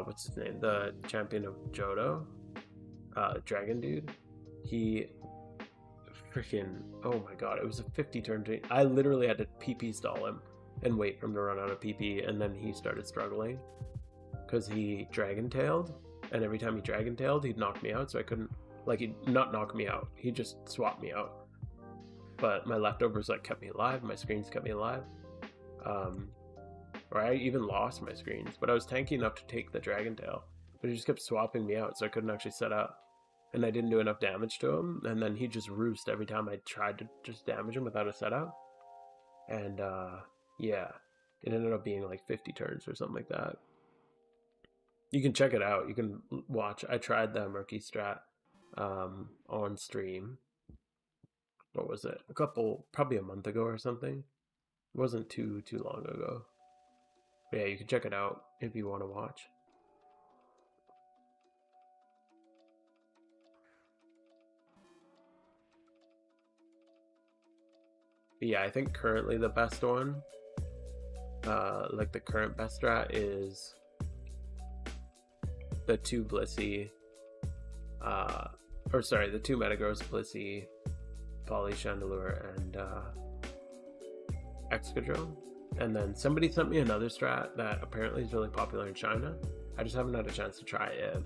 what's his name? The champion of Johto, Dragon Dude. He freaking, oh my god, it was a 50 turn. I literally had to PP stall him and wait for him to run out of PP, and then he started struggling because he dragon tailed, and every time he dragon tailed, he'd knock me out, so I couldn't, like, he'd not knock me out, he just swapped me out. But my leftovers like kept me alive, my screens kept me alive. Or I even lost my screens, but I was tanky enough to take the dragon tail, but he just kept swapping me out, so I couldn't actually set up. And I didn't do enough damage to him, and then he just roost every time I tried to just damage him without a setup. And yeah, it ended up being like 50 turns or something like that. You can check it out, you can watch. I tried the Murky strat on stream. What was it? Probably a month ago or something. It wasn't too long ago. But yeah, you can check it out if you want to watch. But yeah, I think currently the best one, like the current best strat is the 2 Blissey, or sorry, the 2 Metagross, Blissey, Poly Chandelure, and Excadrill. And then somebody sent me another strat that apparently is really popular in China. I just haven't had a chance to try it yet.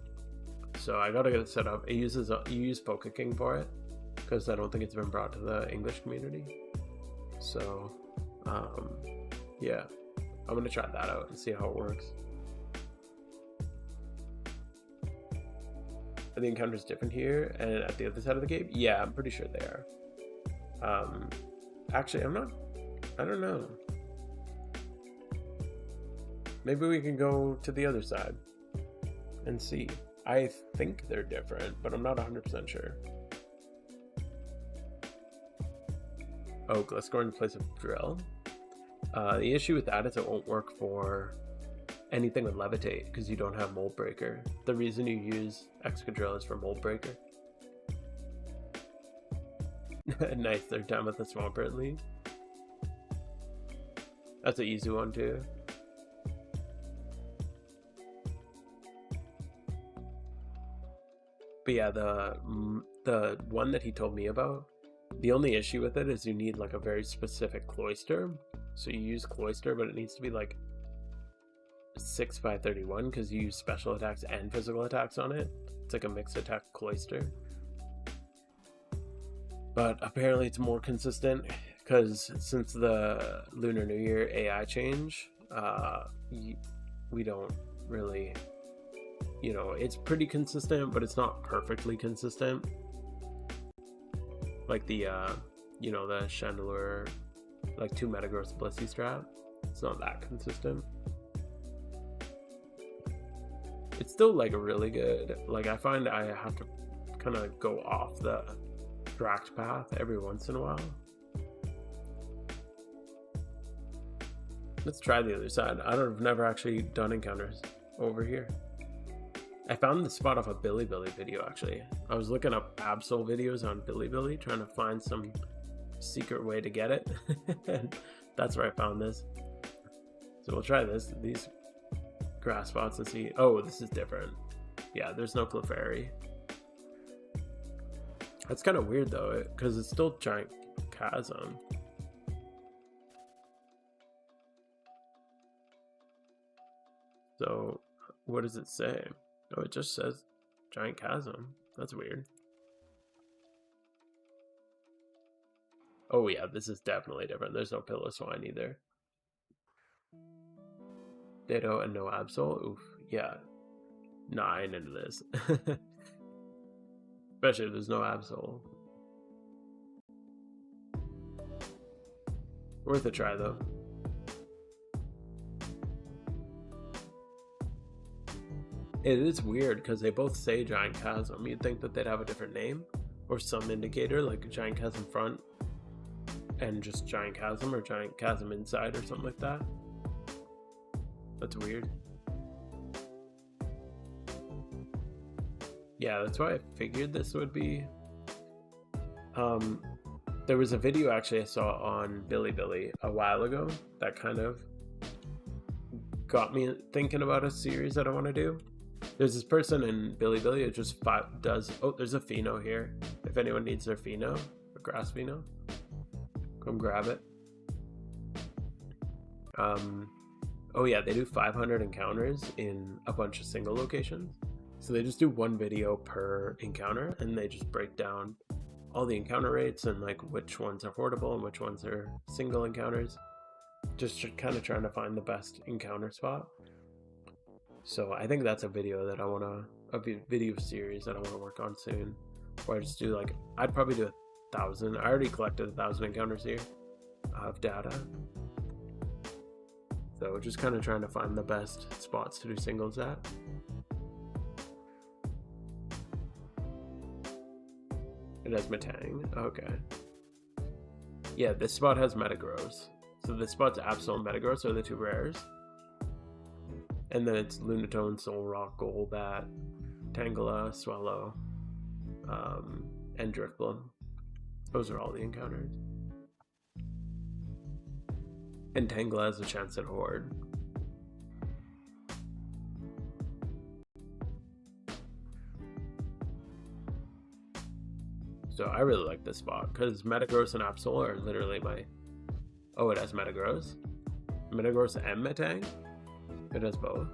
So I gotta get it set up. You use PokeKing for it, because I don't think it's been brought to the English community. So, yeah. I'm gonna try that out and see how it works. Are the encounters different here and at the other side of the cave? Yeah, I'm pretty sure they are. Actually, I don't know. Maybe we can go to the other side and see. I think they're different, but I'm not 100% sure. Oak, let's go in place of drill. The issue with that is it won't work for anything with levitate because you don't have mold breaker. The reason you use excadrill is for mold breaker. Nice, they're done with the Swampert lead. That's an easy one too. But yeah, the one that he told me about, the only issue with it is you need like a very specific cloister. So you use cloister, but it needs to be like 6x31 because you use special attacks and physical attacks on it. It's like a mixed attack cloister. But apparently it's more consistent because since the Lunar New Year AI change, we don't really, you know, it's pretty consistent, but it's not perfectly consistent. Like the, you know, the Chandelure, like 2 Metagross Blissey strat. It's not that consistent. It's still like really good. Like I find I have to kind of go off the tracked path every once in a while. Let's try the other side. I've never actually done encounters over here. I found the spot off a Bilibili video actually. I was looking up Absol videos on Bilibili trying to find some secret way to get it. And that's where I found this. So we'll try these grass spots and see. Oh, this is different. Yeah, there's no Clefairy. That's kind of weird though, because it's still Giant Chasm. So what does it say? Oh, it just says Giant Chasm. That's weird. Oh yeah, this is definitely different. There's no Piloswine either. Ditto and no Absol. Oof, yeah. Nah, I ain't into this. Especially if there's no Absol. Worth a try though. It is weird because they both say Giant Chasm. You'd think that they'd have a different name or some indicator like Giant Chasm front and just Giant Chasm or Giant Chasm inside or something like that. That's weird. Yeah, that's why I figured this would be. There was a video actually I saw on Bilibili a while ago that kind of got me thinking about a series that I want to do. There's this person in Bilibili who just does. Oh, there's a Pheno here. If anyone needs their Pheno, a grass Pheno, come grab it. Oh yeah, they do 500 encounters in a bunch of single locations. So they just do one video per encounter and they just break down all the encounter rates and like which ones are portable and which ones are single encounters. Just kind of trying to find the best encounter spot. So I think that's a video that I want to, a video series that I want to work on soon. Where I just do like, I'd probably do 1,000. I already collected 1,000 encounters here of data. So just kind of trying to find the best spots to do singles at. It has Metang, okay. Yeah, this spot has Metagross. So this spot's Absol and Metagross are the 2 rares. And then it's Lunatone, Solrock, Golbat, Tangela, Swallow, and Drifblim. Those are all the encounters. And Tangela has a chance at Horde. So I really like this spot because Metagross and Absol are literally my. Oh, it has Metagross. Metagross and Metang. It has both.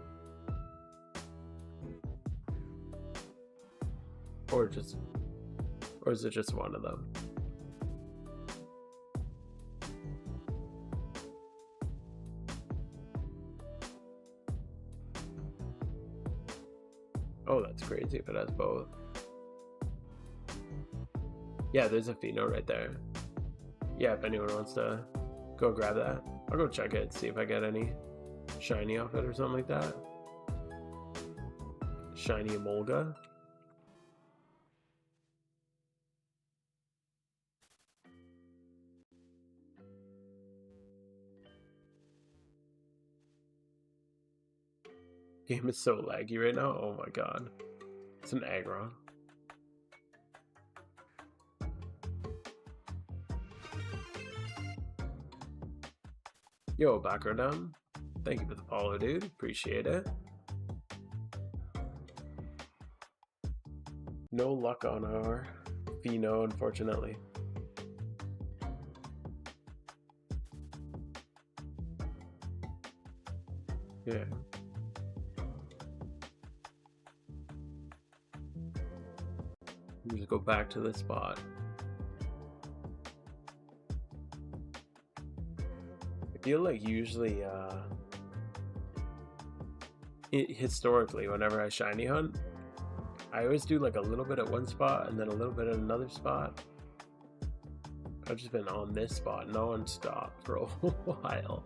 Or is it just one of them? Oh, that's crazy if it has both. Yeah, there's a Pheno right there. Yeah, if anyone wants to go grab that, I'll go check it, see if I get any shiny off it or something like that. Shiny Emolga. Game is so laggy right now. Oh my god. It's an aggro. Yo, Backerdum. Thank you for the follow, dude. Appreciate it. No luck on our Pheno, unfortunately. Yeah. Just go back to this spot. I feel like usually, historically, whenever I shiny hunt, I always do like a little bit at one spot and then a little bit at another spot. I've just been on this spot non-stop for a while.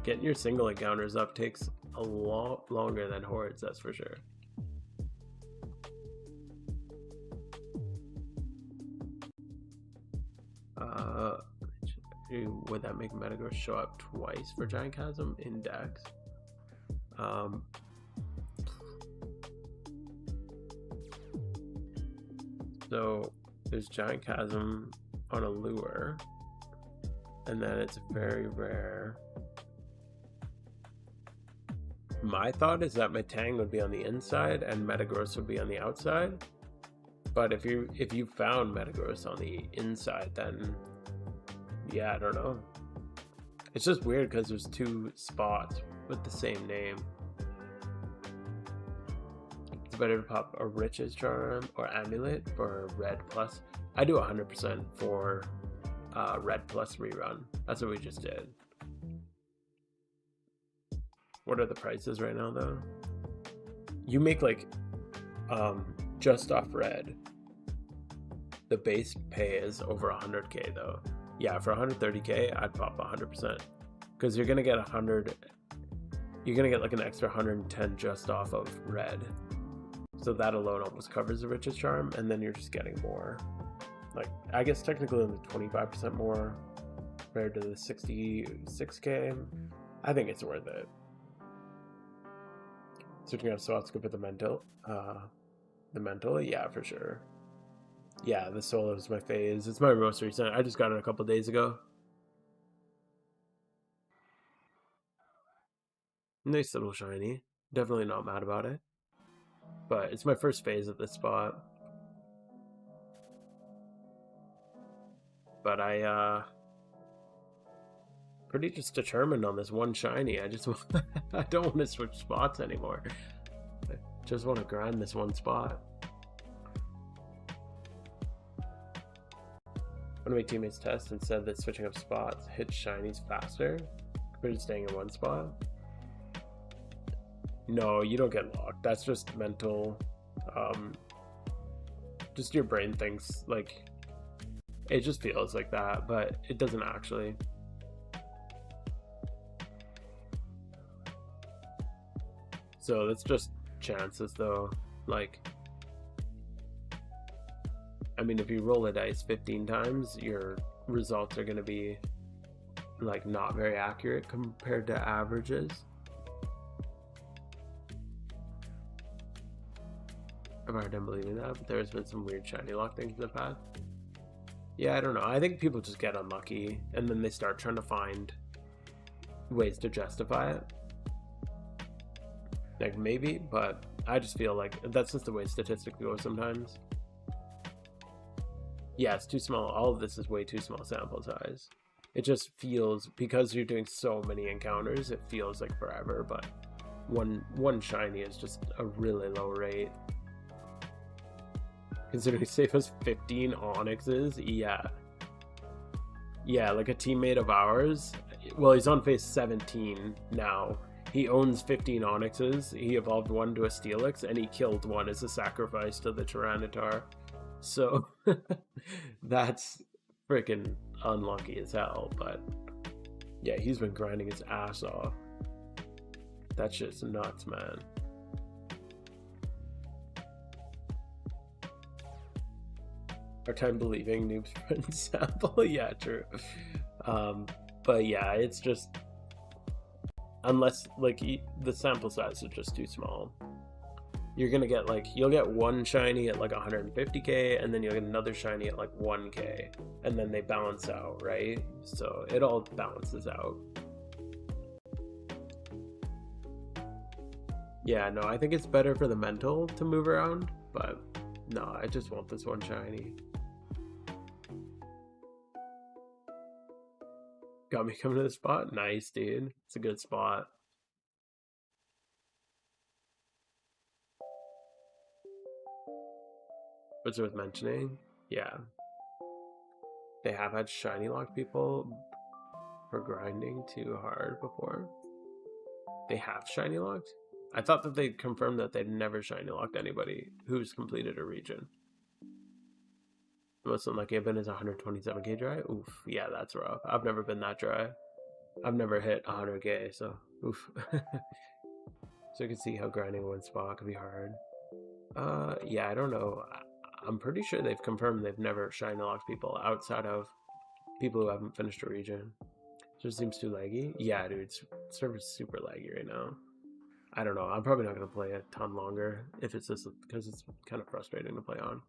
Getting your single encounters up takes a lot longer than hordes, that's for sure. Would that make Metagross show up twice for Giant Chasm Index? So there's Giant Chasm on a lure, and then it's very rare. My thought is that Metang would be on the inside and Metagross would be on the outside. But if you found Metagross on the inside, then yeah, I don't know. It's just weird because there's two spots with the same name. It's better to pop a Riches Charm or Amulet for Red Plus. I do 100% for Red Plus Rerun. That's what we just did. What are the prices right now though? You make like just off red. The base pay is over 100k though. Yeah, for 130k, I'd pop 100% because you're gonna get 100. You're gonna get like an extra 110 just off of red. So that alone almost covers the Riches Charm, and then you're just getting more. Like I guess technically only 25% more compared to the 66k. I think it's worth it. Switching out slots good for the mental. Yeah, for sure. Yeah, the solo is my phase. It's my most recent. I just got it a couple days ago. Nice little shiny. Definitely not mad about it. But it's my first phase at this spot. But I pretty just determined on this one shiny. I just I don't want to switch spots anymore. I just want to grind this one spot. One of my teammates tested and said that switching up spots hits shinies faster compared to staying in one spot. No, you don't get locked. That's just mental. Just your brain thinks like it just feels like that, but it doesn't actually. So that's just chances though. Like, I mean, if you roll a dice 15 times, your results are going to be like not very accurate compared to averages. I've already done believing that, but there's been some weird shiny lock things in the past. Yeah, I don't know. I think people just get unlucky and then they start trying to find ways to justify it. Like maybe, but I just feel like that's just the way statistics go sometimes. Yeah, it's too small. All of this is way too small sample size. It just feels, because you're doing so many encounters, it feels like forever, but one shiny is just a really low rate. Considering safe has 15 Onyxes, yeah. Yeah, like a teammate of ours, well, he's on phase 17 now. He owns 15 Onyxes. He evolved one to a Steelix, and he killed one as a sacrifice to the Tyranitar. So that's freaking unlucky as hell. But yeah, he's been grinding his ass off. That's just nuts, man. Our time believing noobs print sample. Yeah, true. But yeah, it's just, unless like the sample size is just too small, you're gonna get like, you'll get one shiny at like 150k, and then you'll get another shiny at like 1k, and then they balance out, right? So it all balances out. Yeah, no, I think it's better for the mental to move around, but no, I just want this one shiny. Got me coming to the spot? Nice, dude. It's a good spot. What's worth mentioning? Yeah. They have had shiny lock people for grinding too hard before. They have shiny locked? I thought that they confirmed that they'd never shiny locked anybody who's completed a region. The most unlucky I've been is 127k dry. Oof, yeah, that's rough. I've never been that dry. I've never hit 100k, so oof. So you can see how grinding one spot can be hard. Yeah, I don't know. I'm pretty sure they've confirmed they've never shiny locked people outside of people who haven't finished a region. Just seems too laggy. Yeah, dude, server's super laggy right now. I don't know. I'm probably not gonna play a ton longer if it's just because it's kind of frustrating to play on.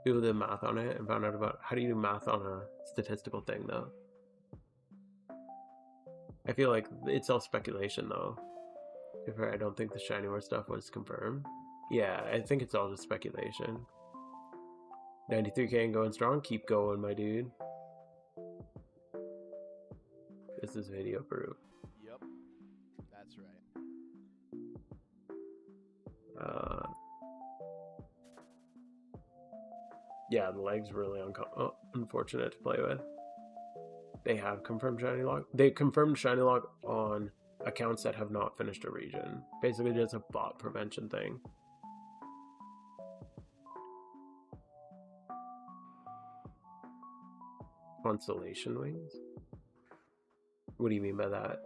People did math on it and found out about how do you do math on a statistical thing though. I feel like it's all speculation though. I don't think the shiny war stuff was confirmed. Yeah, I think it's all just speculation. 93k and going strong. Keep going, my dude. This is video proof. Yep, that's right. Yeah, the leg's really unfortunate to play with. They have confirmed shiny lock. They confirmed shiny lock on accounts that have not finished a region. Basically, just a bot prevention thing. Constellation wings? What do you mean by that?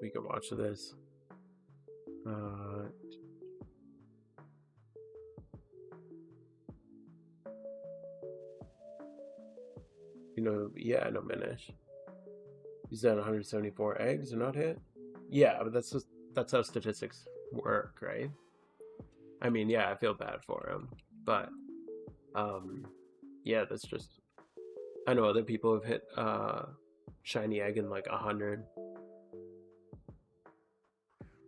We can watch this. You know, yeah, no Minish. He's done 174 eggs and not hit. Yeah, but that's how statistics work, right? I mean, yeah, I feel bad for him, but yeah, that's just, I know other people have hit shiny egg in like 100,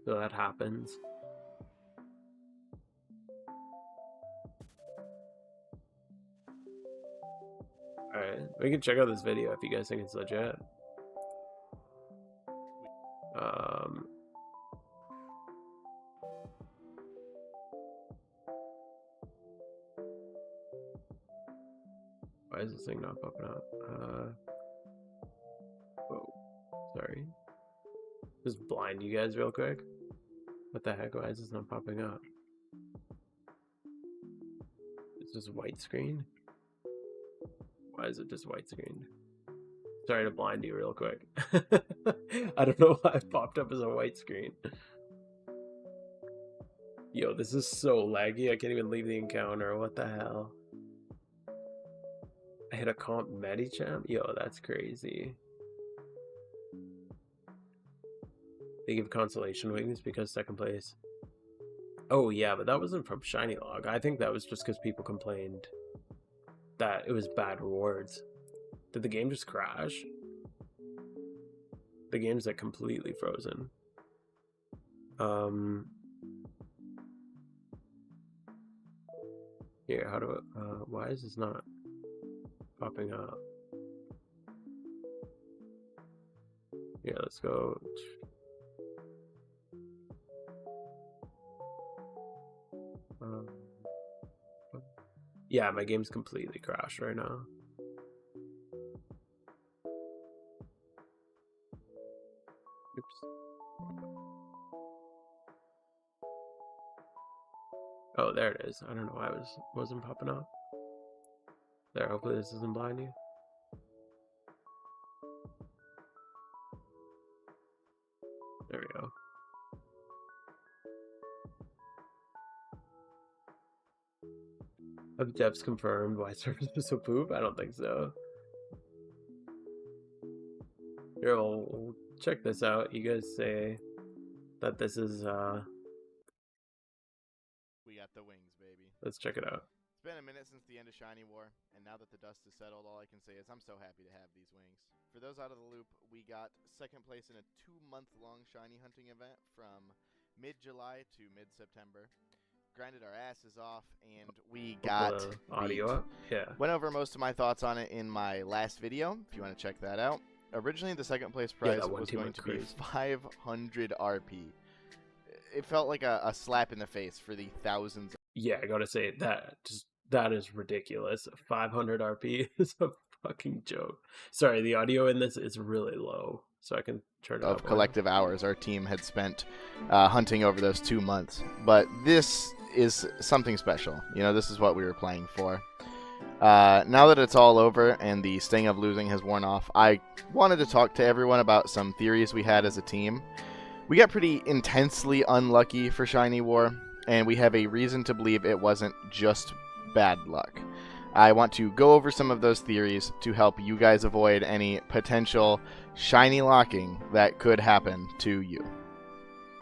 so that happens. Alright, we can check out this video if you guys think it's legit. Why is this thing not popping up? Whoa, sorry. Just blind you guys real quick. What the heck? Why is this not popping up? It's just white screen? Why is it just white screen? Sorry to blind you real quick. I don't know why it popped up as a white screen. Yo, this is so laggy. I can't even leave the encounter. What the hell? I hit a comp Medichamp? Yo, that's crazy. They give consolation wings because second place. Oh yeah, but that wasn't from Shiny Log. I think that was just because people complained that it was bad rewards. Did the game just crash? The game's like completely frozen. Here, how do it, why is this not popping up? Yeah, let's go. Yeah, my game's completely crashed right now. Oops. Oh, there it is. I don't know why it wasn't popping up. There, hopefully this doesn't blind you. There we go. Have devs confirmed why servers are so poop? I don't think so. Here, we'll check this out. You guys say that this is, We got the wings, baby. let's check it out. It's been a minute since the end of Shiny War, and now that the dust has settled, all I can say is I'm so happy to have these wings. For those out of the loop, we got second place in a 2-month-long shiny hunting event from mid-July to mid-September. Grinded our asses off, and we got the audio up. Yeah. Went over most of my thoughts on it in my last video, if you want to check that out. Originally, the second place prize was going to be 500 RP. It felt like a slap in the face for the thousands. Yeah, I gotta say that is ridiculous. 500 RP is a fucking joke. Sorry, the audio in this is really low, so I can turn it up. Of collective hours our team had spent hunting over those 2 months. But this is something special. You know, this is what we were playing for. Now that it's all over and the sting of losing has worn off, I wanted to talk to everyone about some theories we had as a team. We got pretty intensely unlucky for Shiny War, and we have a reason to believe it wasn't just bad luck. I want to go over some of those theories to help you guys avoid any potential shiny locking that could happen to you.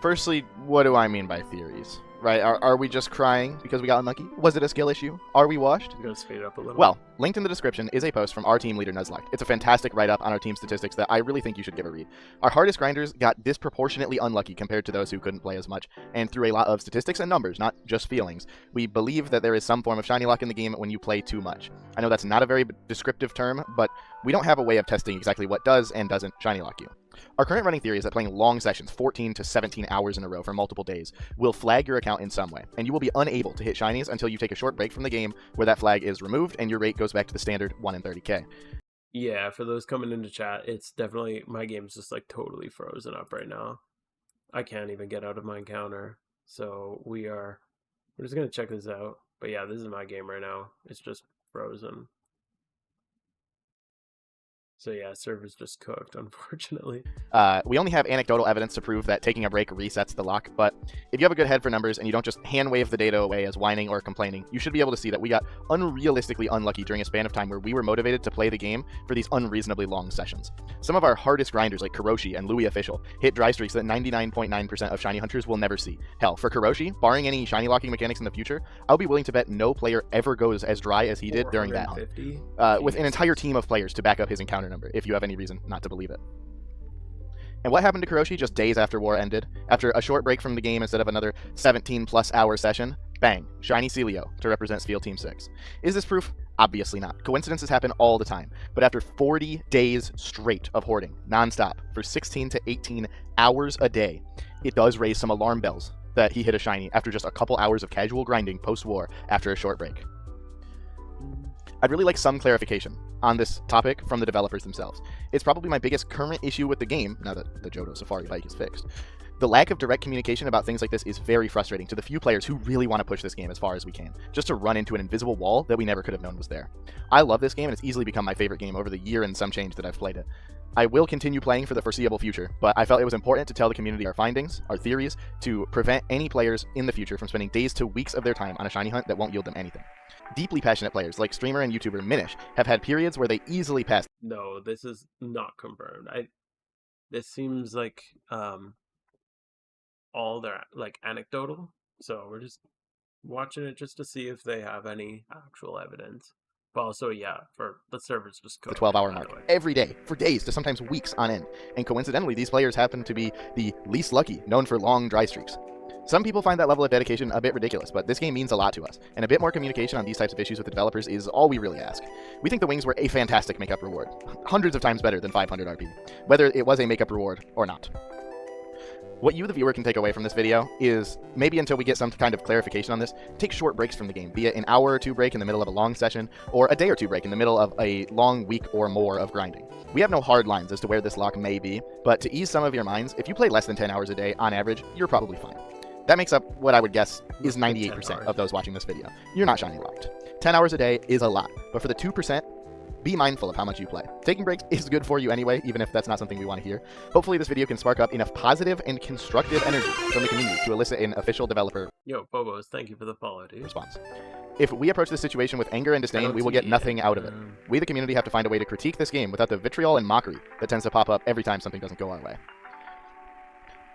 Firstly, what do I mean by theories? Right? Are we just crying because we got unlucky? Was it a skill issue? Are we washed? I'm gonna speed it up a little. Well, linked in the description is a post from our team leader Nuzlocke. It's a fantastic write-up on our team statistics that I really think you should give a read. Our hardest grinders got disproportionately unlucky compared to those who couldn't play as much, and through a lot of statistics and numbers, not just feelings, we believe that there is some form of shiny luck in the game when you play too much. I know that's not a very descriptive term, but we don't have a way of testing exactly what does and doesn't shiny lock you. Our current running theory is that playing long sessions, 14 to 17 hours in a row for multiple days, will flag your account in some way, and you will be unable to hit shinies until you take a short break from the game where that flag is removed and your rate goes back to the standard 1 in 30k. Yeah, for those coming into chat, it's definitely, my game's just like totally frozen up right now. I can't even get out of my encounter, so we're just gonna check this out. But yeah, this is my game right now. It's just frozen. So yeah, server's just cooked, unfortunately. We only have anecdotal evidence to prove that taking a break resets the lock, but if you have a good head for numbers and you don't just hand wave the data away as whining or complaining, you should be able to see that we got unrealistically unlucky during a span of time where we were motivated to play the game for these unreasonably long sessions. Some of our hardest grinders like Kuroshi and Louis Official hit dry streaks that 99.9% of shiny hunters will never see. Hell, for Kuroshi, barring any shiny locking mechanics in the future, I'll be willing to bet no player ever goes as dry as he did during that hunt. With an entire team of players to back up his encounter number, if you have any reason not to believe it. And what happened to Kuroshi just days after war ended? After a short break from the game instead of another 17+ hour session, bang, shiny Celio to represent Steel Team 6. Is this proof? Obviously not. Coincidences happen all the time. But after 40 days straight of hoarding, non-stop, for 16 to 18 hours a day, it does raise some alarm bells that he hit a shiny after just a couple hours of casual grinding post-war after a short break. I'd really like some clarification on this topic from the developers themselves. It's probably my biggest current issue with the game, now that the Johto Safari bike is fixed. The lack of direct communication about things like this is very frustrating to the few players who really want to push this game as far as we can, just to run into an invisible wall that we never could have known was there. I love this game, and it's easily become my favorite game over the year and some change that I've played it. I will continue playing for the foreseeable future, but I felt it was important to tell the community our findings, our theories, to prevent any players in the future from spending days to weeks of their time on a shiny hunt that won't yield them anything. Deeply passionate players like streamer and YouTuber Minish have had periods where they easily passed. No, this is not confirmed. This seems like all they're like anecdotal, so we're just watching it just to see if they have any actual evidence. But also, yeah, for the servers just the 12-hour mark every day for days to sometimes weeks on end. And coincidentally, these players happen to be the least lucky, known for long dry streaks. Some people find that level of dedication a bit ridiculous, but this game means a lot to us, and a bit more communication on these types of issues with the developers is all we really ask. We think the wings were a fantastic makeup reward, hundreds of times better than 500 RP, whether it was a makeup reward or not. What you, the viewer, can take away from this video is, maybe until we get some kind of clarification on this, take short breaks from the game, be it an hour or two break in the middle of a long session, or a day or two break in the middle of a long week or more of grinding. We have no hard lines as to where this lock may be, but to ease some of your minds, if you play less than 10 hours a day on average, you're probably fine. That makes up what I would guess is 98% of those watching this video. You're not shiny locked. 10 hours a day is a lot, but for the 2%, be mindful of how much you play. Taking breaks is good for you anyway, even if that's not something we want to hear. Hopefully this video can spark up enough positive and constructive energy from the community to elicit an official developer Bobos, thank you for the follow, dude. Response. If we approach this situation with anger and disdain, we will get nothing out of it. We, the community, have to find a way to critique this game without the vitriol and mockery that tends to pop up every time something doesn't go our way.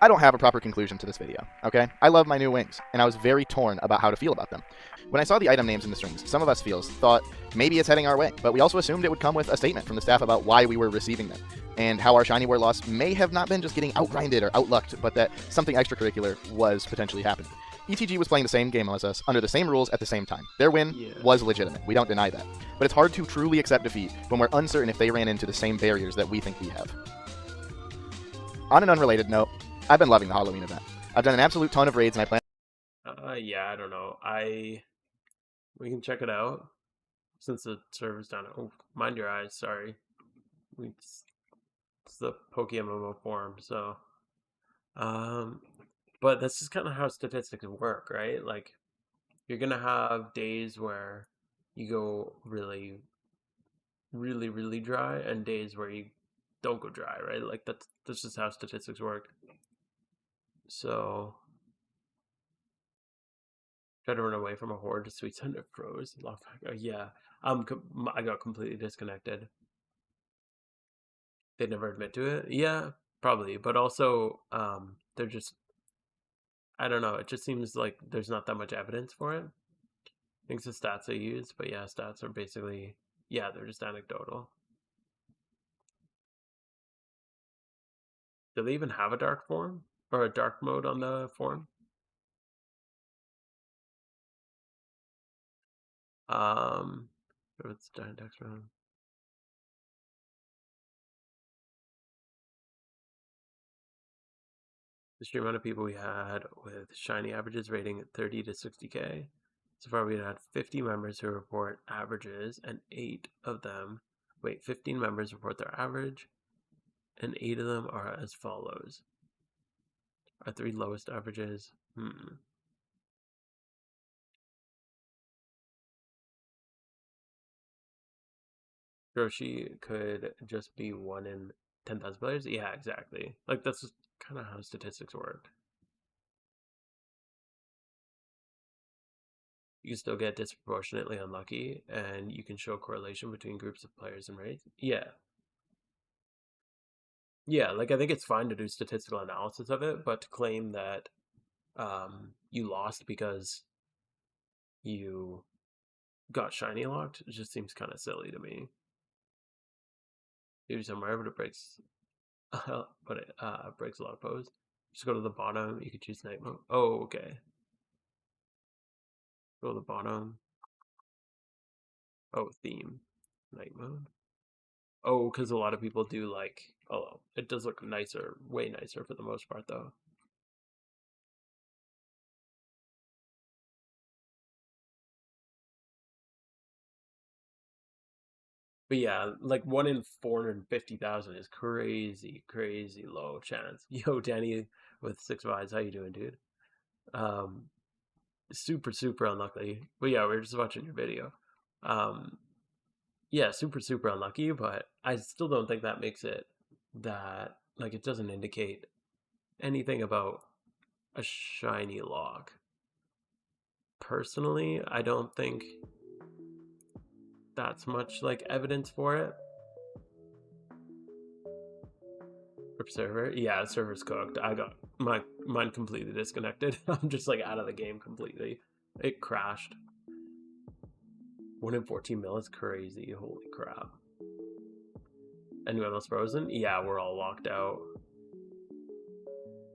I don't have a proper conclusion to this video, okay? I love my new wings, and I was very torn about how to feel about them. When I saw the item names in the strings, some of us thought maybe it's heading our way, but we also assumed it would come with a statement from the staff about why we were receiving them, and how our shiny war loss may have not been just getting outgrinded or outlucked, but that something extracurricular was potentially happening. ETG was playing the same game as us, under the same rules at the same time. Their win was legitimate, we don't deny that. But it's hard to truly accept defeat when we're uncertain if they ran into the same barriers that we think we have. On an unrelated note, I've been loving the Halloween event. I've done an absolute ton of raids, and I plan... yeah, I don't know. We can check it out, since the server's down. Oh, mind your eyes, sorry. It's the PokeMMO forum, so... but that's just kind of how statistics work, right? Like, you're gonna have days where you go really, really, really dry, and days where you don't go dry, right? Like, that's just how statistics work. So, try to run away from a horde. Sweet Thunder froze. Oh, yeah, I got completely disconnected. They never admit to it. Yeah, probably, but also, they're just, I don't know. It just seems like there's not that much evidence for it. I think it's the stats they use, but yeah, stats are basically, yeah, they're just anecdotal. Do they even have a dark form or a dark mode on the form? It's giant text round. The sheer amount of people we had with shiny averages rating 30 to 60k. So far, we had 50 members who report averages, and 15 members report their average, and 8 of them are as follows. Our 3 lowest averages. Roshi could just be 1 in 10,000 players. Yeah, exactly. Like, that's kind of how statistics work. You can still get disproportionately unlucky, and you can show correlation between groups of players and rates. Yeah. Yeah, like, I think it's fine to do statistical analysis of it, but to claim that you lost because you got shiny locked, it just seems kind of silly to me. Maybe somewhere, but it breaks, breaks a lot of pose. Just go to the bottom. You could choose night mode. Oh, okay. Go to the bottom. Oh, theme, night mode. Oh, because a lot of people do like. Oh, it does look nicer, way nicer for the most part, though. But yeah, like 1 in 450,000 is crazy, crazy low chance. Yo, Danny with 6 vibes, how you doing, dude? Super, super unlucky. But yeah, we were just watching your video. Yeah, super, super unlucky, but I still don't think that makes it that, like, it doesn't indicate anything about a shiny lock. Personally, I don't think that's much, like, evidence for it. Rip server? Yeah, server's cooked. I got mine completely disconnected. I'm just, like, out of the game completely. It crashed. 1 in 14 mil is crazy. Holy crap. Anyone else frozen? Yeah, we're all locked out.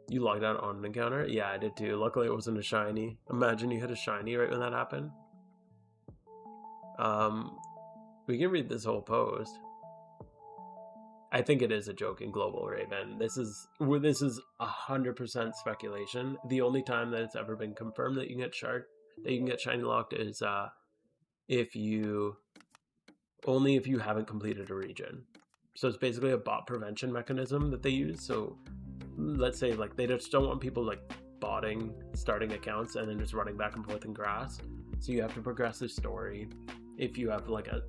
You logged out on an encounter? Yeah, I did too. Luckily it wasn't a shiny. Imagine you hit a shiny right when that happened. We can read this whole post. I think it is a joke in Global Raven. This is 100% speculation. The only time that it's ever been confirmed that you can get shiny locked is if you haven't completed a region. So it's basically a bot prevention mechanism that they use. So let's say like they just don't want people like botting, starting accounts, and then just running back and forth in grass. So you have to progress the story if you have like a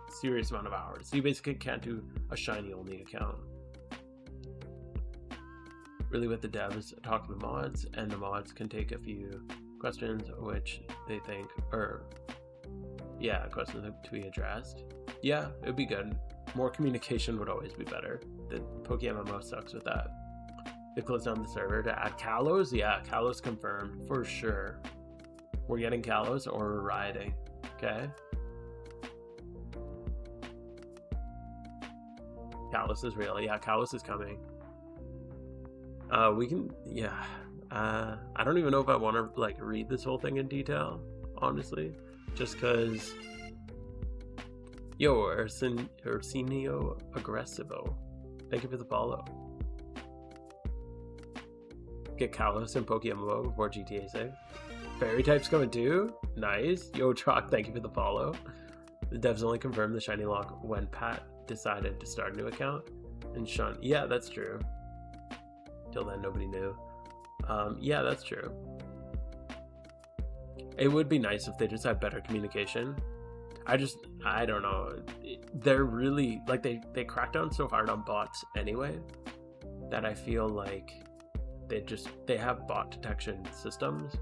serious amount of hours. So you basically can't do a shiny only account. Really with the devs talking to mods, and the mods can take a few questions which they think questions to be addressed. Yeah, it would be good. More communication would always be better. The PokeMMO sucks with that. They closed down the server to add Kalos. Yeah, Kalos confirmed for sure. We're getting Kalos or we're riding. Okay. Kalos is real. Yeah, Kalos is coming. We can. Yeah. I don't even know if I want to like read this whole thing in detail, honestly, just because. Yo, Ursinio Aggressivo. Thank you for the follow. Get Kalos and PokeMMO before GTA 6. Fairy types coming too? Nice. Yo, Trock, thank you for the follow. The devs only confirmed the shiny lock when Pat decided to start a new account. And Sean, yeah, that's true. Till then, nobody knew. Yeah, that's true. It would be nice if they just had better communication. I don't know. They're really, like, they crack down so hard on bots anyway that I feel like they have bot detection systems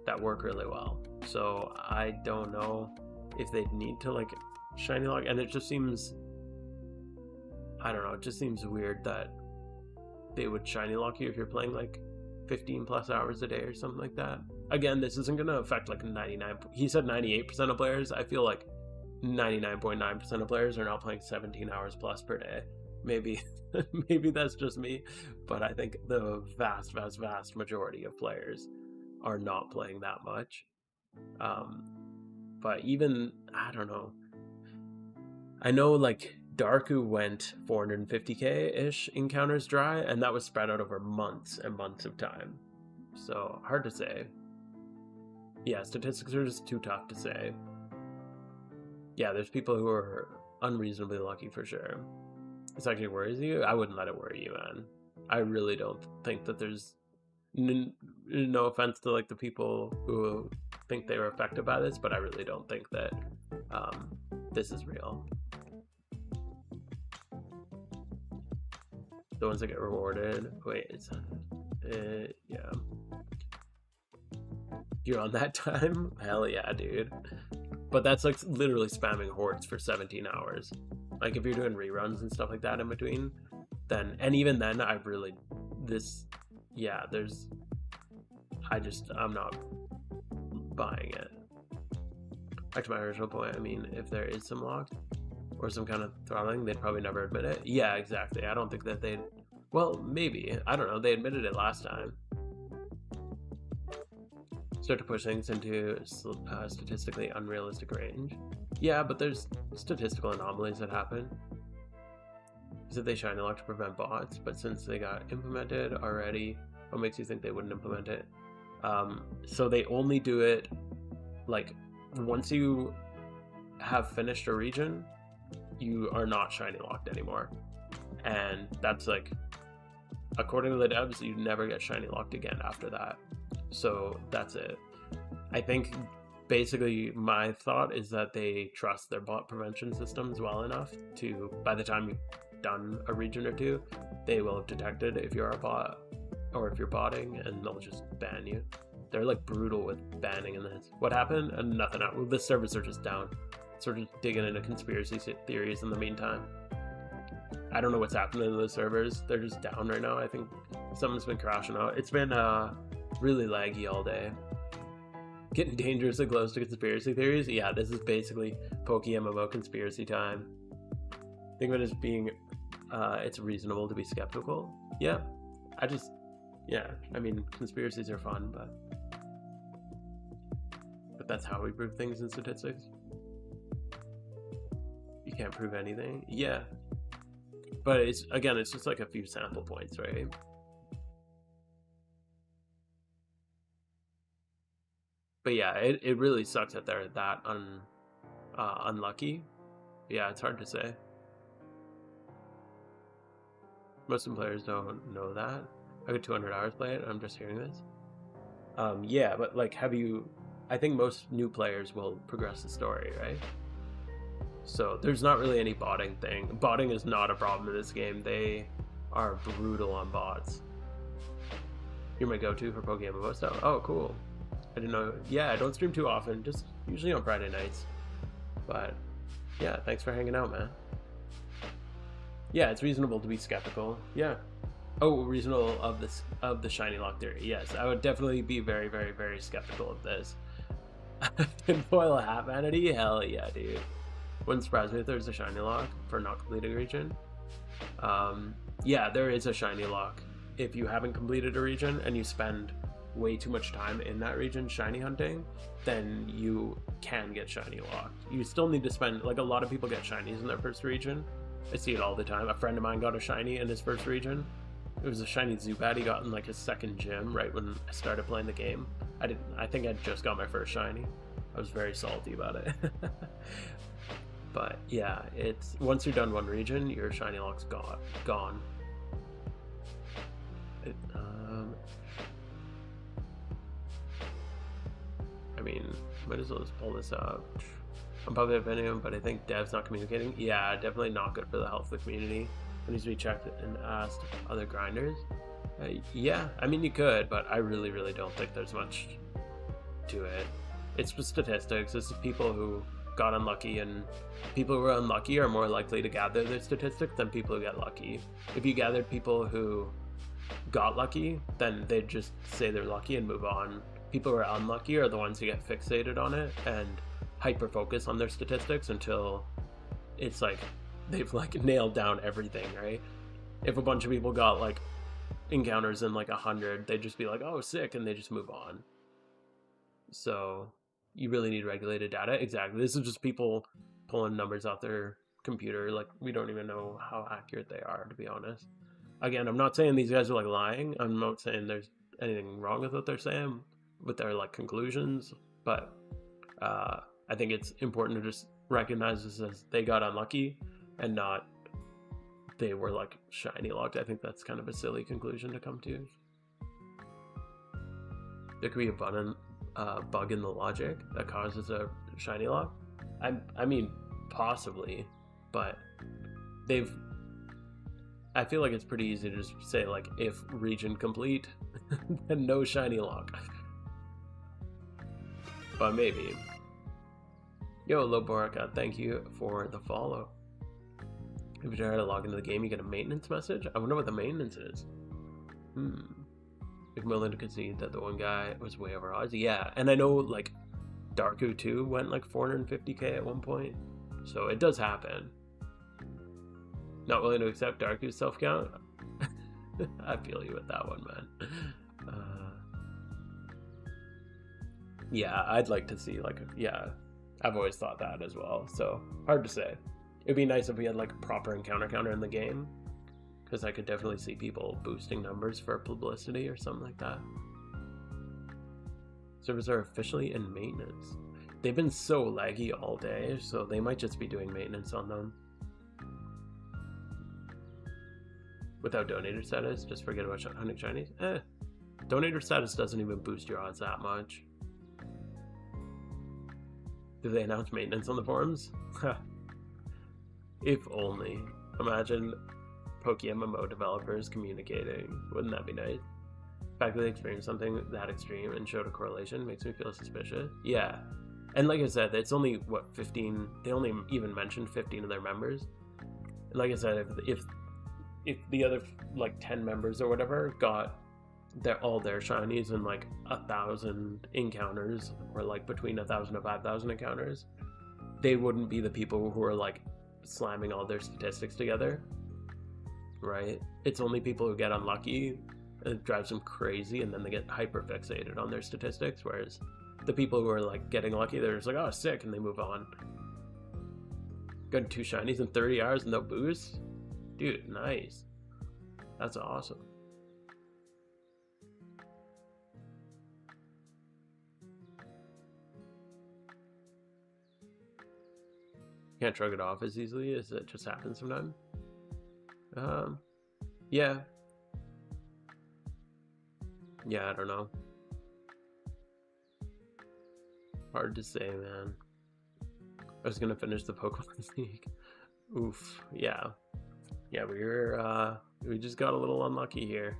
that work really well. So I don't know if they'd need to, like, shiny lock. And it just seems, I don't know, it just seems weird that they would shiny lock you if you're playing, like, 15 plus hours a day or something like that. Again, this isn't going to affect like 99. He said 98% of players. I feel like 99.9% of players are not playing 17 hours plus per day. Maybe that's just me, but I think the vast majority of players are not playing that much. But even, I don't know. I know like Darku went 450k-ish encounters dry, and that was spread out over months and months of time. So hard to say. Yeah, statistics are just too tough to say. Yeah, there's people who are unreasonably lucky for sure. This actually worries you? I wouldn't let it worry you, man. I really don't think that there's no offense to like the people who think they were affected by this, but I really don't think that this is real. The ones that get rewarded. Wait, it's yeah. You're on that time? Hell yeah, dude. But that's like literally spamming hordes for 17 hours. Like if you're doing reruns and stuff like that in between, then, and even then I'm not buying it. Back to my original point, I mean, if there is some lock or some kind of throttling, they'd probably never admit it. Yeah, exactly. I don't think that they'd, well, maybe. I don't know. They admitted it last time. Start to push things into statistically unrealistic range. Yeah, but there's statistical anomalies that happen. Is that they shiny lock to prevent bots, but since they got implemented already, what makes you think they wouldn't implement it? So they only do it like once you have finished a region, you are not shiny locked anymore. And that's like, according to the devs, you never get shiny locked again after that. So that's it. I think basically my thought is that they trust their bot prevention systems well enough to, by the time you've done a region or two, they will have detected if you're a bot or if you're botting, and they'll just ban you. They're like brutal with banning in this. What happened? Nothing. The servers are just down. Sort of digging into conspiracy theories in the meantime. I don't know what's happening to the servers. They're just down right now. I think something's been crashing out. It's been really laggy all day. Getting dangerously close to conspiracy theories? Yeah, this is basically PokeMMO conspiracy time. Think of it as being, it's reasonable to be skeptical. Yeah, I mean, conspiracies are fun, but that's how we prove things in statistics. You can't prove anything. Yeah. But it's, again, it's just like a few sample points, right? But yeah, it really sucks that they're that unlucky. Yeah, it's hard to say. Most players don't know that. I got 200 hours playing it, I'm just hearing this. Yeah, but like, I think most new players will progress the story, right? So there's not really any botting thing. Botting is not a problem in this game. They are brutal on bots. You're my go-to for PokeMMO stuff. Oh, cool. I didn't know. Yeah, I don't stream too often, just usually on Friday nights. But yeah, thanks for hanging out, man. Yeah, it's reasonable to be skeptical. Yeah. Oh, reasonable of the shiny lock theory. Yes, I would definitely be very, very, very skeptical of this. Tinfoil hat vanity? Hell yeah, dude. Wouldn't surprise me if there's a shiny lock for not completing a region. Yeah, there is a shiny lock if you haven't completed a region and you spend way too much time in that region shiny hunting, then you can get shiny locked. You still need to spend, like, a lot of people get shinies in their first region. I see it all the time. A friend of mine got a shiny in his first region. It was a shiny Zubat he got in like his second gym right when I started playing the game. I think I just got my first shiny. I was very salty about it. But yeah, it's once you're done one region, your shiny lock's gone. I mean, might as well just pull this up. I'm probably a Venom, but I think dev's not communicating. Yeah, definitely not good for the health of the community. It needs to be checked and asked other grinders. Yeah, I mean, you could, but I really, really don't think there's much to it. It's statistics. This is people who got unlucky, and people who are unlucky are more likely to gather their statistics than people who get lucky. If you gathered people who got lucky, then they'd just say they're lucky and move on. People who are unlucky are the ones who get fixated on it and hyper focus on their statistics until it's like they've like nailed down everything, right? If a bunch of people got like encounters in like 100, they'd just be like, oh, sick, and they just move on. So you really need regulated data. Exactly. This is just people pulling numbers off their computer. Like, we don't even know how accurate they are, to be honest. Again, I'm not saying these guys are like lying. I'm not saying there's anything wrong with what they're saying, with their like conclusions, but I think it's important to just recognize this as they got unlucky and not they were like shiny locked. I think that's kind of a silly conclusion to come to. There could be a bug in the logic that causes a shiny lock. I mean, possibly, but I feel like it's pretty easy to just say like, if region complete, then no shiny lock. But maybe. Yo, Loboraka, thank you for the follow. If you try to log into the game, you get a maintenance message. I wonder what the maintenance is. If I'm willing to concede that the one guy was way over odds. Yeah, and I know like Darku too went like 450k at one point. So it does happen. Not willing to accept Darku's self-count? I feel you with that one, man. Yeah, I'd like to see like, yeah, I've always thought that as well. So hard to say. It'd be nice if we had like a proper encounter counter in the game, because I could definitely see people boosting numbers for publicity or something like that. Servers are officially in maintenance. They've been so laggy all day, so they might just be doing maintenance on them. Without donator status, just forget about hunting shinies. Donator status doesn't even boost your odds that much. Did they announce maintenance on the forums? If only. Imagine PokeMMO developers communicating. Wouldn't that be nice? The fact that they experienced something that extreme and showed a correlation makes me feel suspicious. Yeah. And like I said, it's only, what, 15? They only even mentioned 15 of their members. And like I said, if the other, like, 10 members or whatever got all their shinies in, like, 1,000 encounters, or, like, between 1,000 to 5,000 encounters, they wouldn't be the people who are, like, slamming all their statistics together, right? It's only people who get unlucky, and it drives them crazy, and then they get hyper fixated on their statistics, whereas the people who are like getting lucky, they're just like, oh, sick, and they move on. Got 2 shinies in 30 hours, no boost? Dude, nice. That's awesome. Can't shrug it off as easily as it just happens sometimes. Yeah. Yeah, I don't know. Hard to say, man. I was gonna finish the Pokemon League. Oof. Yeah. Yeah, we just got a little unlucky here.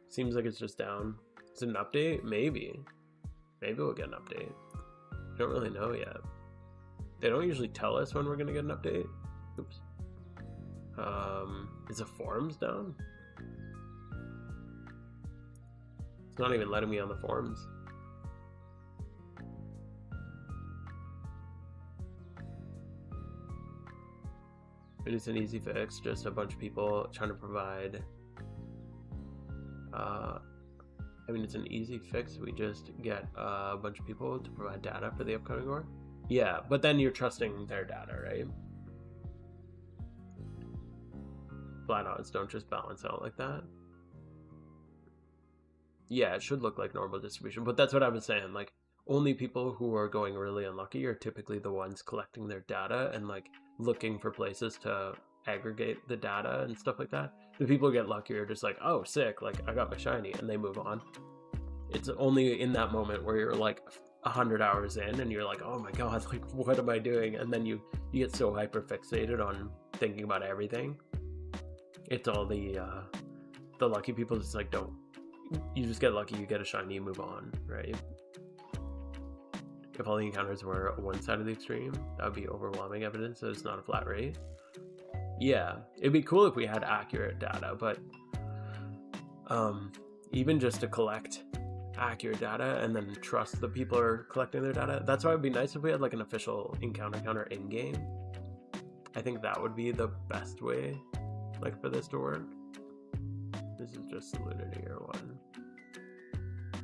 Seems like it's just down. Is it an update? Maybe. Maybe we'll get an update. Don't really know yet. They don't usually tell us when we're gonna get an update. Oops. Is the forums down? It's not even letting me on the forums. It's an easy fix, just a bunch of people trying to provide. I mean, it's an easy fix. We just get a bunch of people to provide data for the upcoming war. Yeah, but then you're trusting their data, right? Flat odds don't just balance out like that. Yeah, it should look like normal distribution, but that's what I was saying. Like, only people who are going really unlucky are typically the ones collecting their data and like looking for places to aggregate the data and stuff like that. The people who get lucky are just like, oh, sick, like I got my shiny, and they move on. It's only in that moment where you're like 100 hours in and you're like, oh my god, like what am I doing? And then you get so hyper fixated on thinking about everything. It's all the lucky people just like don't. You just get lucky, you get a shiny, you move on, right? If all the encounters were one side of the extreme, that would be overwhelming evidence that it's not a flat rate. Yeah, it'd be cool if we had accurate data, but even just to collect accurate data and then trust the people are collecting their data, that's why it'd be nice if we had like an official encounter counter in game. I think that would be the best way, like, for this to work. This is just Lunar Year 1.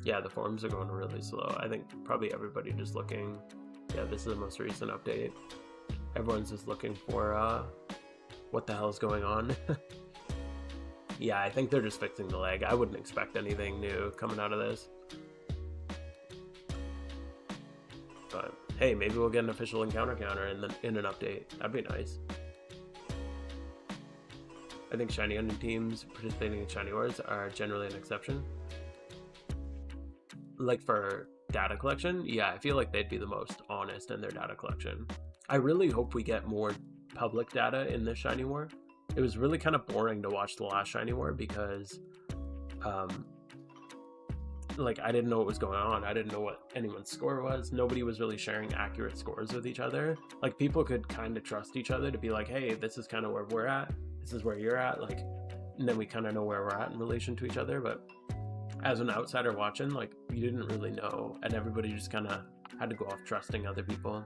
Yeah, the forums are going really slow. I think probably everybody just looking. Yeah, this is the most recent update. Everyone's just looking for what the hell is going on. Yeah, I think they're just fixing the lag. I wouldn't expect anything new coming out of this. But hey, maybe we'll get an official encounter counter in an update. That'd be nice. I think shiny hunting teams participating in shiny wars are generally an exception. Like for data collection, yeah, I feel like they'd be the most honest in their data collection. I really hope we get more public data in this shiny war. It was really kind of boring to watch the last shiny war because like I didn't know what was going on. I didn't know what anyone's score was. Nobody was really sharing accurate scores with each other. Like people could kind of trust each other to be like, hey, this is kind of where we're at, this is where you're at, like, and then we kind of know where we're at in relation to each other. But as an outsider watching, like, you didn't really know, and everybody just kind of had to go off trusting other people.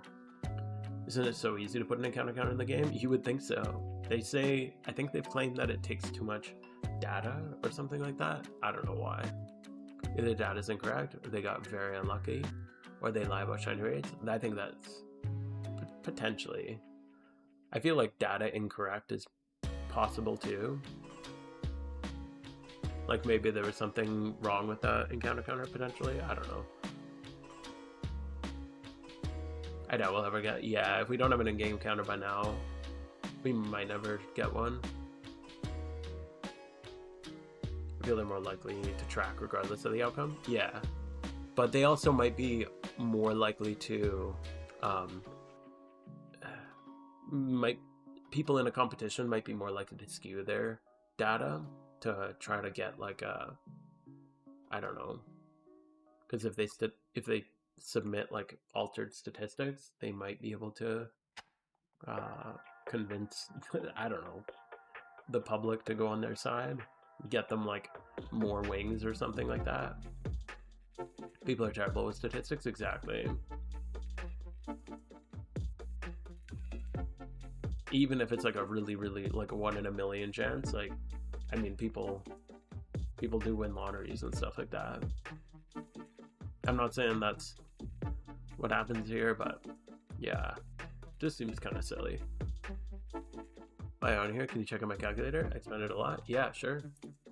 Isn't it so easy to put an encounter counter in the game? You would think so. They say, I think they've claimed that it takes too much data or something like that. I don't know why. Either the data's incorrect, or they got very unlucky, or they lie about shiny rates. I think that's potentially. I feel like data incorrect is possible too. Like maybe there was something wrong with that encounter counter potentially. I don't know. I doubt we'll ever get. Yeah, if we don't have an in-game counter by now, we might never get one. I feel they're more likely to track regardless of the outcome. Yeah, but they also might be more likely to people in a competition might be more likely to skew their data to try to get like a, I don't know, because if they submit like altered statistics, they might be able to convince I don't know, the public to go on their side, get them like more wings or something like that. People are terrible with statistics. Exactly. Even if it's like a really like a 1 in a million chance, like, I mean, people do win lotteries and stuff like that. I'm not saying that's what happens here, but yeah, just seems kind of silly. Am I on here? Can you check out my calculator? I spend it a lot. Yeah, sure.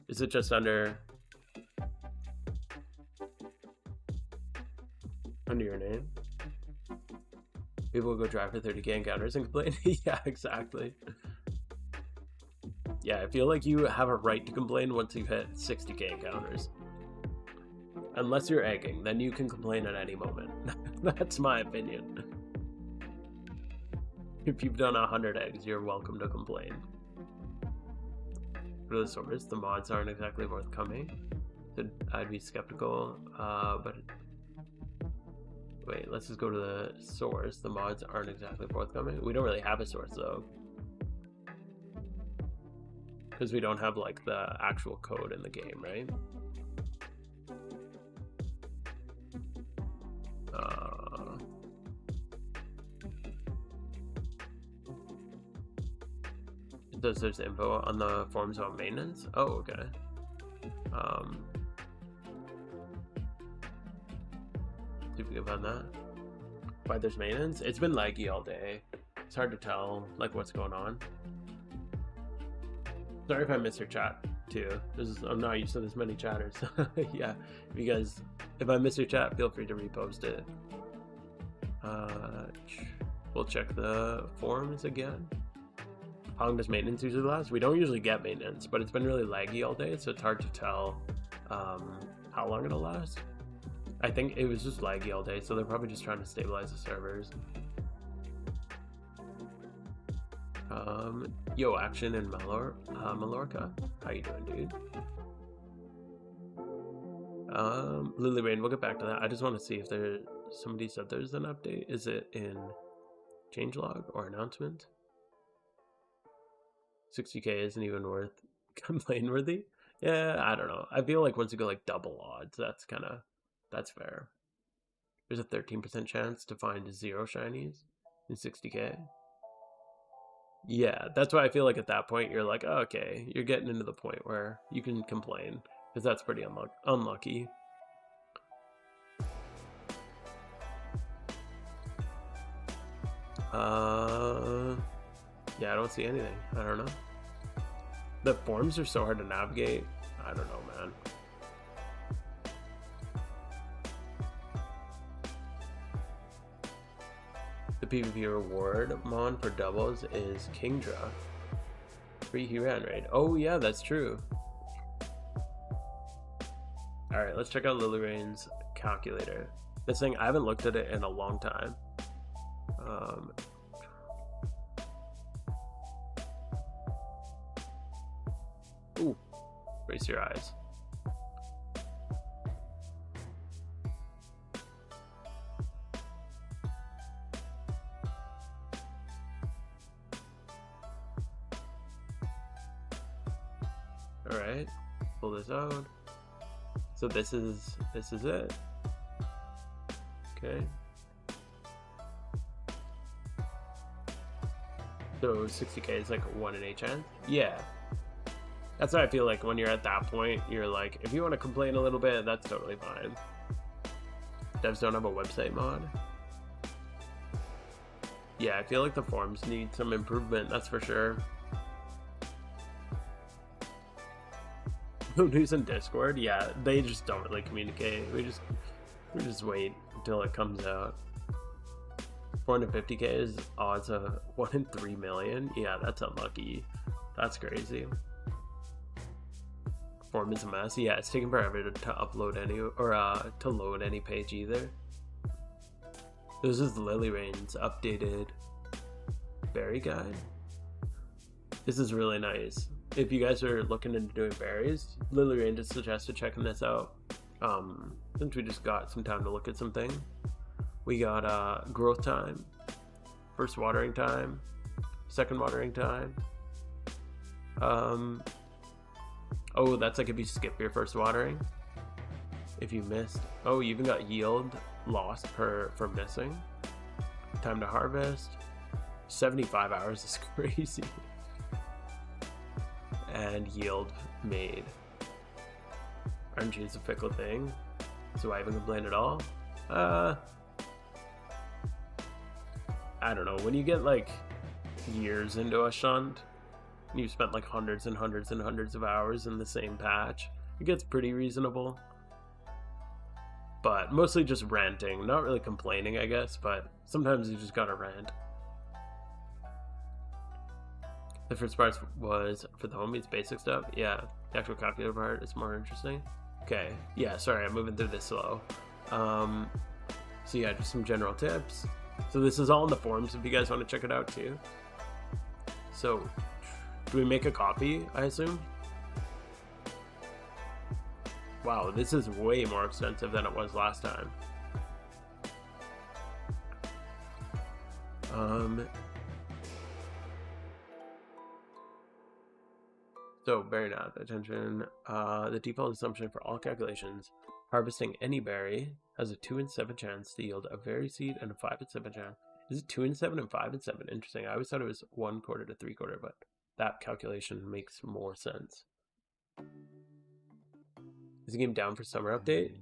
Is it just under your name? People will go drive for 30k encounters and complain. Yeah, exactly. Yeah, I feel like you have a right to complain once you've hit 60k encounters. Unless you're egging, then you can complain at any moment. That's my opinion. If you've done 100 eggs, you're welcome to complain. For the source, the mods aren't exactly forthcoming. So I'd be skeptical, but wait, let's just go to the source. The mods aren't exactly forthcoming. We don't really have a source though, because we don't have like the actual code in the game, right? There's info on the forums about maintenance. Oh, okay. See if we can find that. Why there's maintenance? It's been laggy all day. It's hard to tell like what's going on. Sorry if I missed your chat too. I'm not used to this many chatters. Yeah, if I miss your chat, feel free to repost it. We'll check the forums again. How long does maintenance usually last? We don't usually get maintenance, but it's been really laggy all day, so it's hard to tell how long it'll last. I think it was just laggy all day, so they're probably just trying to stabilize the servers. Yo, Action in Mallorca. How you doing, dude? Lily Rain, we'll get back to that. I just want to see if somebody said there's an update. Is it in changelog or announcement? 60k isn't even worth complain worthy. Yeah, I don't know. I feel like once you go like double odds, that's fair. There's a 13% chance to find 0 shinies in 60k. Yeah, that's why I feel like at that point you're like, oh, okay, you're getting into the point where you can complain, because that's pretty unlucky. Yeah, I don't see anything. I don't know. The forums are so hard to navigate. I don't know, man. The PvP reward mod for doubles is Kingdra. Free Rerun raid. Oh yeah, that's true. Alright, let's check out Lily Rain's calculator. This thing, I haven't looked at it in a long time. Ooh, brace your eyes. All right, pull this out. So this is it. Okay. So 60k is like 1 in 8 chance. Yeah. That's what I feel like when you're at that point, you're like, if you want to complain a little bit, that's totally fine. Devs don't have a website mod. Yeah, I feel like the forums need some improvement, that's for sure. No news in Discord? Yeah, they just don't really communicate. We just wait until it comes out. 450k is odds of 1 in 3 million. Yeah, that's unlucky. That's crazy. Form is a mess. Yeah, it's taking forever to upload any or to load any page either. This is Lily Rain's updated berry guide. This is really nice. If you guys are looking into doing berries, Lily Rain just suggested checking this out. Since we just got some time to look at something. We got growth time, first watering time, second watering time. Oh, that's like if you skip your first watering. If you missed. Oh, you even got yield lost for missing. Time to harvest. 75 hours is crazy. And yield made. RNG is a fickle thing. So I even complain at all? I don't know. When you get like years into a shunt, and you've spent like hundreds and hundreds and hundreds of hours in the same patch, it gets pretty reasonable. But mostly just ranting, not really complaining, I guess, but sometimes you just gotta rant. The first part was for the homies, basic stuff. Yeah, the actual calculator part is more interesting. Okay, yeah, sorry, I'm moving through this slow. So yeah, just some general tips. So this is all in the forums if you guys want to check it out too. So, do we make a copy, I assume? Wow, this is way more extensive than it was last time. So, very not attention. The default assumption for all calculations, harvesting any berry has a 2 in 7 chance to yield a berry seed and a 5 in 7 chance. Is it 2 in 7 and 5 in 7? Interesting. I always thought it was 1/4 to 3/4, but that calculation makes more sense. Is the game down for summer update?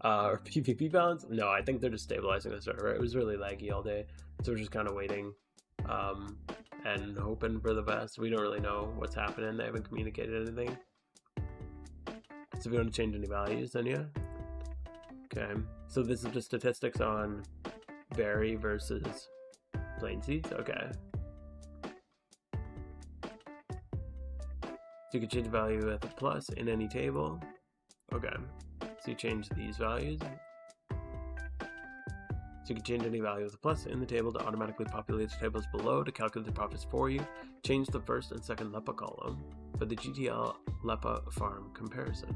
Or PvP balance? No, I think they're just stabilizing the server. It was really laggy all day, so we're just kind of waiting and hoping for the best. We don't really know what's happening. They haven't communicated anything. So if you want to change any values, then yeah. Okay, so this is just statistics on berry versus plain seeds. Okay. So you can change the value at the plus in any table. Okay. So you change these values. So you can change any value of the plus in the table to automatically populate the tables below to calculate the profits for you. Change the first and second LEPA column for the GTL LEPA farm comparison.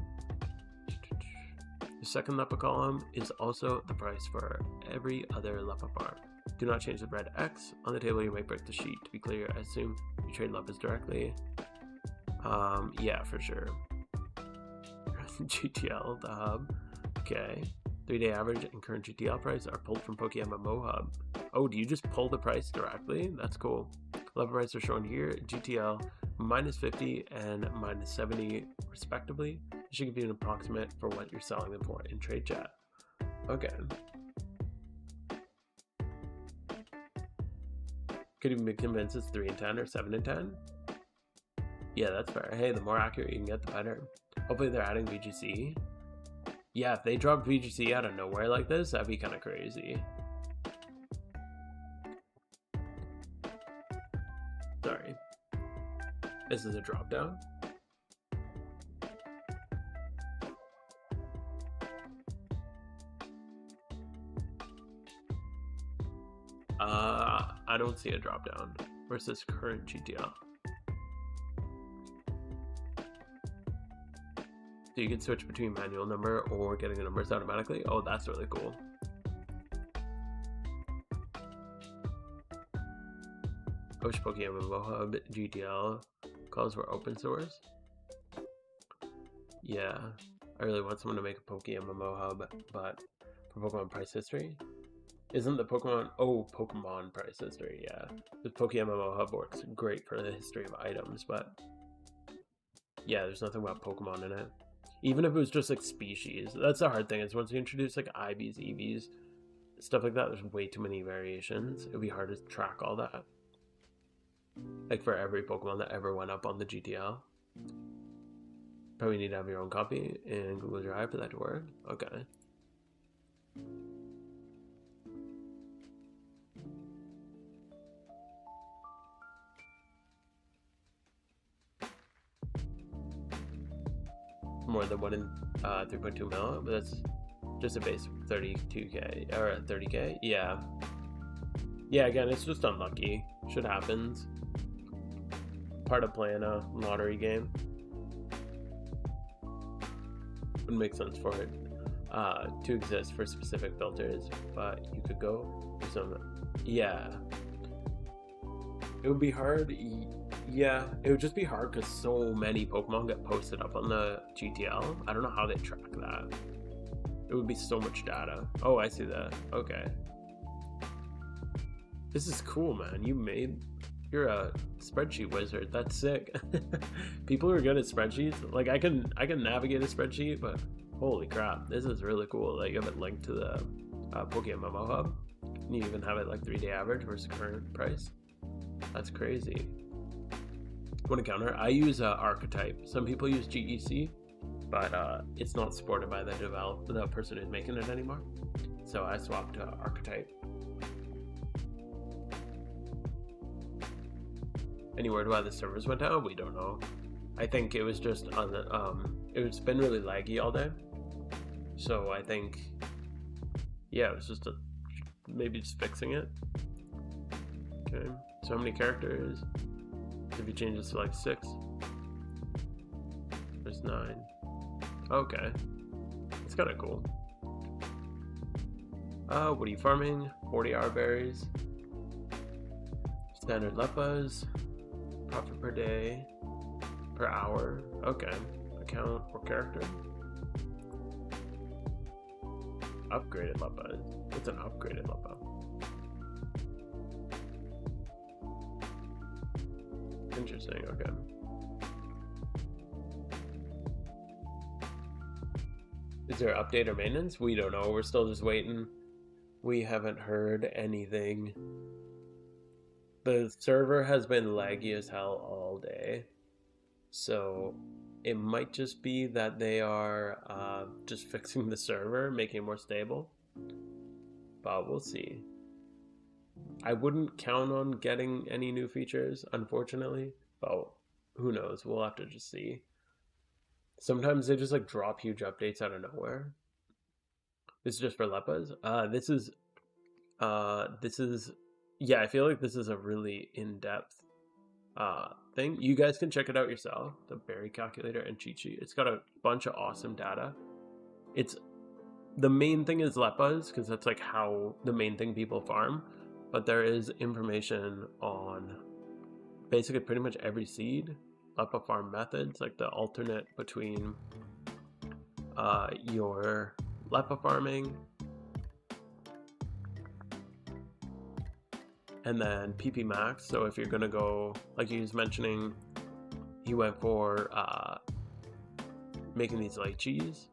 The second LEPA column is also the price for every other LEPA farm. Do not change the red X on the table, you might break the sheet. To be clear, I assume you trade LEPAs directly. Yeah, for sure. GTL, the hub. Okay. 3-day average and current GTL price are pulled from PokeMMO hub. Oh, do you just pull the price directly? That's cool. Level prices are shown here. GTL -50 and -70 respectively. This should give you an approximate for what you're selling them for in trade chat. Okay. Could even be convinced it's 3 in 10 or 7 in 10. Yeah, that's fair. Hey, the more accurate you can get, the better. Hopefully they're adding VGC. Yeah, if they drop VGC out of nowhere like this, that'd be kind of crazy. Sorry. This is a drop down. I don't see a drop down versus current GTL. So you can switch between manual number or getting the numbers automatically. Oh, that's really cool. I wish PokeMMO Hub GTL calls were open source. Yeah, I really want someone to make a PokeMMO Hub, but for Pokemon price history. Isn't the Pokemon... Oh, Pokemon price history, yeah. The PokeMMO Hub works great for the history of items, but... Yeah, there's nothing about Pokemon in it. Even if it was just like species, that's the hard thing, is once you introduce like IVs, EVs, stuff like that, there's way too many variations. It'd be hard to track all that. Like for every Pokemon that ever went up on the GTL. Probably need to have your own copy in Google Drive for that to work. Okay. More than 1 in 3.2 mil, but that's just a base of 32k or 30k. Yeah, again, it's just unlucky. Shit happens. Part of playing a lottery game. Would make sense for it to exist for specific filters, but you could go for some. Yeah, it would be hard. Yeah, it would just be hard because so many Pokemon get posted up on the GTL. I don't know how they track that. It would be so much data. Oh, I see that. Okay. This is cool, man. You're a spreadsheet wizard. That's sick. People who are good at spreadsheets, like I can navigate a spreadsheet, but holy crap, this is really cool. Like you have it linked to the PokeMMO Hub. And you even have it like 3-day average versus current price. That's crazy. Want to counter? I use Archetype. Some people use GEC, but it's not supported by the person who's making it anymore. So I swapped to Archetype. Any word why the servers went down? We don't know. I think it was just on the it's been really laggy all day. So I think, yeah, it was just maybe just fixing it. Okay, so how many characters? If you change this to like 6, there's 9. Okay, it's kind of cool. What are you farming? 40 berries. Standard leppas. Profit per day. Per hour. Okay. Account or character. Upgraded leppas. What's an upgraded leppa? Interesting. Okay. Is there an update or maintenance? We don't know. We're still just waiting. We haven't heard anything. The server has been laggy as hell all day. So it might just be that they are just fixing the server, making it more stable. But we'll see. I wouldn't count on getting any new features, unfortunately. But who knows? We'll have to just see. Sometimes they just like drop huge updates out of nowhere. This is just for leppas. This is yeah, I feel like this is a really in-depth thing. You guys can check it out yourself, the berry calculator and cheat sheet. It's got a bunch of awesome data. It's the main thing is leppas, because that's like how the main thing people farm, but there is information on basically pretty much every seed, leppa farm methods, like the alternate between your leppa farming and then PP max. So if you're gonna go, like he was mentioning, he went for making these lychees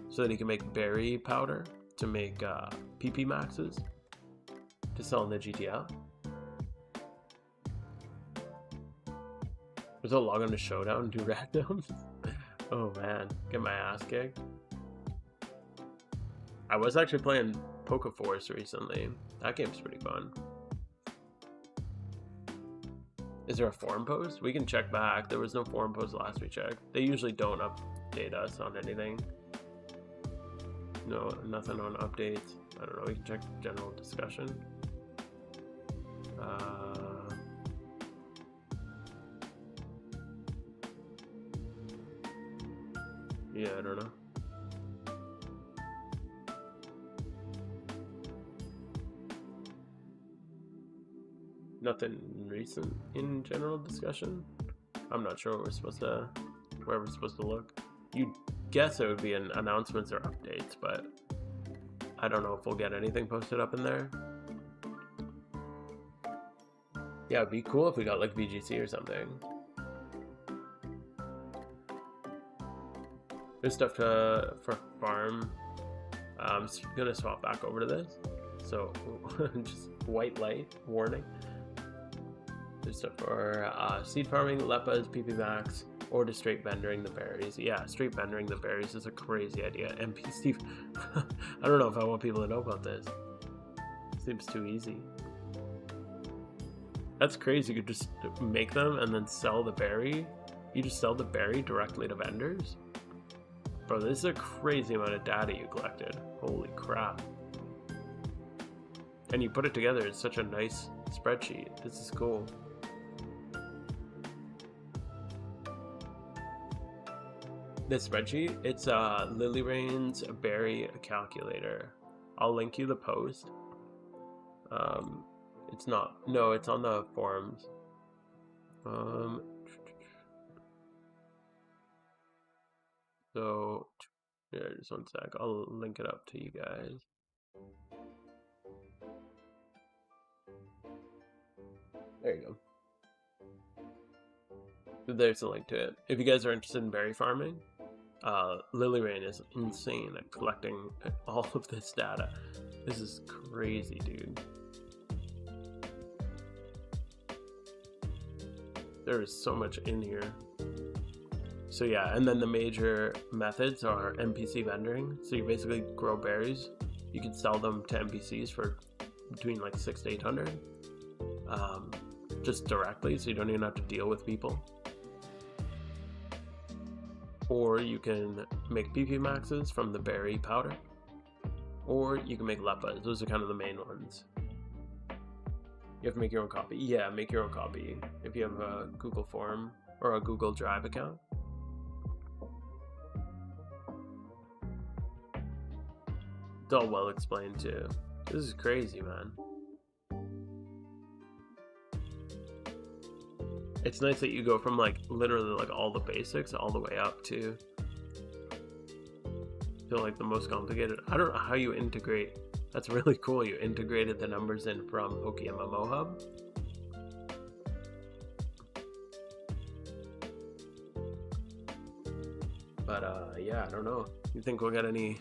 so that he can make berry powder to make PP maxes to sell in the GTL. There's a log on to Showdown and do randoms. Oh man, get my ass kicked. I was actually playing PokeForce recently. That game's pretty fun. Is there a forum post? We can check back. There was no forum post last we checked. They usually don't update us on anything. No, nothing on updates. I don't know. We can check general discussion. Yeah, I don't know. Nothing recent in general discussion. I'm not sure where we're supposed to look. You'd guess it would be in announcements or updates, but I don't know if we'll get anything posted up in there. Yeah, it'd be cool if we got like VGC or something. There's stuff for farm. I'm just gonna swap back over to this. So just white light warning. There's stuff for seed farming, leppas, PP max, or just straight vendoring the berries. Yeah, straight vendoring the berries is a crazy idea. MP Steve, I don't know if I want people to know about this. Seems too easy. That's crazy. You could just make them and then sell the berry. You just sell the berry directly to vendors. Bro, this is a crazy amount of data you collected. Holy crap. And you put it together, it's such a nice spreadsheet. This is cool. This spreadsheet, it's Lily Rain's berry calculator. I'll link you the post. It's not, no, it's on the forums. So, yeah, just one sec. I'll link it up to you guys. There you go. There's a link to it. If you guys are interested in berry farming, Lily Rain is insane at collecting all of this data. This is crazy, dude. There is so much in here. So yeah, and then the major methods are NPC vendoring. So you basically grow berries. You can sell them to NPCs for between like 600 to 800, just directly, so you don't even have to deal with people. Or you can make PP maxes from the berry powder, or you can make leppas. Those are kind of the main ones. You have to make your own copy. Yeah, make your own copy if you have a Google form or a Google Drive account. It's all well explained too. This is crazy, man. It's nice that you go from like literally like all the basics all the way up to like the most complicated. I don't know how you integrate. That's really cool. You integrated the numbers in from PokeMMO Hub. But yeah, I don't know. You think we'll get any?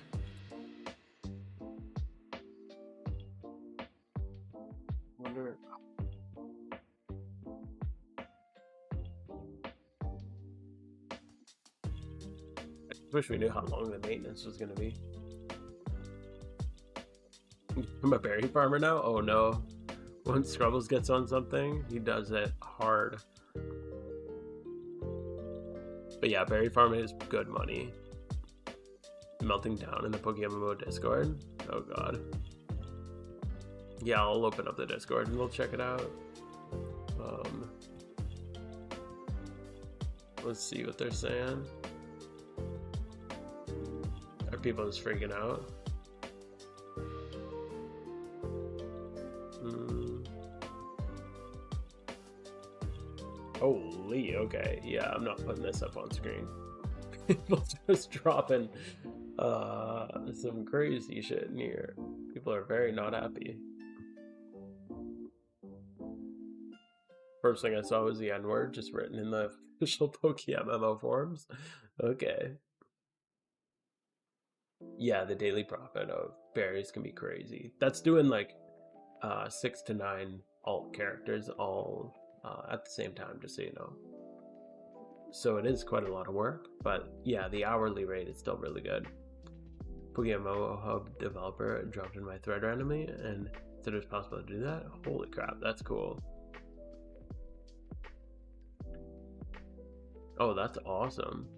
Wonder. I wish we knew how long the maintenance was going to be. I'm a berry farmer now? Oh no. When Scrubbles gets on something, he does it hard. But yeah, berry farming is good money. Melting down in the PokeMMO Discord? Oh god. Yeah, I'll open up the Discord and we'll check it out. Let's see what they're saying. Are people just freaking out? Holy, okay. Yeah, I'm not putting this up on screen. People just dropping some crazy shit in here. People are very not happy. First thing I saw was the N-word just written in the official PokeMMO forums. Okay. Yeah, the daily profit of berries can be crazy. That's doing like 6 to 9 alt characters all at the same time, just so you know. So it is quite a lot of work, but yeah, the hourly rate is still really good. PokeMMO Hub developer dropped in my thread randomly and said it was possible to do that. Holy crap, that's cool. Oh, that's awesome.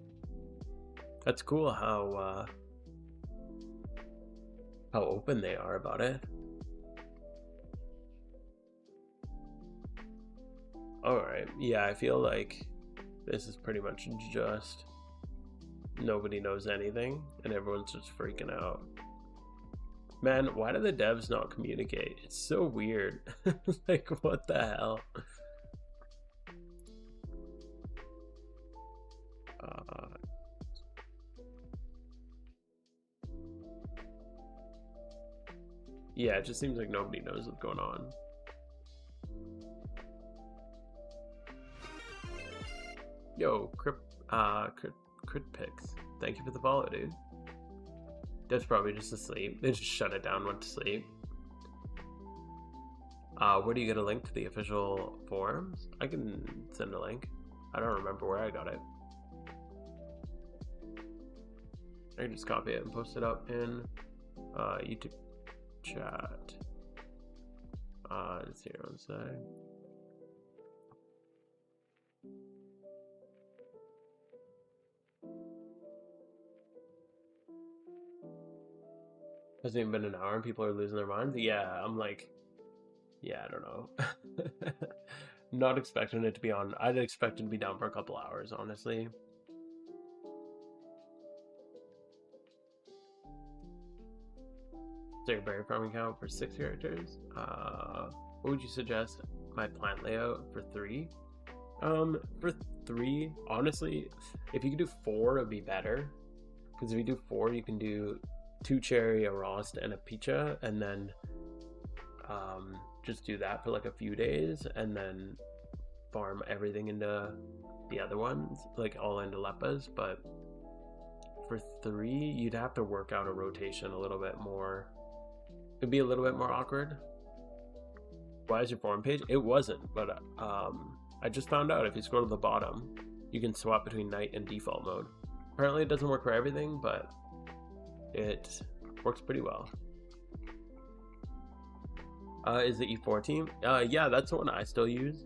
That's cool how open they are about it. Alright, yeah, I feel like this is pretty much just nobody knows anything and everyone's just freaking out. Man, why do the devs not communicate? It's so weird. Like, what the hell? Yeah, it just seems like nobody knows what's going on. Yo, CritPix. Thank you for the follow, dude. Dev's probably just asleep. They just shut it down, went to sleep. Where do you get a link to the official forums? I can send a link. I don't remember where I got it. I can just copy it and post it up in YouTube chat. It's here on the side. Hasn't even been an hour and people are losing their minds. Yeah, I'm like, yeah, I don't know. Not expecting it to be on. I'd expect it to be down for a couple hours, honestly. So your berry farming count for 6 characters? What would you suggest? My plant layout for 3? For 3, honestly, if you could do 4, it'd be better. Because if you do 4, you can do 2 cherry, a rost, and a picha, and then just do that for like a few days, and then farm everything into the other ones, like all into leppas. But for 3, you'd have to work out a rotation a little bit more. It'd be a little bit more awkward. Why is your forum page? It wasn't, but I just found out if you scroll to the bottom, you can swap between night and default mode. Apparently it doesn't work for everything, but it works pretty well. Is the E4 team? Yeah, that's the one I still use.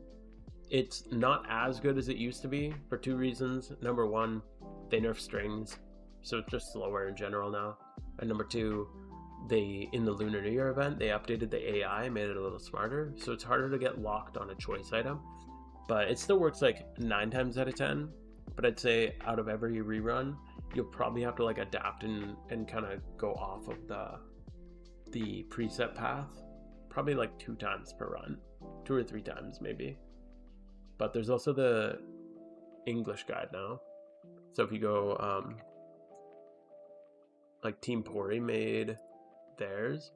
It's not as good as it used to be for two reasons. Number one, they nerf strings, so it's just slower in general now. And number two, in the Lunar New Year event, they updated the AI, made it a little smarter, so it's harder to get locked on a choice item. But it still works like 9 times out of 10. But I'd say out of every rerun, you'll probably have to like adapt and kind of go off of the preset path. Probably like 2 times per run, 2 or 3 times maybe. But there's also the English guide now. So if you go, like Team Pori made theirs.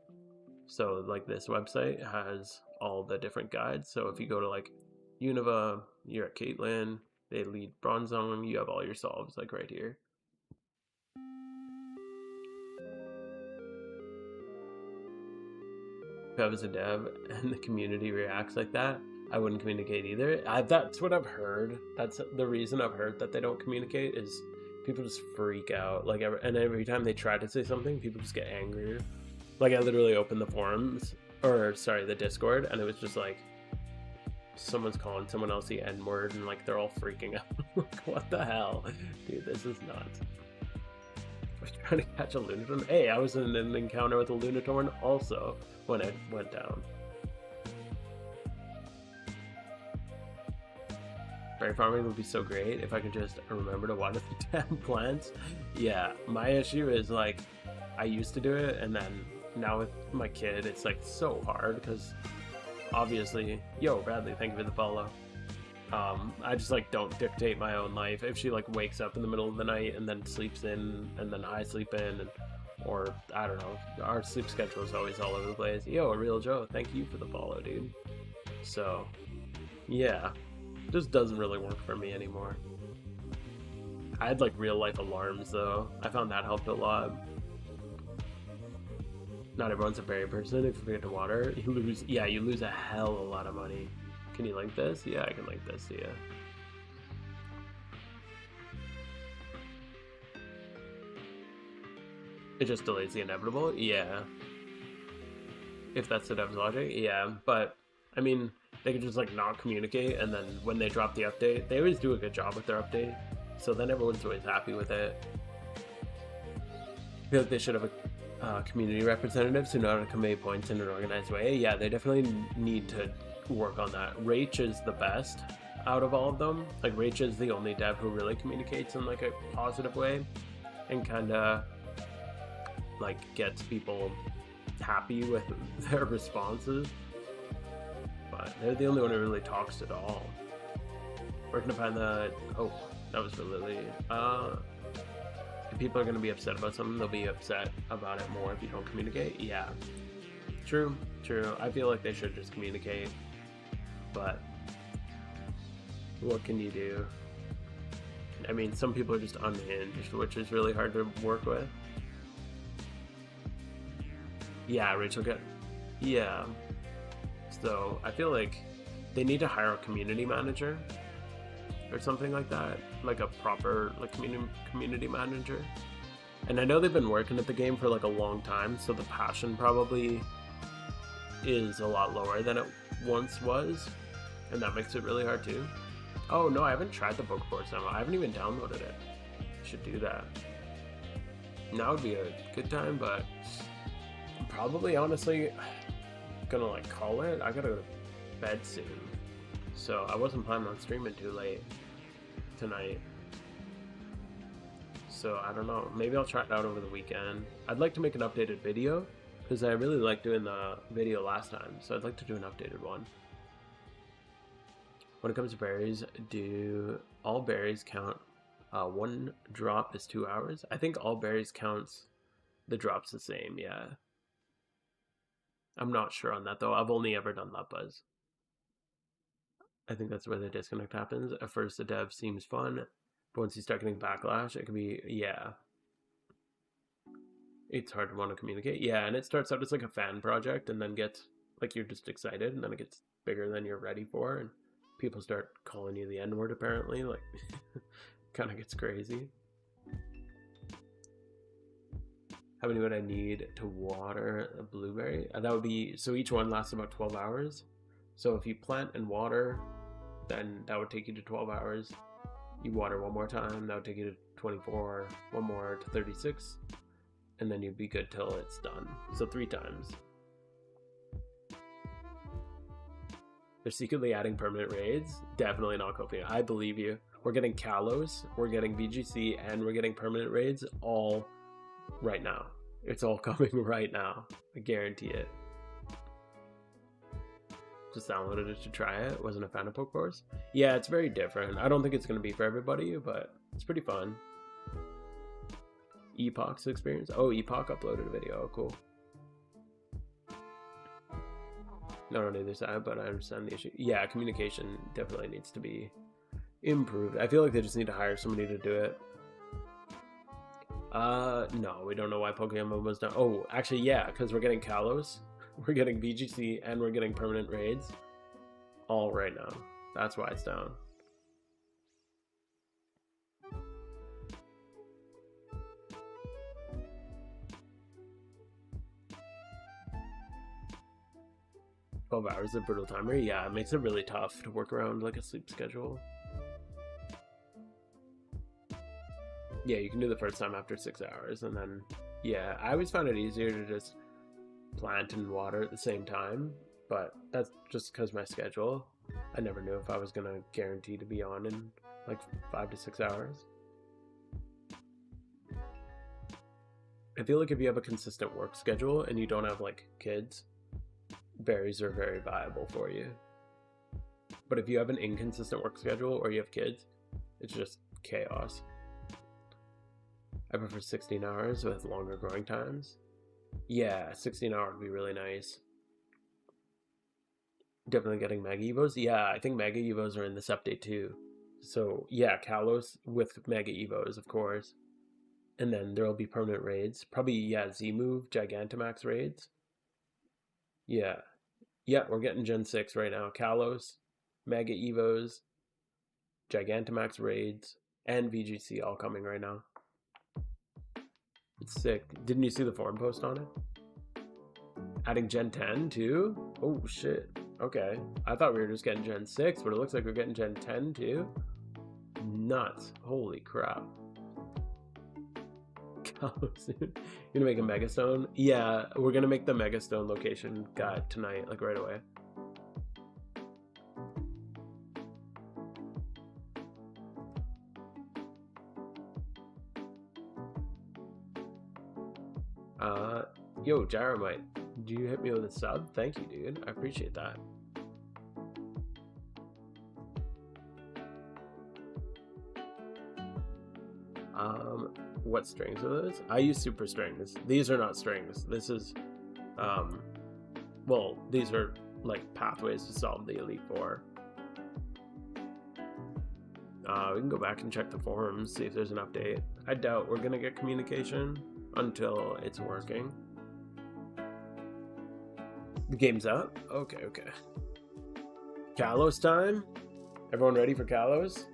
So like this website has all the different guides. So if you go to like Unova, you're at Caitlyn, they lead Bronze Zone, you have all your solves like right here. If I was a dev and the community reacts like that, I wouldn't communicate either. That's what I've heard. That's the reason I've heard that they don't communicate is people just freak out. Like every time they try to say something, people just get angrier. Like I literally opened the forums, or sorry, the Discord, and it was just like someone's calling someone else the N-word, and like they're all freaking out. Like, what the hell, dude? This is nuts. I was trying to catch a Lunatorn. Hey, I was in an encounter with a Lunatorn also when it went down. Berry farming would be so great if I could just remember to water the damn plants. Yeah, my issue is like I used to do it, and then now with my kid, it's like so hard because obviously, yo, Bradley, thank you for the follow. I just like don't dictate my own life. If she like wakes up in the middle of the night and then sleeps in, and then I sleep in, or I don't know, our sleep schedule is always all over the place. Yo, Real Joe, thank you for the follow, dude. So, yeah. Just doesn't really work for me anymore. I had like real life alarms though. I found that helped a lot. Not everyone's a berry person. If you forget to water, you lose a hell of a lot of money. Can you link this? Yeah, I can link this, yeah. It just delays the inevitable? Yeah. If that's the dev's logic, yeah. But, I mean, they could just like not communicate, and then when they drop the update, they always do a good job with their update, so then everyone's always happy with it. I feel like they should have community representatives who know how to convey points in an organized way. Yeah, they definitely need to work on that. Rach is the best out of all of them. Like Rach is the only dev who really communicates in like a positive way and kind of like gets people happy with their responses. But they're the only one who really talks at all. Where can I find the... Oh, that was for Lily. If people are going to be upset about something, they'll be upset about it more if you don't communicate. Yeah. True. I feel like they should just communicate. But what can you do? I mean, some people are just unhinged, which is really hard to work with. Yeah, Rachel got... Yeah. So I feel like they need to hire a community manager or something like that, like a proper like community manager. And I know they've been working at the game for like a long time, so the passion probably is a lot lower than it once was, and that makes it really hard too. Oh no, I haven't tried the PokeMMO demo. I haven't even downloaded it. I should do that. Now would be a good time, but I'm probably honestly gonna like call it. I gotta go to bed soon, so I wasn't planning on streaming too late tonight, so I don't know, maybe I'll try it out over the weekend. I'd like to make an updated video because I really liked doing the video last time, so I'd like to do an updated one. When it comes to berries, do all berries count? One drop is 2 hours. I think all berries counts the drops the same. Yeah, I'm not sure on that though. I've only ever done Leppas. I think that's where the disconnect happens. At first the dev seems fun, but once you start getting backlash, it can be, yeah. It's hard to want to communicate. Yeah, and it starts out as like a fan project and then gets, like you're just excited and then it gets bigger than you're ready for. And people start calling you the N-word, apparently. Like, kind of gets crazy. How many would I need to water a blueberry? That would be, so each one lasts about 12 hours. So if you plant and water, then that would take you to 12 hours. You water one more time, that would take you to 24, one more to 36, and then you'd be good till it's done. So 3 times. They're secretly adding permanent raids? Definitely not coping. I believe you. We're getting Kalos, we're getting VGC, and we're getting permanent raids all right now. It's all coming right now. I guarantee it. Just downloaded it to try it. Wasn't a fan of Poke Wars. Yeah, it's very different. I don't think it's going to be for everybody, but it's pretty fun. Epoch's experience. Oh, Epoch uploaded a video. Oh, cool. Not on either side, but I understand the issue. Yeah, communication definitely needs to be improved. I feel like they just need to hire somebody to do it. No, we don't know why PokeMMO was down. Oh, actually, yeah, because we're getting Kalos, we're getting VGC, and we're getting permanent raids all right now. That's why it's down. "12 hours of brutal timer." Yeah, it makes it really tough to work around like a sleep schedule. Yeah, you can do the first time after 6 hours, and then, yeah, I always found it easier to just plant and water at the same time, but that's just because my schedule. I never knew if I was gonna guarantee to be on in like 5 to 6 hours. I feel like if you have a consistent work schedule and you don't have like kids, berries are very viable for you. But if you have an inconsistent work schedule or you have kids, it's just chaos. I prefer 16 hours with longer growing times. Yeah, 16 hours would be really nice. Definitely getting Mega Evos. Yeah, I think Mega Evos are in this update too. So yeah, Kalos with Mega Evos, of course. And then there'll be permanent raids. Probably, yeah, Z-Move, Gigantamax raids. Yeah. Yeah, we're getting Gen 6 right now. Kalos, Mega Evos, Gigantamax raids, and VGC all coming right now. It's sick. Didn't you see the forum post on it? Adding Gen 10 too? Oh shit. Okay. I thought we were just getting Gen 6, but it looks like we're getting Gen 10 too. Nuts. Holy crap. You gonna make a Megastone? Yeah, we're gonna make the Megastone location guide tonight, like right away. Yo, Gyromite, do you hit me with a sub? Thank you, dude. I appreciate that. What strings are those? I use super strings. These are not strings. This is, well, these are like pathways to solve the Elite Four. We can go back and check the forums, see if there's an update. I doubt we're gonna get communication until it's working. The game's up? Okay, okay. Kalos time? Everyone ready for Kalos?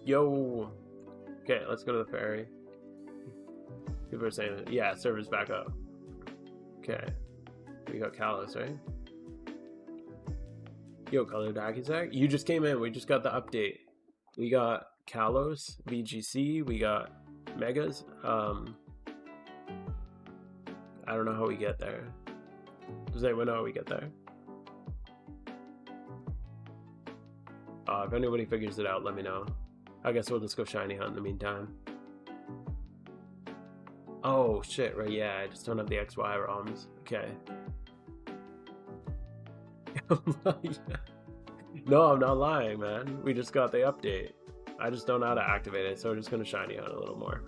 Yo! Okay, let's go to the ferry. People are saying, yeah, server's back up. Okay. We got Kalos, right? Yo, Colored Akizak, you just came in. We just got the update. We got Kalos, VGC, we got Megas. I don't know how we get there. Does anyone know how we get there? If anybody figures it out, let me know. I guess we'll just go shiny hunt in the meantime. Oh shit, right, yeah, I just don't have the XY ROMs. Okay. No, I'm not lying, man. We just got the update. I just don't know how to activate it, so we're just gonna shiny hunt a little more.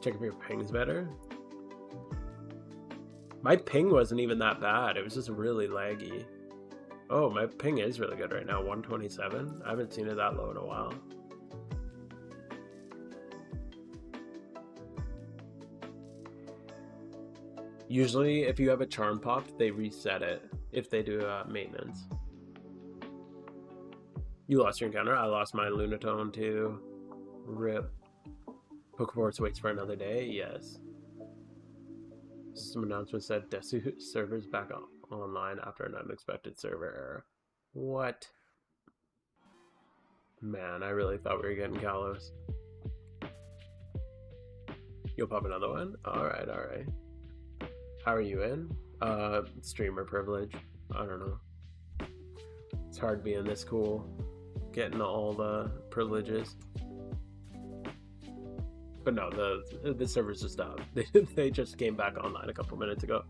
Check if your ping's better. My ping wasn't even that bad. It was just really laggy. Oh, my ping is really good right now, 127. I haven't seen it that low in a while. Usually, if you have a charm popped, they reset it if they do maintenance. You lost your encounter. I lost my Lunatone too. RIP. Pokeforce waits for another day. Yes. System announcement said Desu servers back online after an unexpected server error. What? Man, I really thought we were getting Kalos. You'll pop another one? Alright, alright. How are you in? Streamer privilege. I don't know. It's hard being this cool. Getting all the privileges. But no, the servers just stopped. They just came back online a couple minutes ago.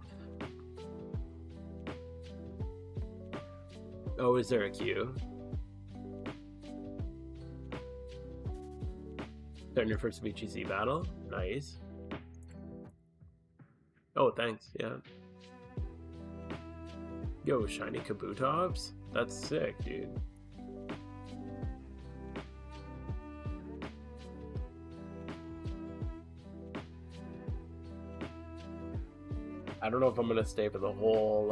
Oh, is there a queue? Starting your first VGC battle? Nice. Oh, thanks, yeah. Yo, shiny Kabutops? That's sick, dude. I don't know if I'm gonna stay for the whole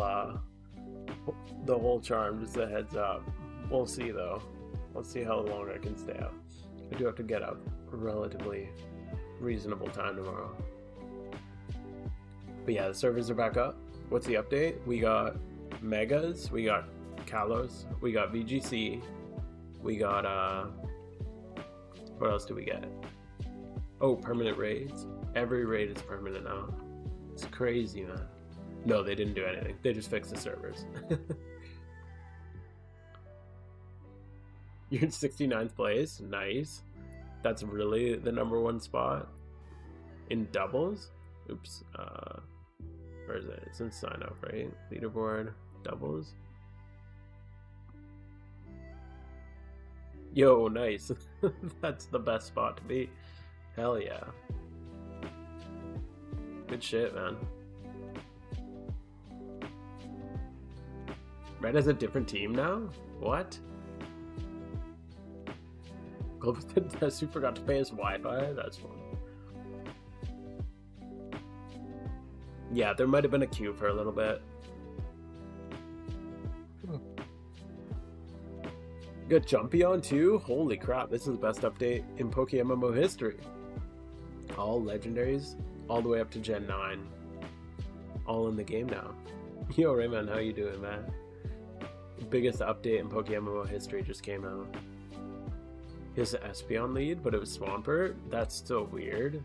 charm, just a heads up. We'll see though. Let's see how long I can stay up. I do have to get up a relatively reasonable time tomorrow. But yeah, the servers are back up. What's the update? We got Megas, we got Kalos, we got VGC, we got what else do we get? Oh, permanent raids. Every raid is permanent now. It's crazy, man. No, they didn't do anything. They just fixed the servers. You're in 69th place. Nice. That's really the #1 spot. In doubles? Oops. Where is it? It's in sign up, right? Leaderboard. Doubles. Yo, nice. That's the best spot to be. Hell yeah. Good shit, man. Red has a different team now? What? Desu forgot to pay his Wi-Fi? That's fun. Yeah, there might have been a queue for a little bit. Got Jumpion too? Holy crap, this is the best update in PokeMMO history. All legendaries, all the way up to Gen 9. All in the game now. Yo, Rayman, how you doing, man? The biggest update in PokeMMO history just came out. Here's the Espeon lead, but it was Swampert? That's still weird.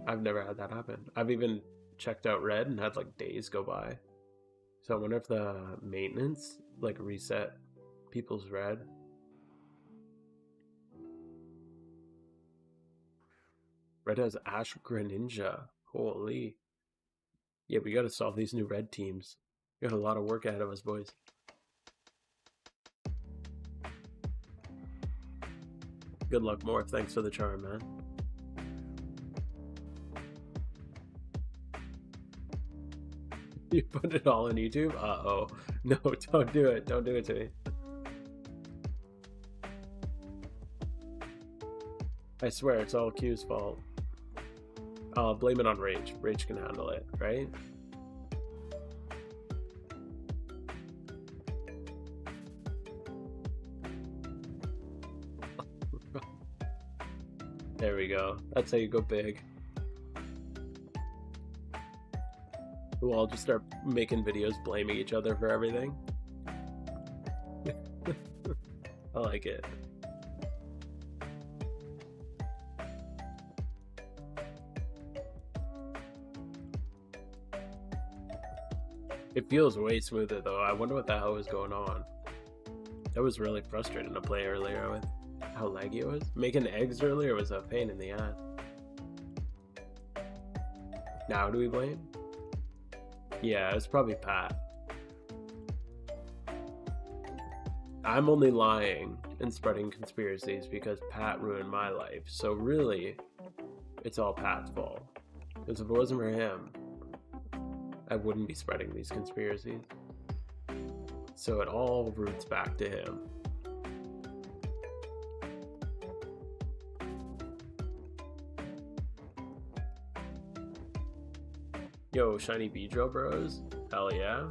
I've never had that happen. I've even checked out Red and had like days go by. So I wonder if the maintenance like reset people's Red. Red has Ash Greninja. Holy. Yeah, we gotta solve these new Red teams. We got a lot of work ahead of us, boys. Good luck, Morph. Thanks for the charm, man. You put it all on YouTube? Uh-oh. No, don't do it. Don't do it to me. I swear, it's all Q's fault. I'll blame it on Rage. Rage can handle it, right? There we go. That's how you go big. We'll all just start making videos blaming each other for everything. I like it. It feels way smoother though. I wonder what the hell was going on. That was really frustrating to play earlier with how laggy it was. Making eggs earlier was a pain in the ass. Now do we blame? Yeah, it's probably Pat. I'm only lying and spreading conspiracies because Pat ruined my life. So really, it's all Pat's fault. Because if it wasn't for him, I wouldn't be spreading these conspiracies. So it all roots back to him. Yo, shiny Beedrill bros. Hell yeah.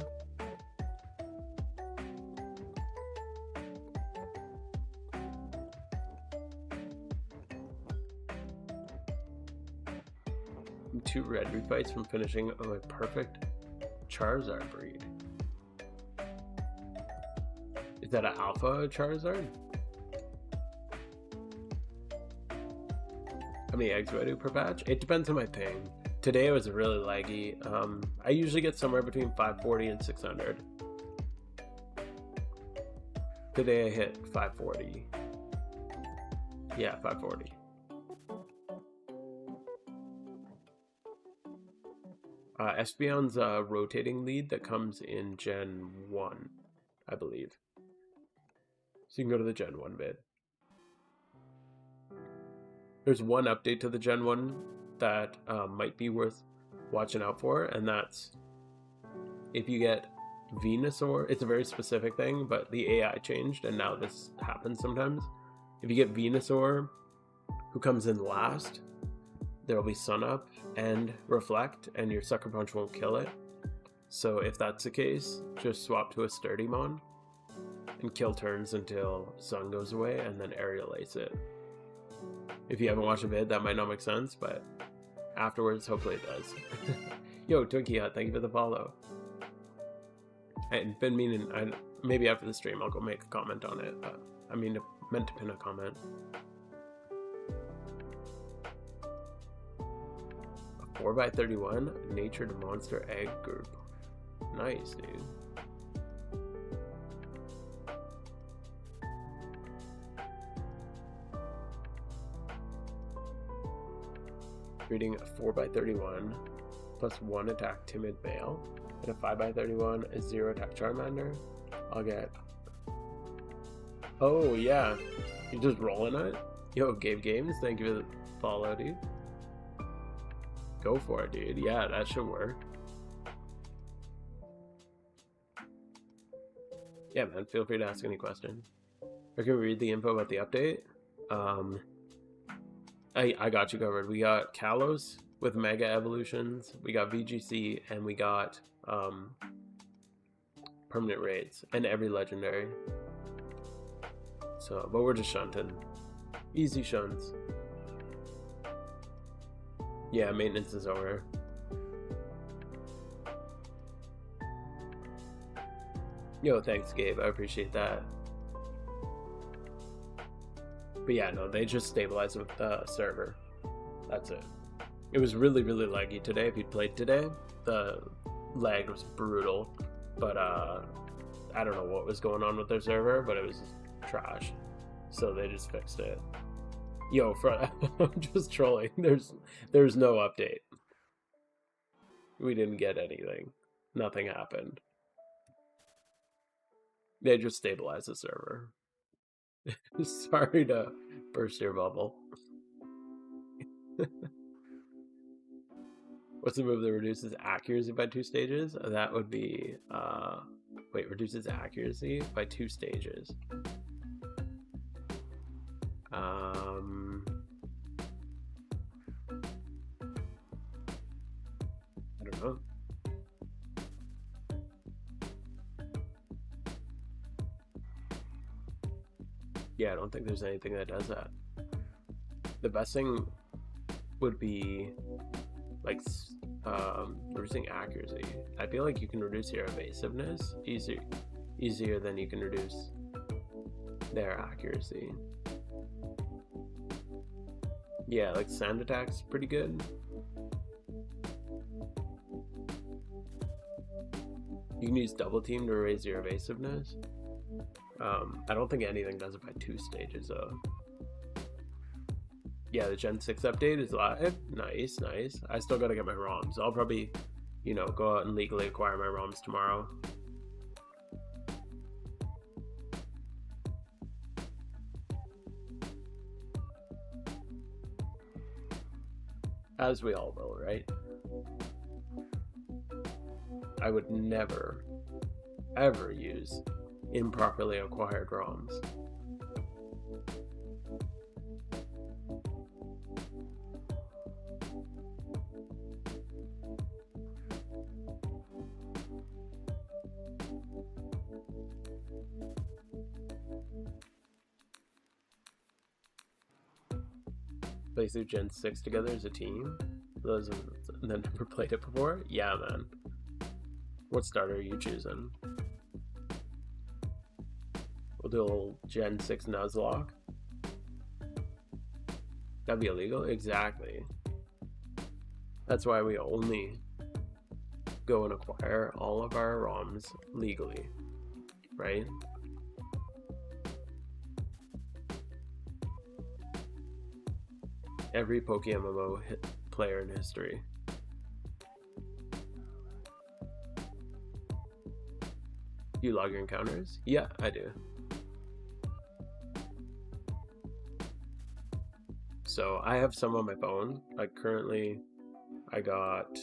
Two red refights from finishing a perfect Charizard breed. Is that an alpha Charizard? How many eggs do I do per batch? It depends on my ping. Today it was really laggy. I usually get somewhere between 540 and 600. Today I hit 540. Yeah, 540. Espeon's a rotating lead that comes in Gen 1, I believe. So you can go to the Gen 1 vid. There's one update to the Gen 1 that might be worth watching out for, and that's if you get Venusaur. It's a very specific thing, but the AI changed, and now this happens sometimes. If you get Venusaur, who comes in last, there will be Sun Up and Reflect, and your Sucker Punch won't kill it. So if that's the case, just swap to a Sturdymon and kill turns until Sun goes away, and then Aerial Ace it. If you haven't watched a vid, that might not make sense, but afterwards, hopefully it does. Yo, Twinkie Hut, thank you for the follow. I've been meaning, maybe after the stream I'll go make a comment on it. I mean, meant to pin a comment. A 4x31 Natured Monster Egg Group. Nice, dude. Reading a 4x31 plus 1 attack Timid Male and a 5x31 is 0 attack Charmander. I'll get. Oh yeah, you just rolling it? Yo, Gabe Games, thank you for the follow, dude. Go for it, dude. Yeah, that should work. Yeah, man, feel free to ask any question. Or can we read the info about the update? I got you covered. We got Kalos with Mega Evolutions, we got VGC, and we got permanent raids, and every legendary. So, but we're just shunting. Easy shunts. Yeah, maintenance is over. Yo, thanks, Gabe. I appreciate that. But yeah, no, they just stabilized with the server. That's it. It was really, really laggy today. If you played today, the lag was brutal. But I don't know what was going on with their server, but it was trash. So they just fixed it. Yo, I'm just trolling. There's no update. We didn't get anything. Nothing happened. They just stabilized the server. Sorry to burst your bubble. What's the move that reduces accuracy by 2 stages? That would be, wait, reduces accuracy by 2 stages. I don't know. Yeah, I don't think there's anything that does that. The best thing would be like reducing accuracy. I feel like you can reduce your evasiveness easier than you can reduce their accuracy. Yeah, like sand attack's pretty good. You can use double team to raise your evasiveness. I don't think anything does it by 2 stages though. Yeah, the Gen 6 update is live. Nice, nice. I still gotta get my ROMs. I'll probably, you know, go out and legally acquire my ROMs tomorrow. As we all will, right? I would never, ever use improperly acquired ROMs. Play through Gen 6 together as a team? Those that never played it before? Yeah, man. What starter are you choosing? We'll do a little Gen 6 Nuzlocke. That'd be illegal? Exactly. That's why we only go and acquire all of our ROMs legally, right? Every PokeMMO player in history. Do you log your encounters? Yeah, I do. So I have some on my phone. Like currently, I got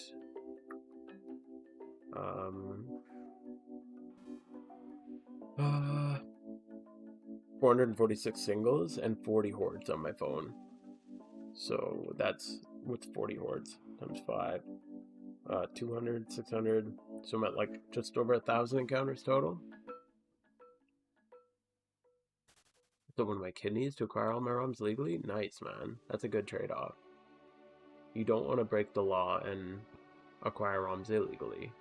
446 singles and 40 hordes on my phone. So that's what's 40 hordes times 5. 200, 600. So I'm at like just over 1,000 encounters total. So one of my kidneys to acquire all my ROMs legally? Nice, man. That's a good trade-off. You don't want to break the law and acquire ROMs illegally.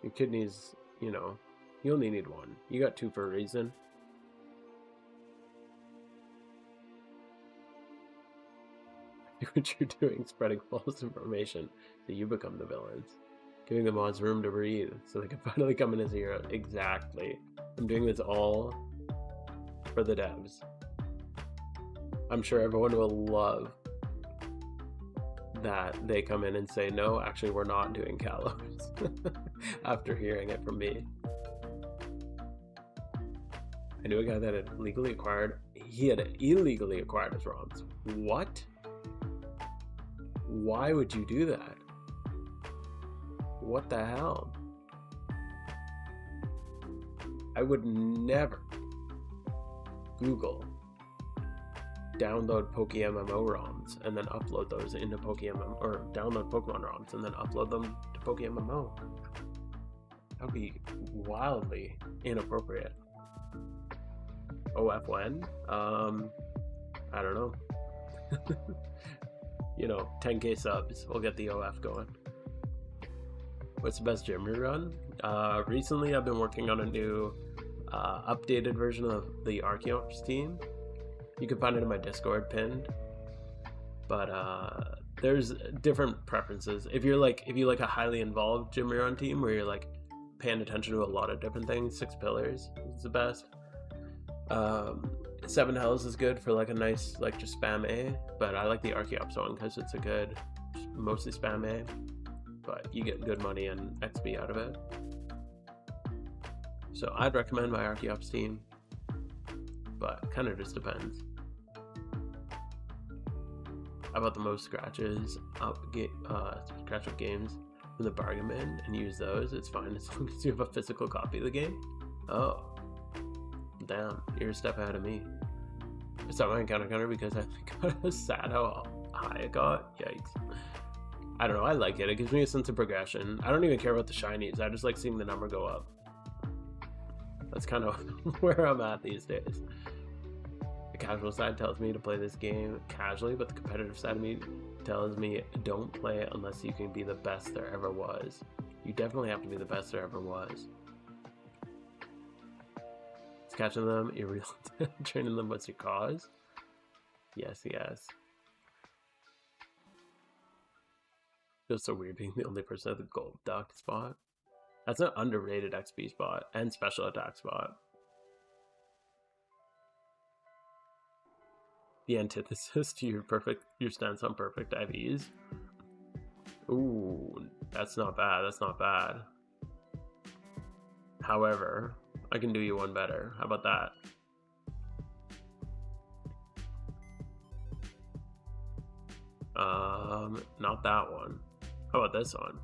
Your kidneys, you know, you only need one. You got 2 for a reason. What you're doing, spreading false information so you become the villains. Giving the mods room to breathe so they can finally come in as heroes. Exactly. I'm doing this all for the devs. I'm sure everyone will love that they come in and say, no, actually we're not doing Kalos after hearing it from me. I knew a guy that had legally acquired, he had illegally acquired his ROMs. What? Why would you do that? What the hell? I would never Google download PokeMMO ROMs and then upload those into PokeMMO, or download Pokemon ROMs and then upload them to PokeMMO. That would be wildly inappropriate. OF when? I don't know. You know, 10k subs, we'll get the OF going. What's the best gym rerun? Recently I've been working on a new updated version of the Archeops team. You can find it in my Discord pinned. But there's different preferences. If you like a highly involved gym rerun team where you're like paying attention to a lot of different things, 6 pillars is the best. 7 Hells is good for like a nice, like just spam A, but I like the Archeops one because it's a good, mostly spam A, but you get good money and XP out of it. So I'd recommend my Archeops team, but kind of just depends. How about the most scratches up scratch up games from the bargain bin and use those? It's fine as long as you have a physical copy of the game. Oh. Damn, you're a step ahead of me. I stopped my encounter counter because I got sad how high it got. Yikes. I don't know, I like it. It gives me a sense of progression. I don't even care about the shinies. I just like seeing the number go up. That's kind of where I'm at these days. The casual side tells me to play this game casually, but the competitive side of me tells me don't play it unless you can be the best there ever was. You definitely have to be the best there ever was. Catching them, irreal, training them, what's your cause? Yes, yes. Feels so weird being the only person at the gold duck spot. That's an underrated XP spot and special attack spot. The antithesis to your stance on perfect IVs. Ooh, that's not bad, that's not bad. However, I can do you one better. How about that? Not that one. How about this one?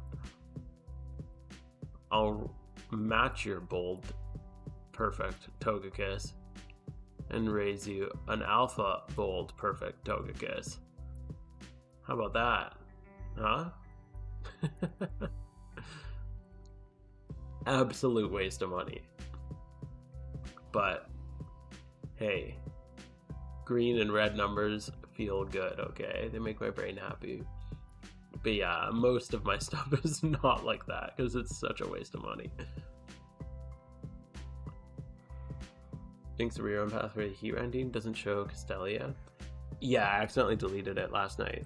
I'll match your bold, perfect Togekiss and raise you an alpha bold, perfect Togekiss. How about that? Huh? Absolute waste of money. But hey, Green and red numbers feel good, okay? They make my brain happy. But yeah, most of my stuff is not like that because it's such a waste of money. Thinks the rerun path for the heat rending doesn't show Castelia. Yeah, I accidentally deleted it last night.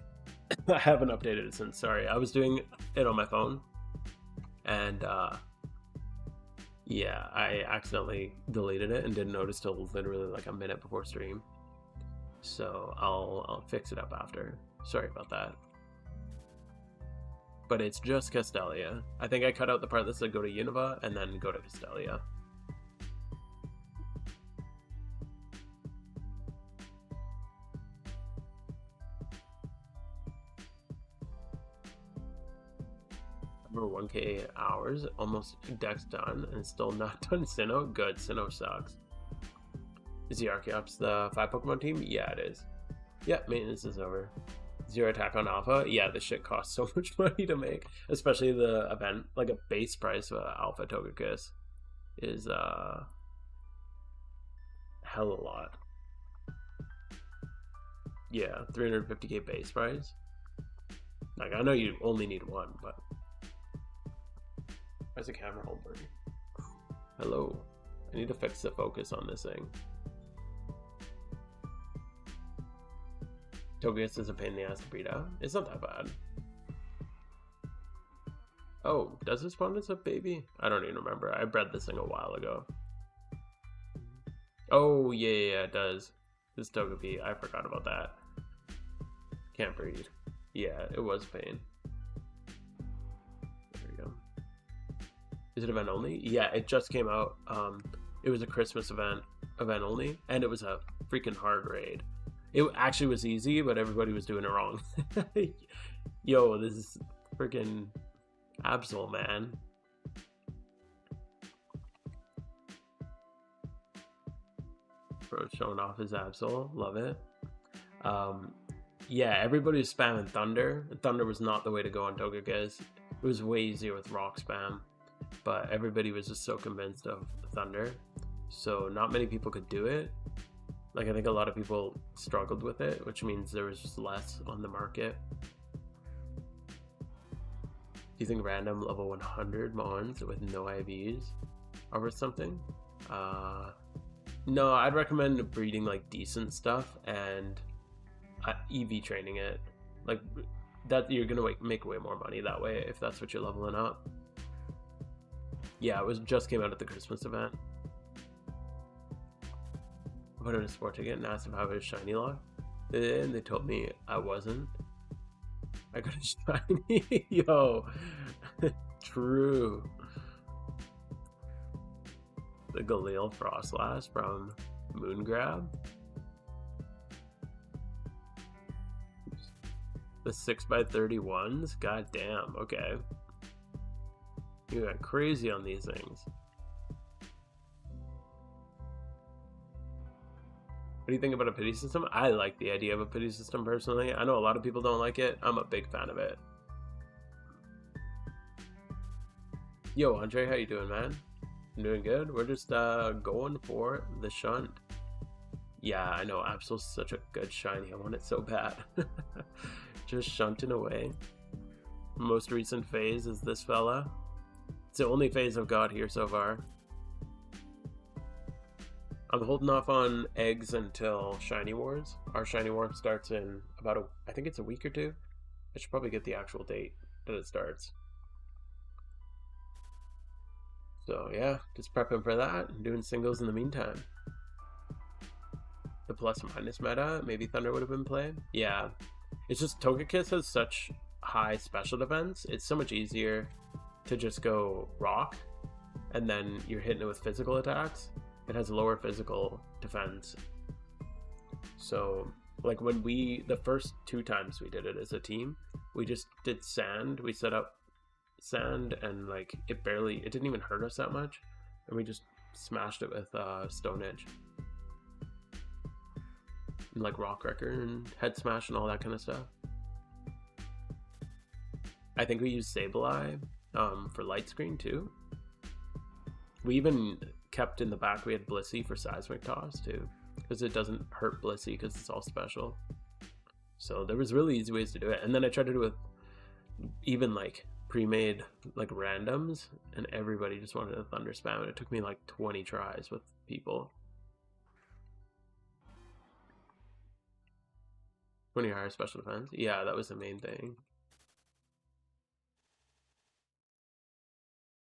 I haven't updated it since, sorry. I was doing it on my phone. And yeah, I accidentally deleted it and didn't notice till literally like a minute before stream. So I'll fix it up after. Sorry about that. But it's just Castelia. I think I cut out the part that said go to Unova and then go to Castelia. Over 1k hours, almost deck's done, and still not done Sinnoh. Good, Sinnoh sucks. Is the Archeops the 5 Pokemon team? Yeah, it is. Yeah, maintenance is over. 0 attack on Alpha? Yeah, this shit costs so much money to make. Especially the event, like a base price of Alpha Togekiss is hell a lot. Yeah, 350k base price. Like, I know you only need one, but... Where's the camera holder? Hello. I need to fix the focus on this thing. Togekiss is a pain in the ass to breed out. It's not that bad. Oh, does it spawn as a baby? I don't even remember. I bred this thing a while ago. Oh, yeah, it does. This Togepi, I forgot about that. Can't breed. Yeah, it was pain. There we go. Is it event only? Yeah, it just came out. It was a Christmas event only, and it was a freaking hard raid. It actually was easy, but everybody was doing it wrong. Yo, this is freaking Absol, man. Bro, showing off his Absol. Love it. Yeah, everybody was spamming Thunder. Thunder was not the way to go on Togekiss. It was way easier with Rock spam. But everybody was just so convinced of Thunder. So not many people could do it. Like, I think a lot of people struggled with it, which means there was just less on the market. Do you think random level 100 Mons with no IVs are worth something? No, I'd recommend breeding like decent stuff and EV training it. Like, that you're gonna make way more money that way if that's what you're leveling up. Yeah, it just came out at the Christmas event. I put in a sport ticket and asked if I was shiny lock, and they told me I wasn't. I got a shiny. Yo, true. The Galil Frostlass from Moongrab. The 6x31s? God damn, okay. You got crazy on these things. What do you think about a pity system? I like the idea of a pity system personally. I know a lot of people don't like it. I'm a big fan of it. Yo, Andre, how you doing, man? I'm doing good. We're just going for the shunt. Yeah, I know. Absol's such a good shiny. I want it so bad. Just shunting away. Most recent phase is this fella. It's the only phase I've got here so far. I'm holding off on eggs until Shiny Wars. Our Shiny Wars starts in about I think it's a week or two. I should probably get the actual date that it starts. So yeah, just prepping for that and doing singles in the meantime. The plus minus meta, maybe Thunder would have been played. Yeah, it's just Togekiss has such high special defense. It's so much easier to just go rock and then you're hitting it with physical attacks. It has lower physical defense. So like when the first 2 times we did it as a team, we just did sand. We set up sand and like it didn't even hurt us that much. And we just smashed it with Stone Edge. And like Rock Wrecker and Head Smash and all that kind of stuff. I think we used Sableye for Light Screen too. We even kept in the back, we had Blissey for Seismic Toss too. because it doesn't hurt Blissey because it's all special. So there was really easy ways to do it. And then I tried to do it with even like pre-made like randoms, and everybody just wanted a thunder spam, and it took me like 20 tries with people. 20 higher special defense. Yeah, that was the main thing.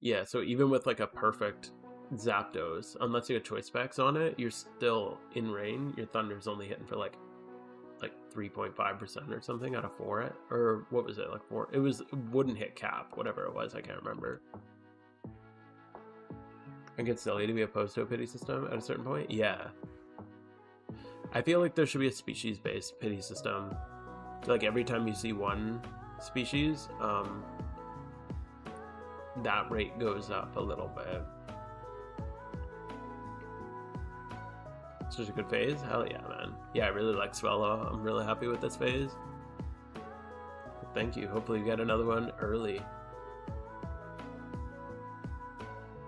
Yeah, so even with like a perfect Zapdos, unless you have choice specs on it, you're still in rain. Your Thunder's only hitting for like 3.5% or something out of 4. Or what was it, like 4? It was wouldn't hit cap, whatever it was, I can't remember. I get silly to be opposed to a pity system at a certain point. Yeah, I feel like there should be a species-based pity system. Like every time you see one species, that rate goes up a little bit. Such a good phase. Hell yeah, man. Yeah, I really like Swellow. I'm really happy with this phase. Thank you. Hopefully you get another one early.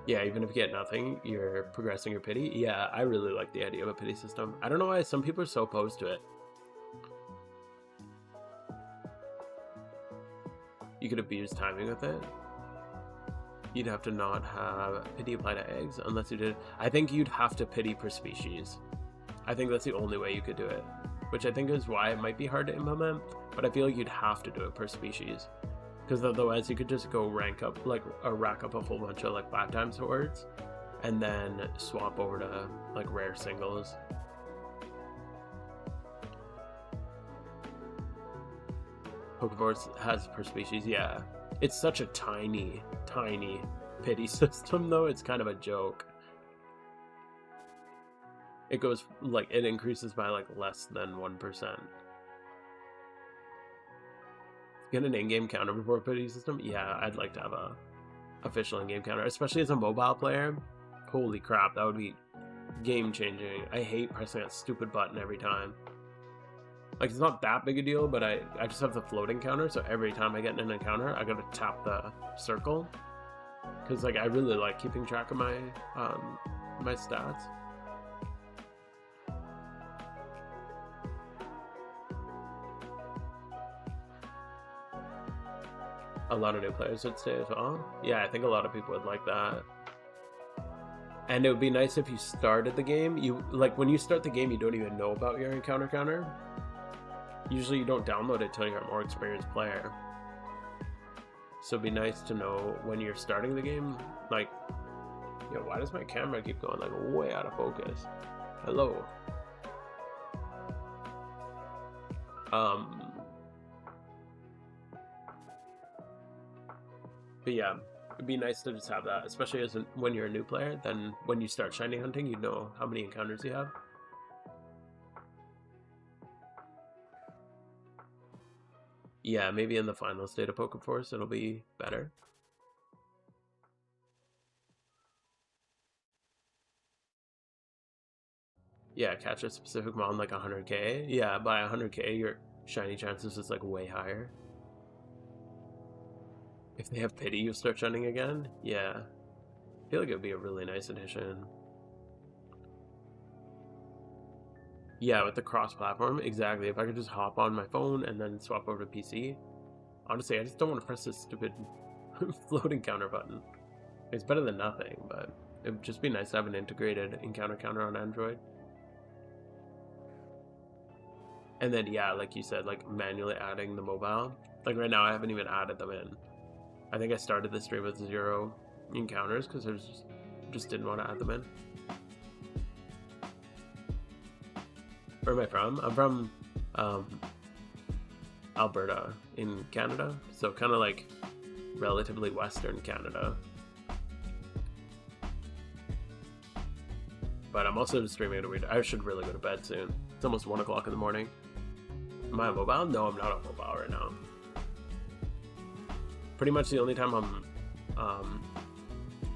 Yeah, even if you get nothing, you're progressing your pity. Yeah, I really like the idea of a pity system. I don't know why some people are so opposed to it. You could abuse timing with it. You'd have to not have pity apply to eggs unless you did. I think you'd have to pity per species. I think that's the only way you could do it, which I think is why it might be hard to implement, but I feel like you'd have to do it per species. Because otherwise you could just go rank up, like, or rack up a full bunch of, like, 5x swords, and then swap over to, like, rare singles. Pokeforce has per species, yeah. It's such a tiny, tiny pity system, though. It's kind of a joke. It goes, like, it increases by, like, less than 1%. Get an in-game counter before a pity system? Yeah, I'd like to have a official in-game counter, especially as a mobile player. Holy crap, that would be game-changing. I hate pressing that stupid button every time. Like, it's not that big a deal, but I just have the floating counter, so every time I get in an encounter, I gotta tap the circle. Because, like, I really like keeping track of my, my stats. A lot of new players would stay as well. Yeah, I think a lot of people would like that. And it would be nice if you started the game. Like, when you start the game, you don't even know about your encounter counter. Usually you don't download it until you're a more experienced player. So it'd be nice to know when you're starting the game, like, yo, why does my camera keep going, like, way out of focus? Hello. But yeah, it'd be nice to just have that, especially when you're a new player. Then when you start shiny hunting, you know how many encounters you have. Yeah, maybe in the final state of PokeForce it'll be better. Yeah, catch a specific mon like 100k. Yeah, by 100k your shiny chances is like way higher. If they have pity, you start shining again? Yeah. I feel like it would be a really nice addition. Yeah, with the cross-platform, exactly. If I could just hop on my phone and then swap over to PC. Honestly, I just don't want to press this stupid floating counter button. It's better than nothing, but it would just be nice to have an integrated encounter counter on Android. And then, yeah, like you said, like manually adding the mobile. Like right now, I haven't even added them in. I think I started the stream with 0 encounters because I just didn't want to add them in. Where am I from? I'm from Alberta in Canada, so kind of like relatively Western Canada. But I'm also just streaming at a weird. I should really go to bed soon. It's almost 1 o'clock in the morning. Am I on mobile? No, I'm not on mobile right now. Pretty much the only time I'm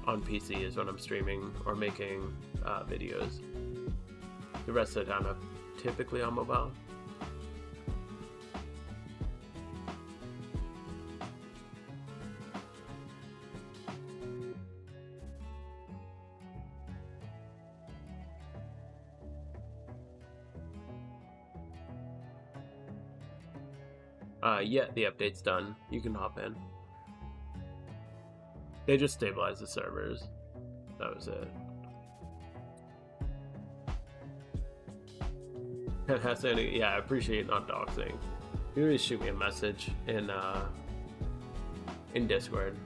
on PC is when I'm streaming or making videos. The rest of the time I'm typically on mobile. Yeah, the update's done. You can hop in. They just stabilized the servers. That was it. Yeah, I appreciate not doxing. You can just shoot me a message in Discord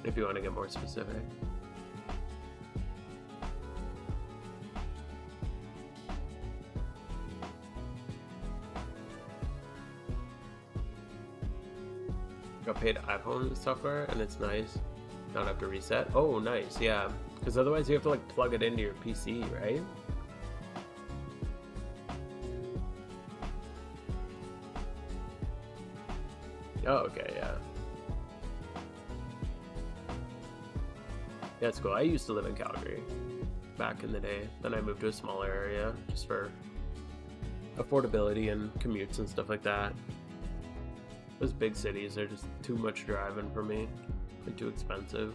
if you want to get more specific. Got paid iPhone software and it's nice. Not have to reset. Oh, nice. Yeah, because otherwise you have to like plug it into your PC, right? Oh, okay, yeah. Yeah, it's cool. I used to live in Calgary back in the day. Then I moved to a smaller area just for affordability and commutes and stuff like that. Those big cities are just too much driving for me and too expensive.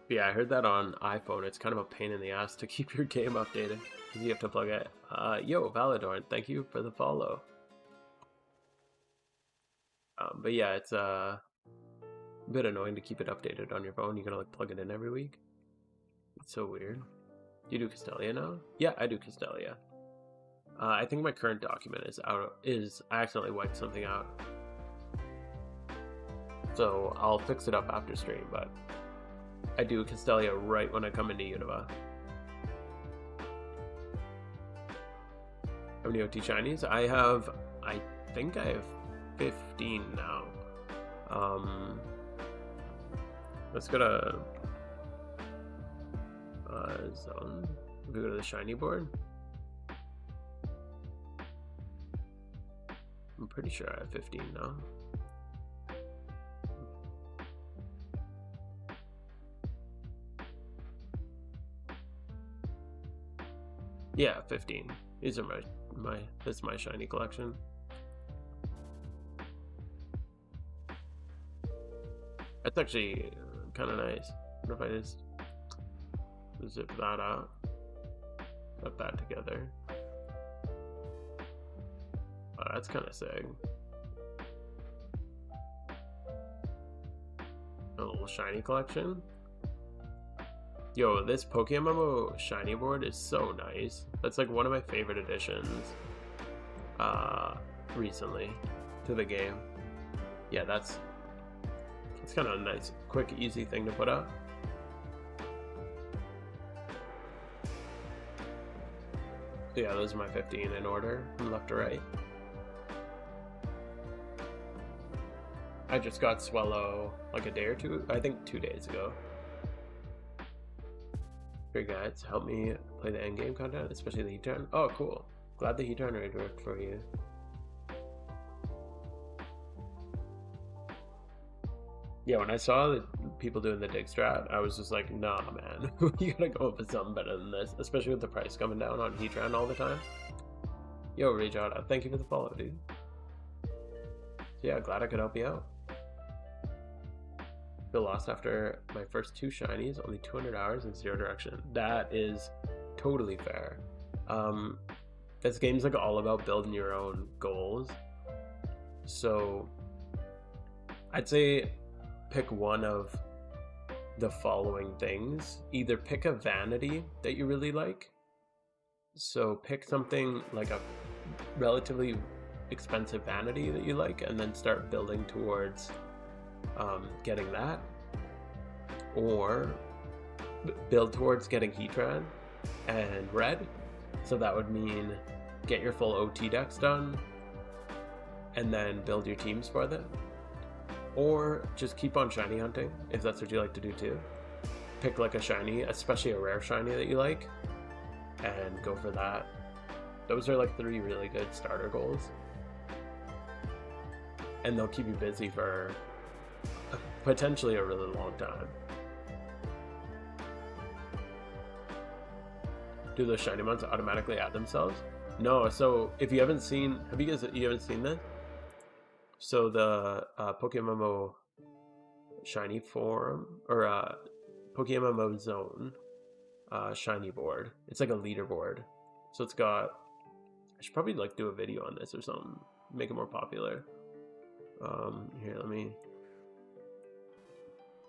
Yeah, I heard that on iPhone. It's kind of a pain in the ass to keep your game updated because you have to plug it. Yo, Valadorn, thank you for the follow. But yeah, it's a bit annoying to keep it updated on your phone. You gotta like plug it in every week. It's so weird. Do you do Castelia now? Yeah, I do Castelia. I think my current document is out. I accidentally wiped something out, so I'll fix it up after stream. But I do Castelia right when I come into Unova. How many OT shinies? I think I have 15 now. Let's go to zone. We go to the shiny board. I'm pretty sure I have 15 now. Yeah, 15. These are this is my shiny collection. That's actually kind of nice. What if I just zip that out, put that together? Oh, that's kind of sick. A little shiny collection. Yo, this PokeMMO shiny board is so nice. That's like one of my favorite additions recently to the game. Yeah, that's kind of a nice, quick, easy thing to put up. So yeah, those are my 15 in order from left to right. I just got Swellow like a day or two, I think 2 days ago. Great guides, help me play the endgame content, especially the heat turn. Oh, cool. Glad the heat turn raid worked for you. Yeah, when I saw the people doing the dig strat, I was just like, nah, man. You gotta go up with something better than this, especially with the price coming down on Heatran all the time. Yo, Rejada, thank you for the follow, dude. So yeah, glad I could help you out. Feel lost after my first 2 shinies, only 200 hours and 0 direction. That is totally fair. This game's like all about building your own goals. So I'd say pick one of the following things. Either pick a vanity that you really like. So pick something like a relatively expensive vanity that you like and then start building towards getting that, or build towards getting Heatran and Red. So that would mean get your full OT decks done and then build your teams for them, or just keep on shiny hunting if that's what you like to do too. Pick like a shiny, especially a rare shiny that you like, and go for that. Those are like 3 really good starter goals, and they'll keep you busy for potentially a really long time. Do those shiny mods automatically add themselves? No, so if you haven't seen, you haven't seen this? So the PokeMMO shiny form, or PokeMMO Zone shiny board. It's like a leaderboard. So it's got, I should probably like do a video on this or something, make it more popular. Here, I'm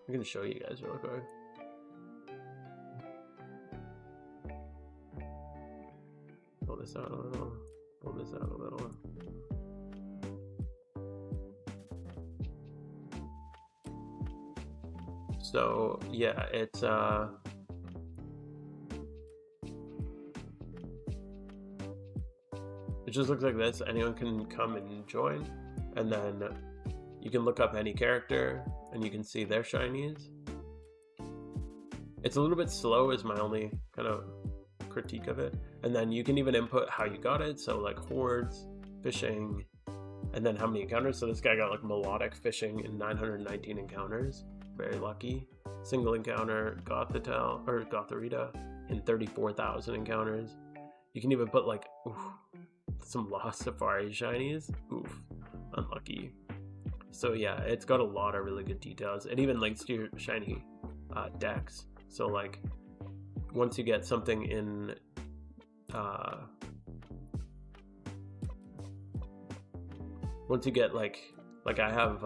gonna show you guys real quick. Pull this out a little, pull this out a little. So yeah, it's it just looks like this. Anyone can come and join, and then you can look up any character and you can see their shinies. It's a little bit slow is my only kind of critique of it. And then you can even input how you got it, so like hordes, fishing, and then how many encounters. So this guy got like melodic fishing in 919 encounters, very lucky. Single encounter, Gotharita in 34,000 encounters. You can even put like some Lost Safari shinies, unlucky. So yeah, it's got a lot of really good details. It even links to your shiny decks. So like once you get something in once you get like I have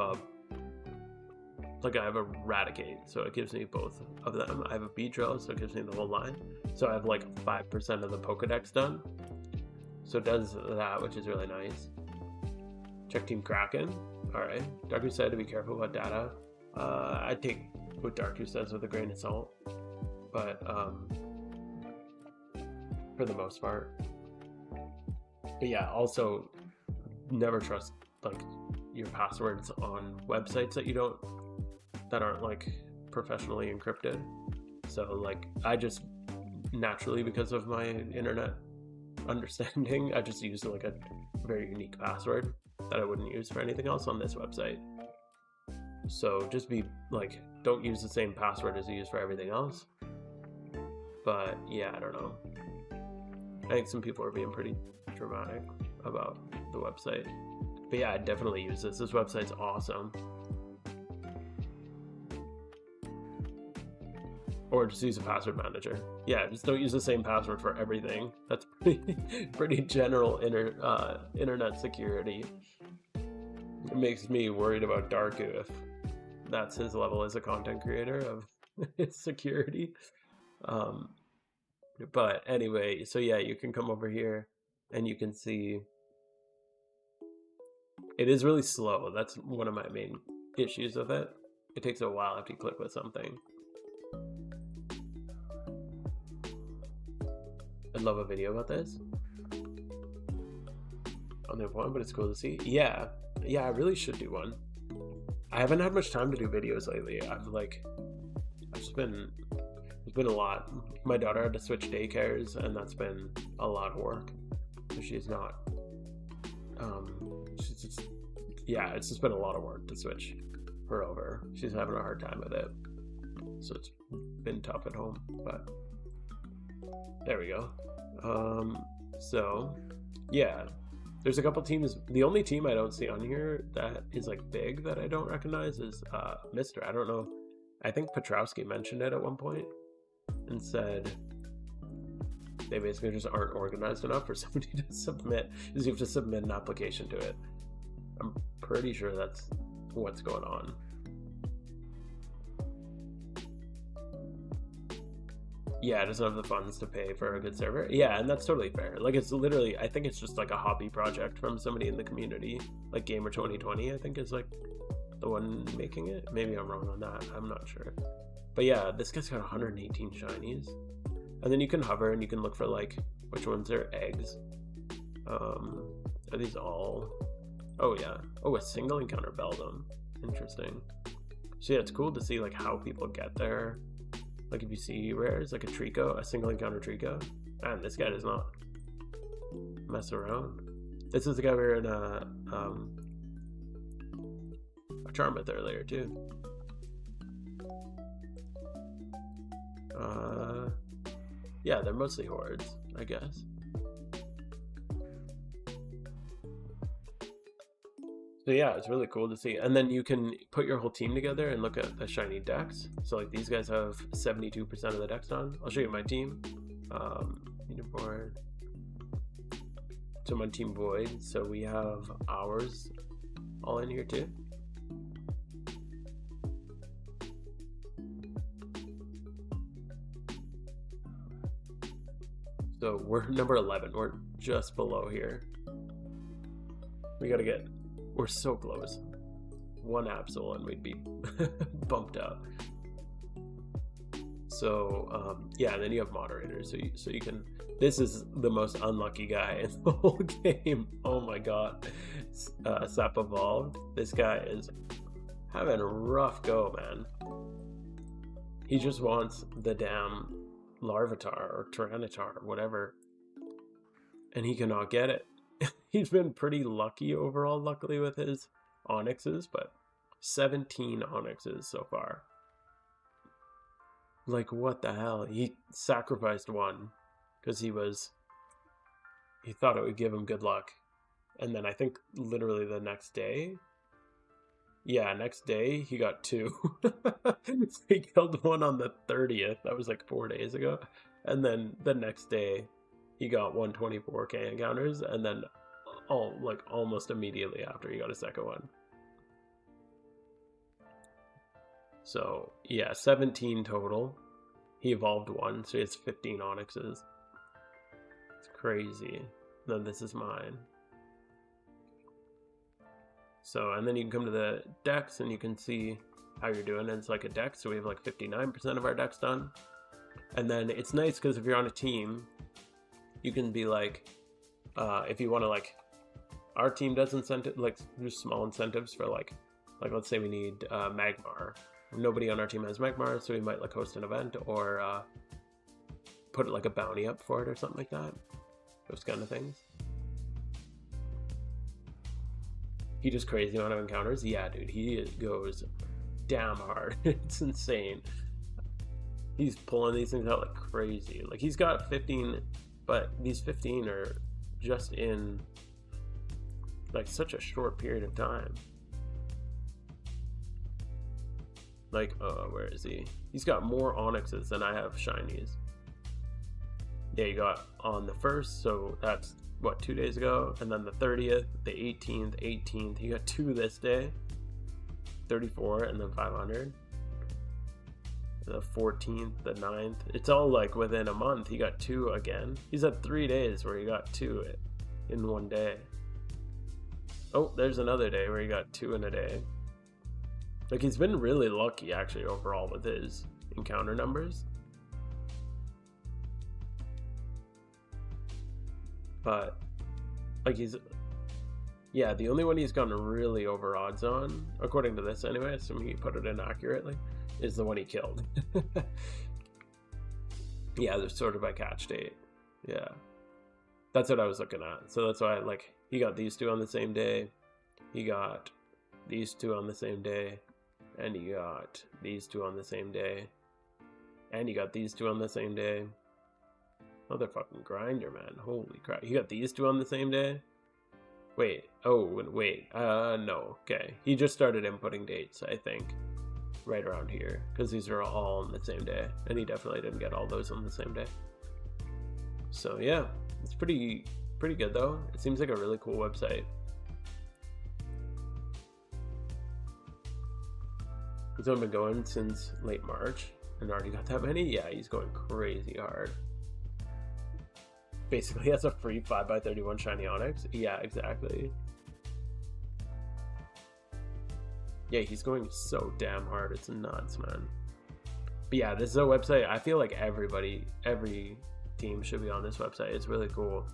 Eradicate, so it gives me both of them. I have a Beedrill, so it gives me the whole line. So I have like 5% of the Pokedex done. So it does that, which is really nice. Check Team Kraken. Alright. Darku said to be careful about data. I take what Darku says with a grain of salt. But for the most part. But yeah, also never trust like your passwords on websites that aren't like professionally encrypted. So like I just naturally, because of my internet understanding, I just used like a very unique password that I wouldn't use for anything else on this website. So just be like, don't use the same password as you use for everything else. But yeah, I don't know. I think some people are being pretty dramatic about the website. But yeah, I definitely use this. This website's awesome. Or just use a password manager. Yeah, just don't use the same password for everything. That's pretty general internet security. It makes me worried about Darku if that's his level as a content creator of his security. But anyway, so yeah, you can come over here and you can see it is really slow. That's one of my main issues with it. It takes a while after you click with something. I'd love a video about this on the point, but it's cool to see. Yeah, I really should do one. I haven't had much time to do videos lately. It's been a lot. My daughter had to switch daycares, and that's been a lot of work. So she's not. It's just been a lot of work to switch her over. She's having a hard time with it, so it's been tough at home. But there we go. So yeah, there's a couple teams. The only team I don't see on here that is like big that I don't recognize is Mr. I don't know. I think Petrowski mentioned it at one point and said they basically just aren't organized enough for somebody to submit. Because you have to submit an application to it. I'm pretty sure that's what's going on. Yeah, it doesn't have the funds to pay for a good server. Yeah, and that's totally fair. Like, it's literally, I think it's just like a hobby project from somebody in the community. Like Gamer 2020, I think, is like the one making it. Maybe I'm wrong on that. I'm not sure. But yeah, this guy's got 118 shinies. And then you can hover and you can look for like which ones are eggs. Are these all? Oh yeah. Oh, a single encounter Beldum. Interesting. So yeah, it's cool to see like how people get there. Like if you see rares, like a Trico, a single encounter Trico. Man, this guy does not mess around. This is the guy we were in a Charmeth earlier too. Yeah, they're mostly hordes, I guess. So So yeah, it's really cool to see. And then you can put your whole team together and look at the shiny decks. So like these guys have 72% of the decks done. I'll show you my team. Leaderboard. So my team Void. So we have ours all in here too. So we're number 11. We're just below here. We gotta get, we're so close. One Absol and we'd be bumped up. So yeah, and then you have moderators. So you can, this is the most unlucky guy in the whole game. Oh my god. Sap Evolved. This guy is having a rough go, man. He just wants the damn Larvitar or Tyranitar or whatever, and he cannot get it. He's been pretty lucky overall, luckily, with his Onyxes, but 17 Onyxes so far. Like, what the hell? He sacrificed one because he thought it would give him good luck. And then I think literally the next day, yeah, next day he got 2. So he killed one on the 30th. That was like 4 days ago. And then the next day he got 124k encounters, and then almost immediately after he got a second one. So yeah, 17 total. He evolved one, so he has 15 Onyxes. It's crazy. Then this is mine. So, and then you can come to the decks and you can see how you're doing. And it's like a deck, so we have like 59% of our decks done. And then it's nice because if you're on a team, you can be like, if you want to, like, our team does incentive, like there's small incentives for like let's say we need Magmar. Nobody on our team has Magmar, so we might like host an event or put like a bounty up for it or something like that. Those kind of things. He just crazy amount of encounters. Yeah, dude, he goes damn hard. It's insane. He's pulling these things out like crazy. Like he's got 15, but these 15 are just in like such a short period of time. Like, where is he? He's got more Onyxes than I have shinies. Yeah, you got on the 1st, so that's what, 2 days ago, and then the 30th, the 18th, he got 2 this day, 34, and then 500. The 14th, the 9th, it's all like within a month. He got 2 again. He's had 3 days where he got 2 in one day. Oh, there's another day where he got 2 in a day. Like, he's been really lucky actually overall with his encounter numbers. But like yeah, the only one he's gone really over odds on, according to this anyway, assuming he put it in accurately, is the one he killed. Yeah, there's sort of by catch date. Yeah, that's what I was looking at. So that's why, like, he got these 2 on the same day, he got these 2 on the same day, and he got these 2 on the same day, and he got these 2 on the same day. Motherfucking grinder, man. Holy crap. He got these 2 on the same day? Wait. Oh, wait. No. Okay. He just started inputting dates, I think. Right around here. Because these are all on the same day. And he definitely didn't get all those on the same day. So, yeah. It's pretty good, though. It seems like a really cool website. He's only been going since late March. And already got that many? Yeah, he's going crazy hard. Basically, he has a free 5x31 shiny Onyx. Yeah, exactly. Yeah, he's going so damn hard. It's nuts, man. But yeah, this is a website. I feel like every team should be on this website. It's really cool.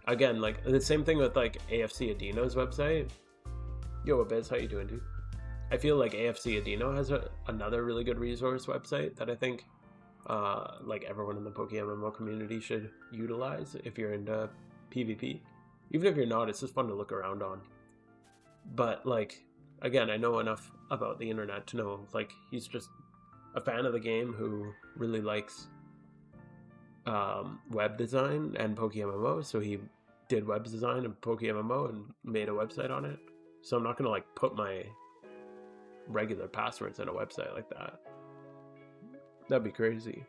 Again, like the same thing with like AFC Adino's website. Yo, Abiz, how you doing, dude? I feel like AFC Adino has another really good resource website that I think like everyone in the PokeMMO community should utilize if you're into PvP. Even if you're not, it's just fun to look around on. But like, again, I know enough about the internet to know, like, he's just a fan of the game who really likes web design and PokeMMO, so he did web design and PokeMMO and made a website on it. So I'm not gonna like put my regular passwords in a website like that. That'd be crazy.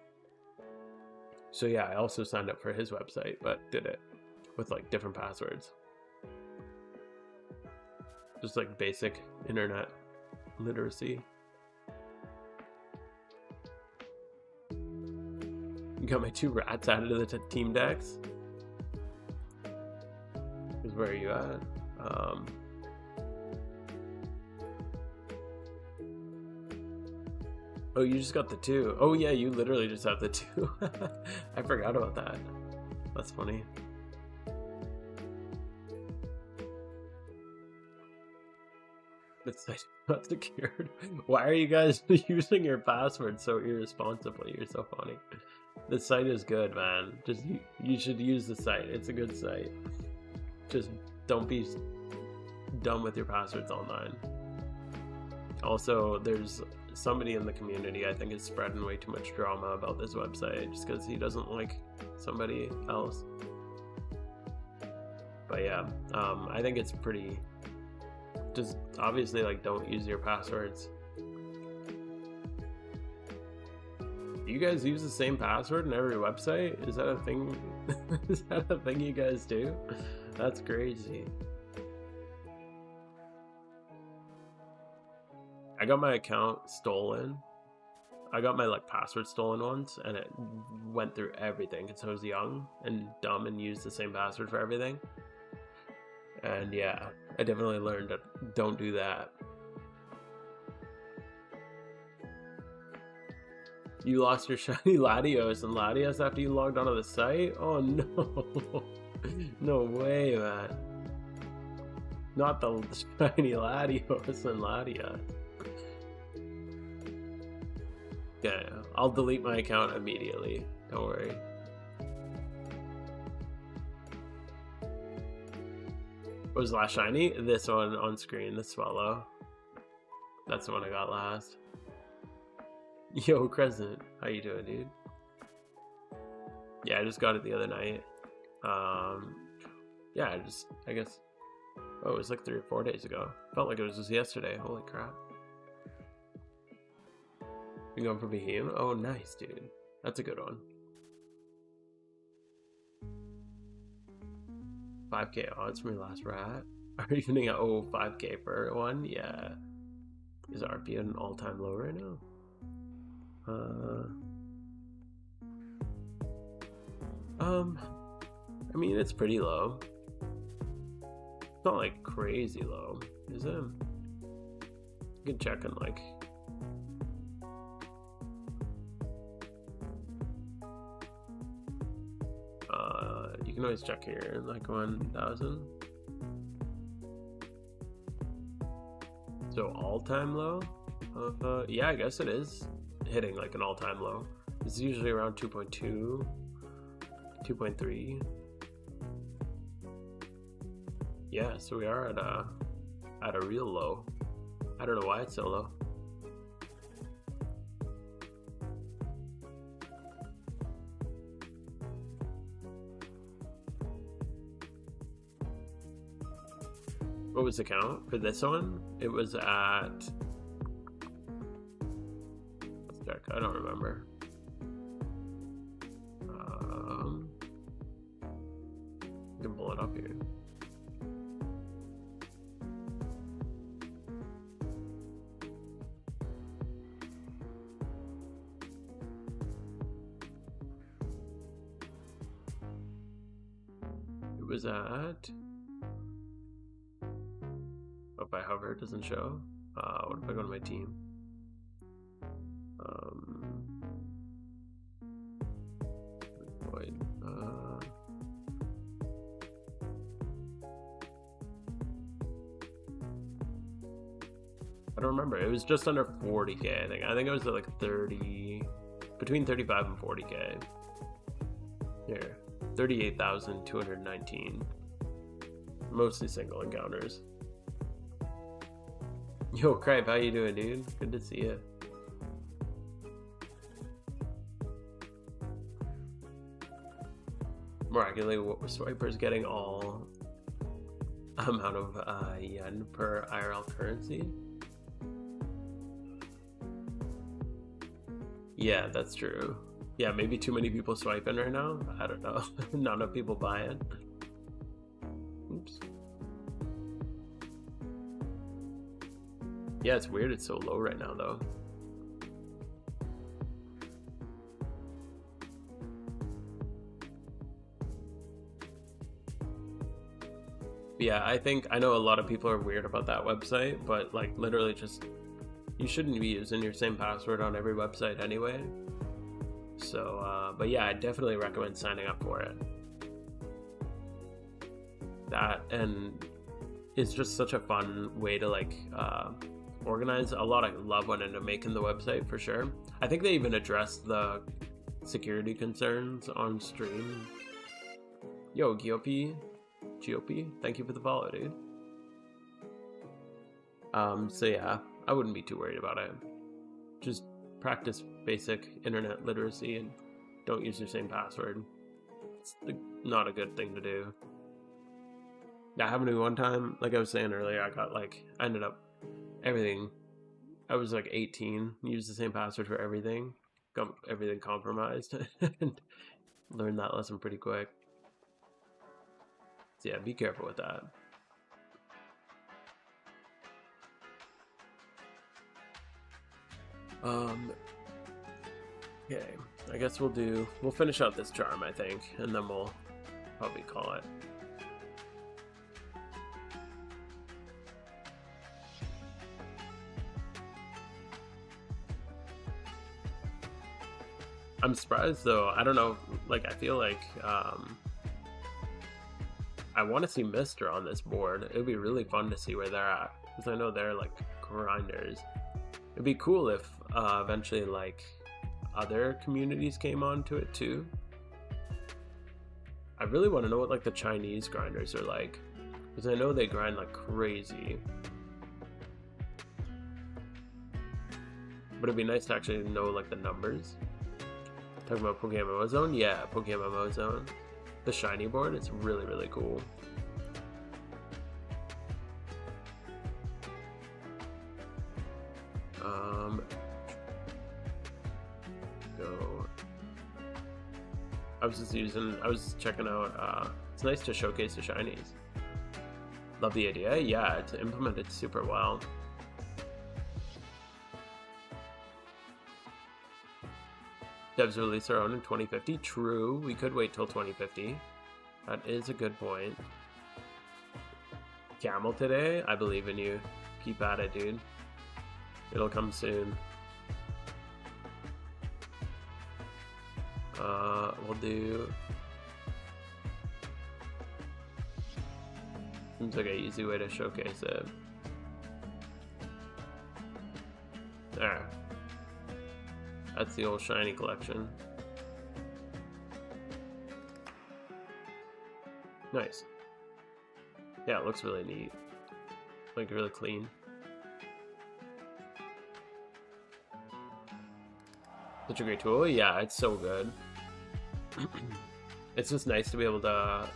So yeah, I also signed up for his website, but did it with like different passwords. Just like basic internet literacy. You got my 2 rats added to the team decks. Because where are you at? Oh, you just got the 2. Oh yeah, you literally just have the 2. I forgot about that. That's funny. It's not secured. Why are you guys using your password so irresponsibly? You're so funny. The site is good, man. Just you should use the site. It's a good site. Just don't be dumb with your passwords online. Also, there's somebody in the community I think is spreading way too much drama about this website just because he doesn't like somebody else. But yeah, I think it's pretty. Just obviously like don't use your passwords. You guys use the same password in every website? Is that a thing? Is that a thing you guys do? That's crazy. I got my account stolen. I got my like password stolen once, and it went through everything because I was young and dumb and used the same password for everything. And yeah, I definitely learned that don't do that. You lost your shiny Latios and Latias after you logged onto the site? Oh no. No way, man. Not the shiny Latios and Latia. Okay, I'll delete my account immediately. Don't worry. What was the last shiny? This one on screen, the Swallow. That's the one I got last. Yo, Crescent, how you doing, dude? Yeah, I just got it the other night. Yeah, I guess, oh, it was like 3 or 4 days ago. Felt like it was just yesterday. Holy crap. You going for Behemoth? Oh, nice, dude. That's a good one. 5k odds from your last rat. Are you getting at 5k for one? Yeah. Is RP at an all-time low right now? I mean, it's pretty low. It's not like crazy low, is it? You can check on like. You can always check here, like 1,000. So all-time low? Yeah, I guess it is hitting like an all-time low. It's usually around 2.2, 2.3. Yeah, so we are at a real low. I don't know why it's so low. What was the count for this one? It was at, let's check, I don't remember. You can pull it up here. It was at, if I hover, it doesn't show. What if I go to my team? Wait, I don't remember. It was just under 40k, I think. I think it was at like 30, between 35 and 40k. Here, 38,219. Mostly single encounters. Yo, Cripe, how you doing, dude? Good to see you. miraculously, Swiper's getting all amount of yen per IRL currency. Yeah, that's true. Yeah, maybe too many people swiping right now. I don't know. Not enough people buying. Oops. Yeah, it's weird it's so low right now, though. Yeah, I know a lot of people are weird about that website, but like literally just, you shouldn't be using your same password on every website anyway. So, but yeah, I definitely recommend signing up for it. That, and it's just such a fun way to like organize. A lot of love went into making the website for sure. I think they even addressed the security concerns on stream. Yo, GOP, thank you for the follow, dude. So yeah, I wouldn't be too worried about it. Just practice basic internet literacy and don't use your same password. It's not a good thing to do. Yeah, happened to me one time, like I was saying earlier, I ended up, everything, I was like 18, used the same password for everything, got everything compromised, and learned that lesson pretty quick. So yeah, be careful with that. Okay, I guess we'll finish out this charm, I think, and then we'll probably call it. I'm surprised though, I don't know, like I feel like I want to see Mister on this board. It would be really fun to see where they're at, because I know they're like grinders. It'd be cool if eventually like other communities came onto it too. I really want to know what like the Chinese grinders are like, because I know they grind like crazy. But it'd be nice to actually know like the numbers. Talking about PokeMMO Zone? Yeah, PokeMMO Zone. The shiny board, it's really, really cool. Go. I was checking out, it's nice to showcase the shinies. Love the idea. Yeah, it's implemented super well. Devs release our own in 2050. True, we could wait till 2050. That is a good point. Camel today? I believe in you. Keep at it, dude. It'll come soon. We'll do... Seems like an easy way to showcase it. There. That's the old shiny collection. Nice. Yeah, it looks really neat. Like really clean. Such a great tool. Yeah, it's so good. It's just nice to be able to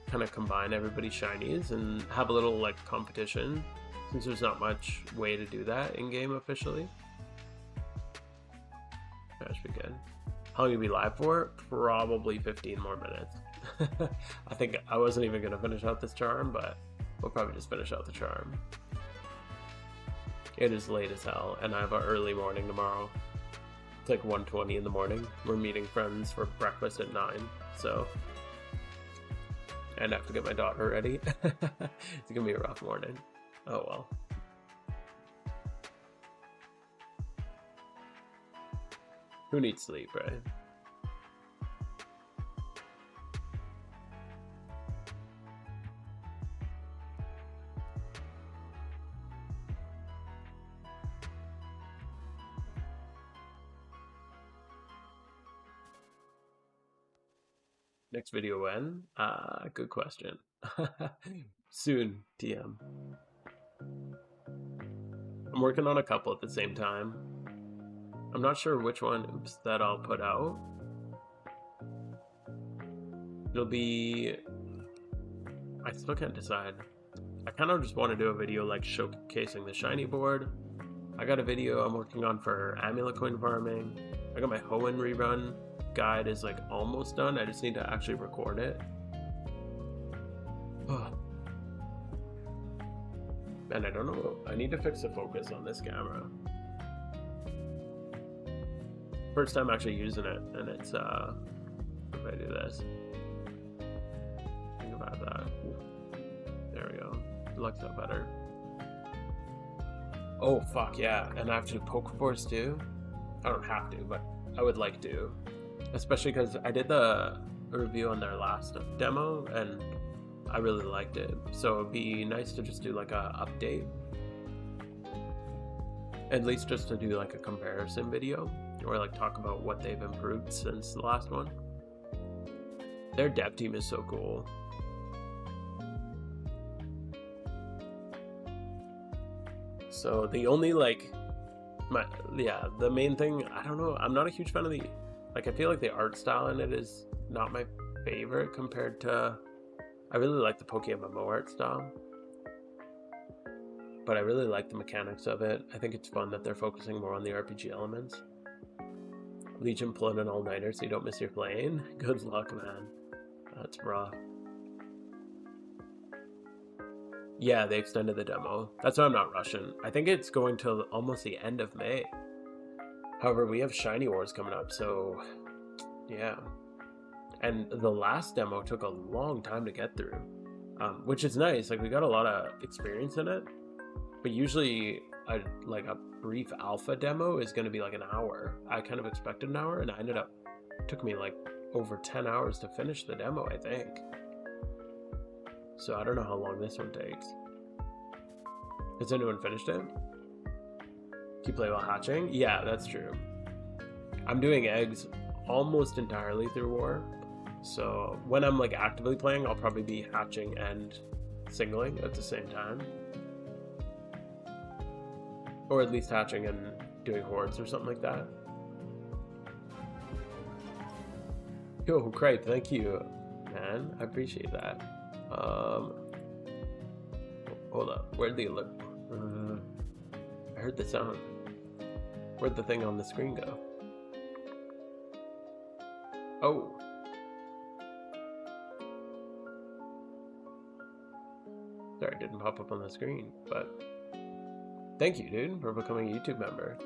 kind of combine everybody's shinies and have a little like competition, since there's not much way to do that in game officially. That should be good. How long will you be live for? Probably 15 more minutes. I think I wasn't even gonna finish out this charm, but we'll probably just finish out the charm. It is late as hell, and I have an early morning tomorrow. It's like 1:20 in the morning. We're meeting friends for breakfast at 9, so... And I have to get my daughter ready. It's gonna be a rough morning. Oh well. Who needs sleep, right? Next video when? Good question. Soon, TM. I'm working on a couple at the same time. I'm not sure which one, that I'll put out. It'll be... I still can't decide. I kind of just want to do a video like showcasing the shiny board. I got a video I'm working on for amulet coin farming. I got my Hoenn rerun guide is like almost done. I just need to actually record it. Man, I don't know. I need to fix the focus on this camera. First time actually using it, and it's if I do this. Think about that. There we go. It looks up better. Oh fuck yeah! And I have to do PokeForce too. I don't have to, but I would like to, especially because I did the review on their last demo and I really liked it. So it'd be nice to just do like a update, at least just to do like a comparison video, or like talk about what they've improved since the last one. Their dev team is so cool. So the only like, the main thing, I don't know, I'm not a huge fan of the, like I feel like the art style in it is not my favorite compared to, I really like the PokeMMO art style, but I really like the mechanics of it. I think it's fun that they're focusing more on the RPG elements. Legion pulling an all-nighter so you don't miss your plane. Good luck, man. That's rough. Yeah, they extended the demo. That's why I'm not rushing. I think it's going till almost the end of May. However, we have Shiny Wars coming up, so yeah. And the last demo took a long time to get through, which is nice. Like, we got a lot of experience in it, but usually a brief alpha demo is going to be like an hour. I kind of expected an hour, and I ended up, it took me like over 10 hours to finish the demo, I think. So I don't know how long this one takes. Has anyone finished it? Do you play while hatching? Yeah, that's true. I'm doing eggs almost entirely through War. So when I'm like actively playing, I'll probably be hatching and singling at the same time. Or at least hatching and doing hordes or something like that. Yo, Cripe, thank you, man. I appreciate that. Hold up. Where'd the alert? I heard the sound. Where'd the thing on the screen go? Oh. Sorry, it didn't pop up on the screen, but thank you, dude, for becoming a YouTube member.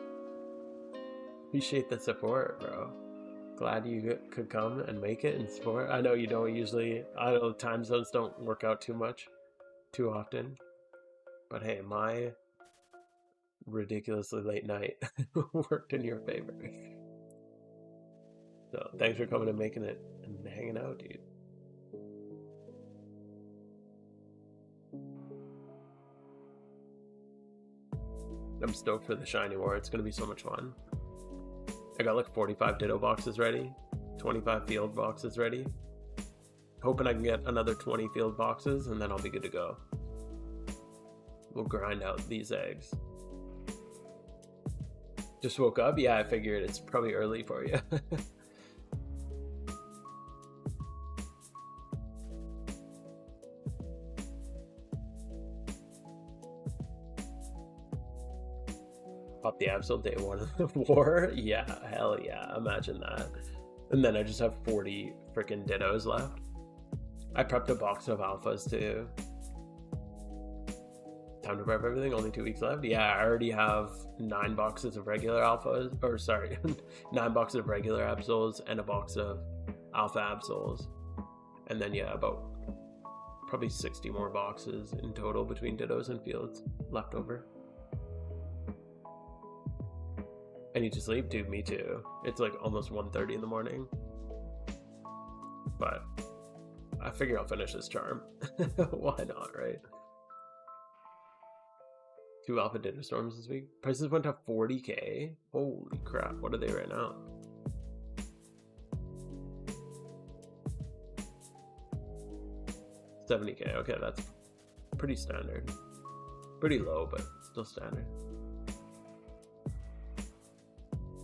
Appreciate the support, bro. Glad you could come and make it and support. I know you don't usually, I know time zones don't work out too often, but hey, my ridiculously late night worked in your favor. So thanks for coming and making it and hanging out, dude. I'm stoked for the Shiny War. It's gonna be so much fun. I got like 45 Ditto boxes ready, 25 field boxes ready. Hoping I can get another 20 field boxes and then I'll be good to go. We'll grind out these eggs. Just woke up? Yeah, I figured it's probably early for you. Pop the Absol day one of the war? Yeah, hell yeah, imagine that. And then I just have 40 freaking Dittos left. I prepped a box of alphas too. Time to prep everything, only 2 weeks left. Yeah, I already have 9 boxes of regular alphas, or sorry, 9 boxes of regular Absols and a box of alpha Absols. And then yeah, about probably 60 more boxes in total between Dittos and fields left over. I need to sleep, dude. Me too. It's like almost 1:30 in the morning, but I figure I'll finish this charm. Why not, right? 2 alpha Ditto storms this week. Prices went up 40k. Holy crap! What are they right now? $70k. Okay, that's pretty standard. Pretty low, but still standard.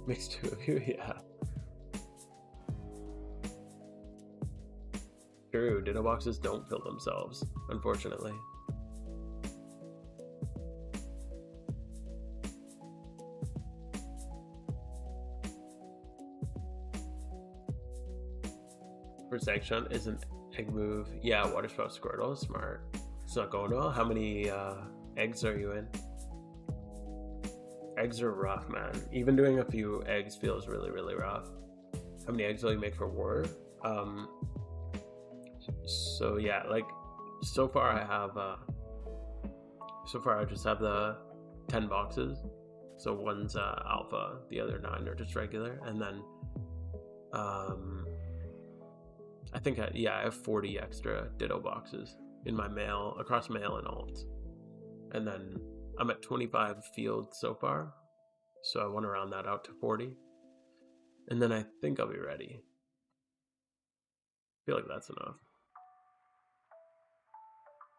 Makes 2 of you, yeah. True, ditto boxes don't fill themselves, unfortunately. First egg shunt is an egg move. Yeah, water spout Squirtle is smart. It's not going well. How many eggs are you in? Eggs are rough, man. Even doing a few eggs feels really, really rough. How many eggs will you make for war? So yeah, like so far I just have the 10 boxes. So one's alpha, the other 9 are just regular, and then I think I have 40 extra ditto boxes in my mail, across mail and alts. And then I'm at 25 fields so far, so I want to round that out to 40. And then I think I'll be ready. I feel like that's enough.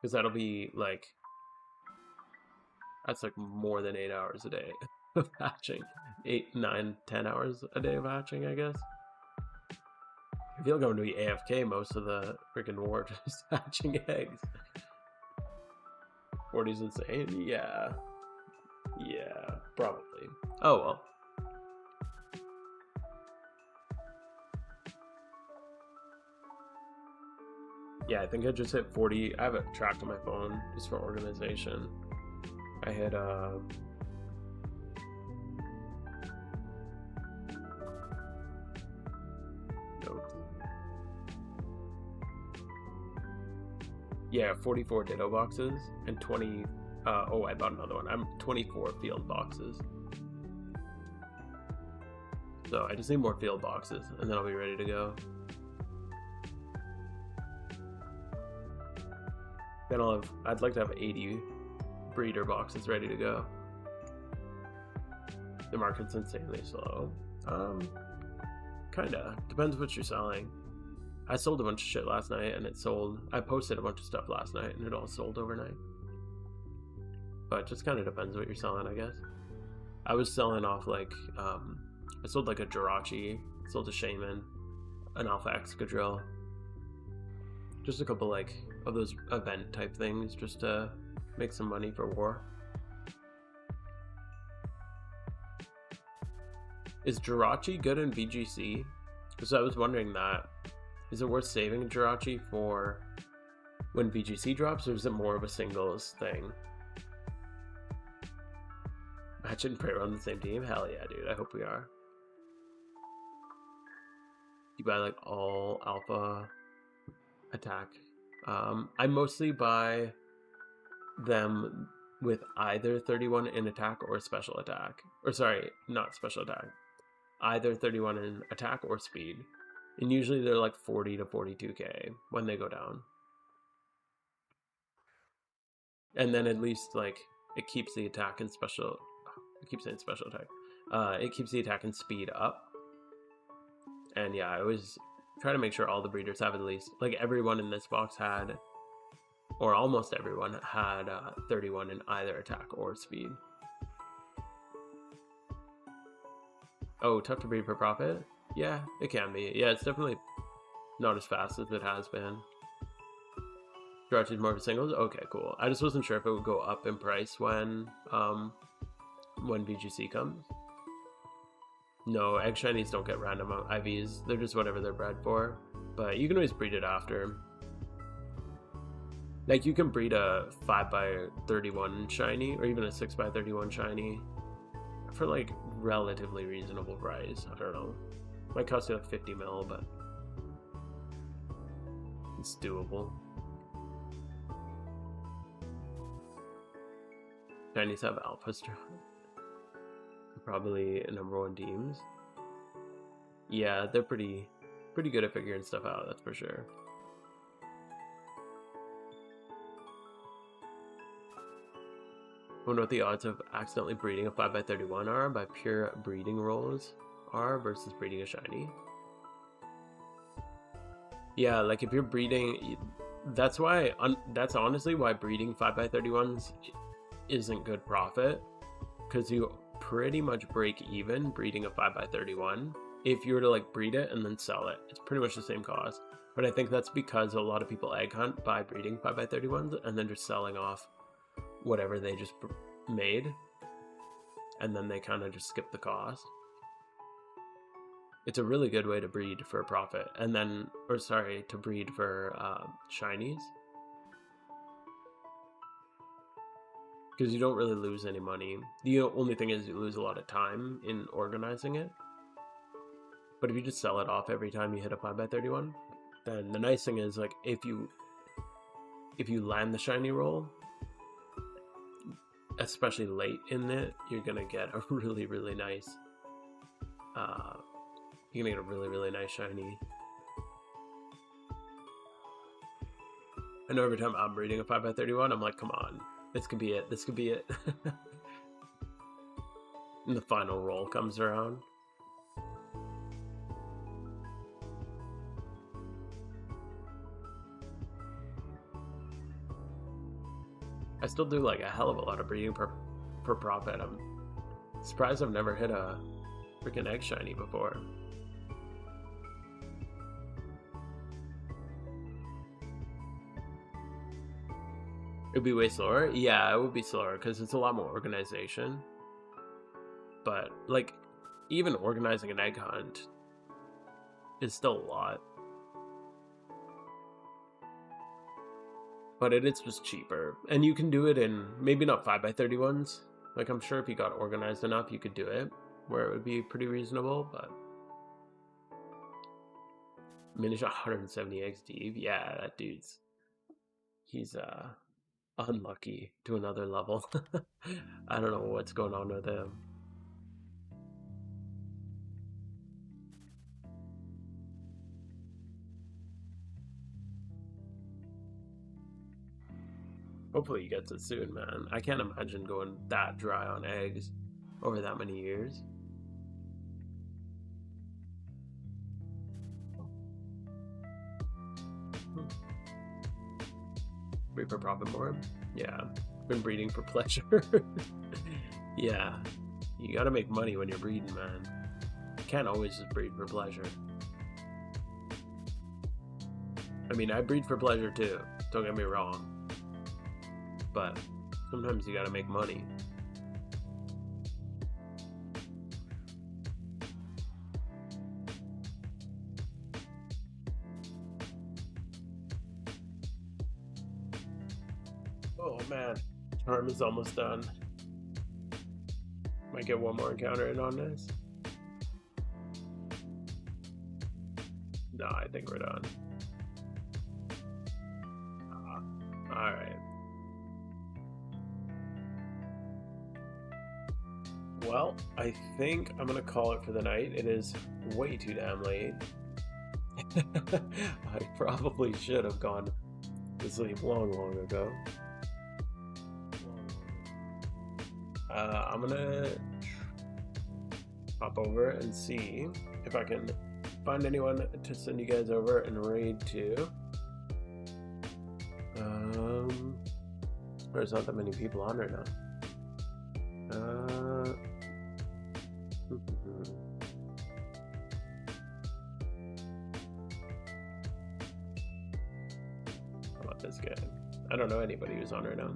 Because that'll be like, that's like more than 8 hours a day of hatching. 8, 9, 10 hours a day of hatching, I guess. I feel like I'm going to be AFK most of the freaking war, just hatching eggs. 40's insane? Yeah. Yeah, probably. Oh well. Yeah, I think I just hit 40. I have it tracked on my phone just for organization. I hit yeah, 44 ditto boxes and 20 oh, I bought another one. I'm 24 field boxes. So I just need more field boxes and then I'll be ready to go. Then I'd like to have 80 breeder boxes ready to go. The market's insanely slow. Kinda. Depends what you're selling. I sold a bunch of shit last night and it sold. I posted a bunch of stuff last night and it all sold overnight. But it just kind of depends what you're selling, I guess. I was selling off like, I sold like a Jirachi, sold a Shaman, an Alpha Excadrill. Just a couple like of those event type things just to make some money for war. Is Jirachi good in VGC? Because I was wondering that. Is it worth saving a Jirachi for when VGC drops, or is it more of a singles thing? Match and Prayer on the same team? Hell yeah, dude. I hope we are. You buy like all alpha attack. I mostly buy them with either 31 in attack or special attack. Or sorry, not special attack. Either 31 in attack or speed. And usually they're like 40 to 42k when they go down. And then at least like it keeps the attack and special. I keep saying special attack. It keeps the attack and speed up. And yeah, I always try to make sure all the breeders have at least, like everyone in this box had, or almost everyone had 31 in either attack or speed. Oh, tough to breed for profit? Yeah, it can be. Yeah, it's definitely not as fast as it has been. Jirachi's more of a singles? Okay, cool. I just wasn't sure if it would go up in price when VGC comes. No, egg shinies don't get random IVs. They're just whatever they're bred for. But you can always breed it after. Like, you can breed a 5x31 shiny, or even a 6x31 shiny, for, like, relatively reasonable price. I don't know. Might cost you, like, 50 mil, but it's doable. Shinies have alpha strap. Probably number 1 teams. Yeah, they're pretty good at figuring stuff out, that's for sure. I wonder what the odds of accidentally breeding a 5x31 are by pure breeding rolls are versus breeding a shiny. Yeah, like if you're breeding, that's honestly why breeding 5x31s isn't good profit, because you pretty much break even breeding a 5x31 if you were to like breed it and then sell it. It's pretty much the same cost. But I think that's because a lot of people egg hunt by breeding 5x31s and then just selling off whatever they just made. And then they kind of just skip the cost. It's a really good way to breed for a profit. And then, or sorry, to breed for shinies. Because you don't really lose any money. The only thing is you lose a lot of time in organizing it. But if you just sell it off every time you hit a 5x31, then the nice thing is, like, if you land the shiny roll, especially late in it, you're gonna get a really, really nice you're gonna get a really, really nice shiny. I know every time I'm reading a 5x31, I'm like, come on, this could be it, this could be it. And the final roll comes around. I still do like a hell of a lot of breeding per profit. I'm surprised I've never hit a freaking egg shiny before. It'd be way slower? Yeah, it would be slower because it's a lot more organization. But, like, even organizing an egg hunt is still a lot. But it is just cheaper. And you can do it in, maybe not 5x31s. Like, I'm sure if you got organized enough, you could do it, where it would be pretty reasonable, but... Minish 170 XD. Yeah, that dude's... He's, unlucky to another level. I don't know what's going on with him. Hopefully he gets it soon, man. I can't imagine going that dry on eggs over that many years. Breed for profit more? Yeah. Been breeding for pleasure. Yeah. You gotta make money when you're breeding, man. You can't always just breed for pleasure. I mean, I breed for pleasure too. Don't get me wrong. But sometimes you gotta make money. Oh man, charm is almost done. Might get one more encounter in on this. No, I think we're done. Alright. Well, I think I'm gonna call it for the night. It is way too damn late. I probably should have gone to sleep long ago. I'm gonna hop over and see if I can find anyone to send you guys over and raid to. There's not that many people on right now. How about this guy? I don't know anybody who's on right now.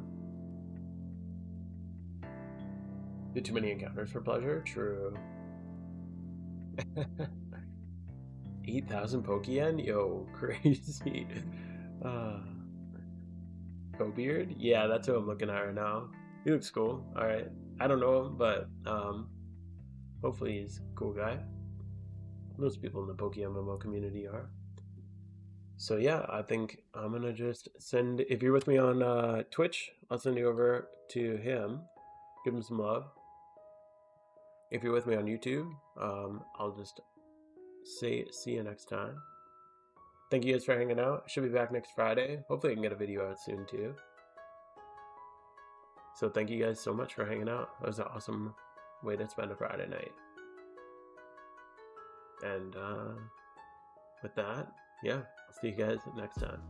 Did too many encounters for pleasure? True. 8,000 Pokeyen? Yo, crazy. Cobeard? Yeah, that's who I'm looking at right now. He looks cool. Alright. I don't know him, but hopefully he's a cool guy. Most people in the PokeMMO community are. So yeah, I think I'm gonna just send, if you're with me on Twitch, I'll send you over to him. Give him some love. If you're with me on YouTube, I'll just say see you next time. Thank you guys for hanging out. I should be back next Friday. Hopefully I can get a video out soon too. So thank you guys so much for hanging out. That was an awesome way to spend a Friday night. And with that, yeah, I'll see you guys next time.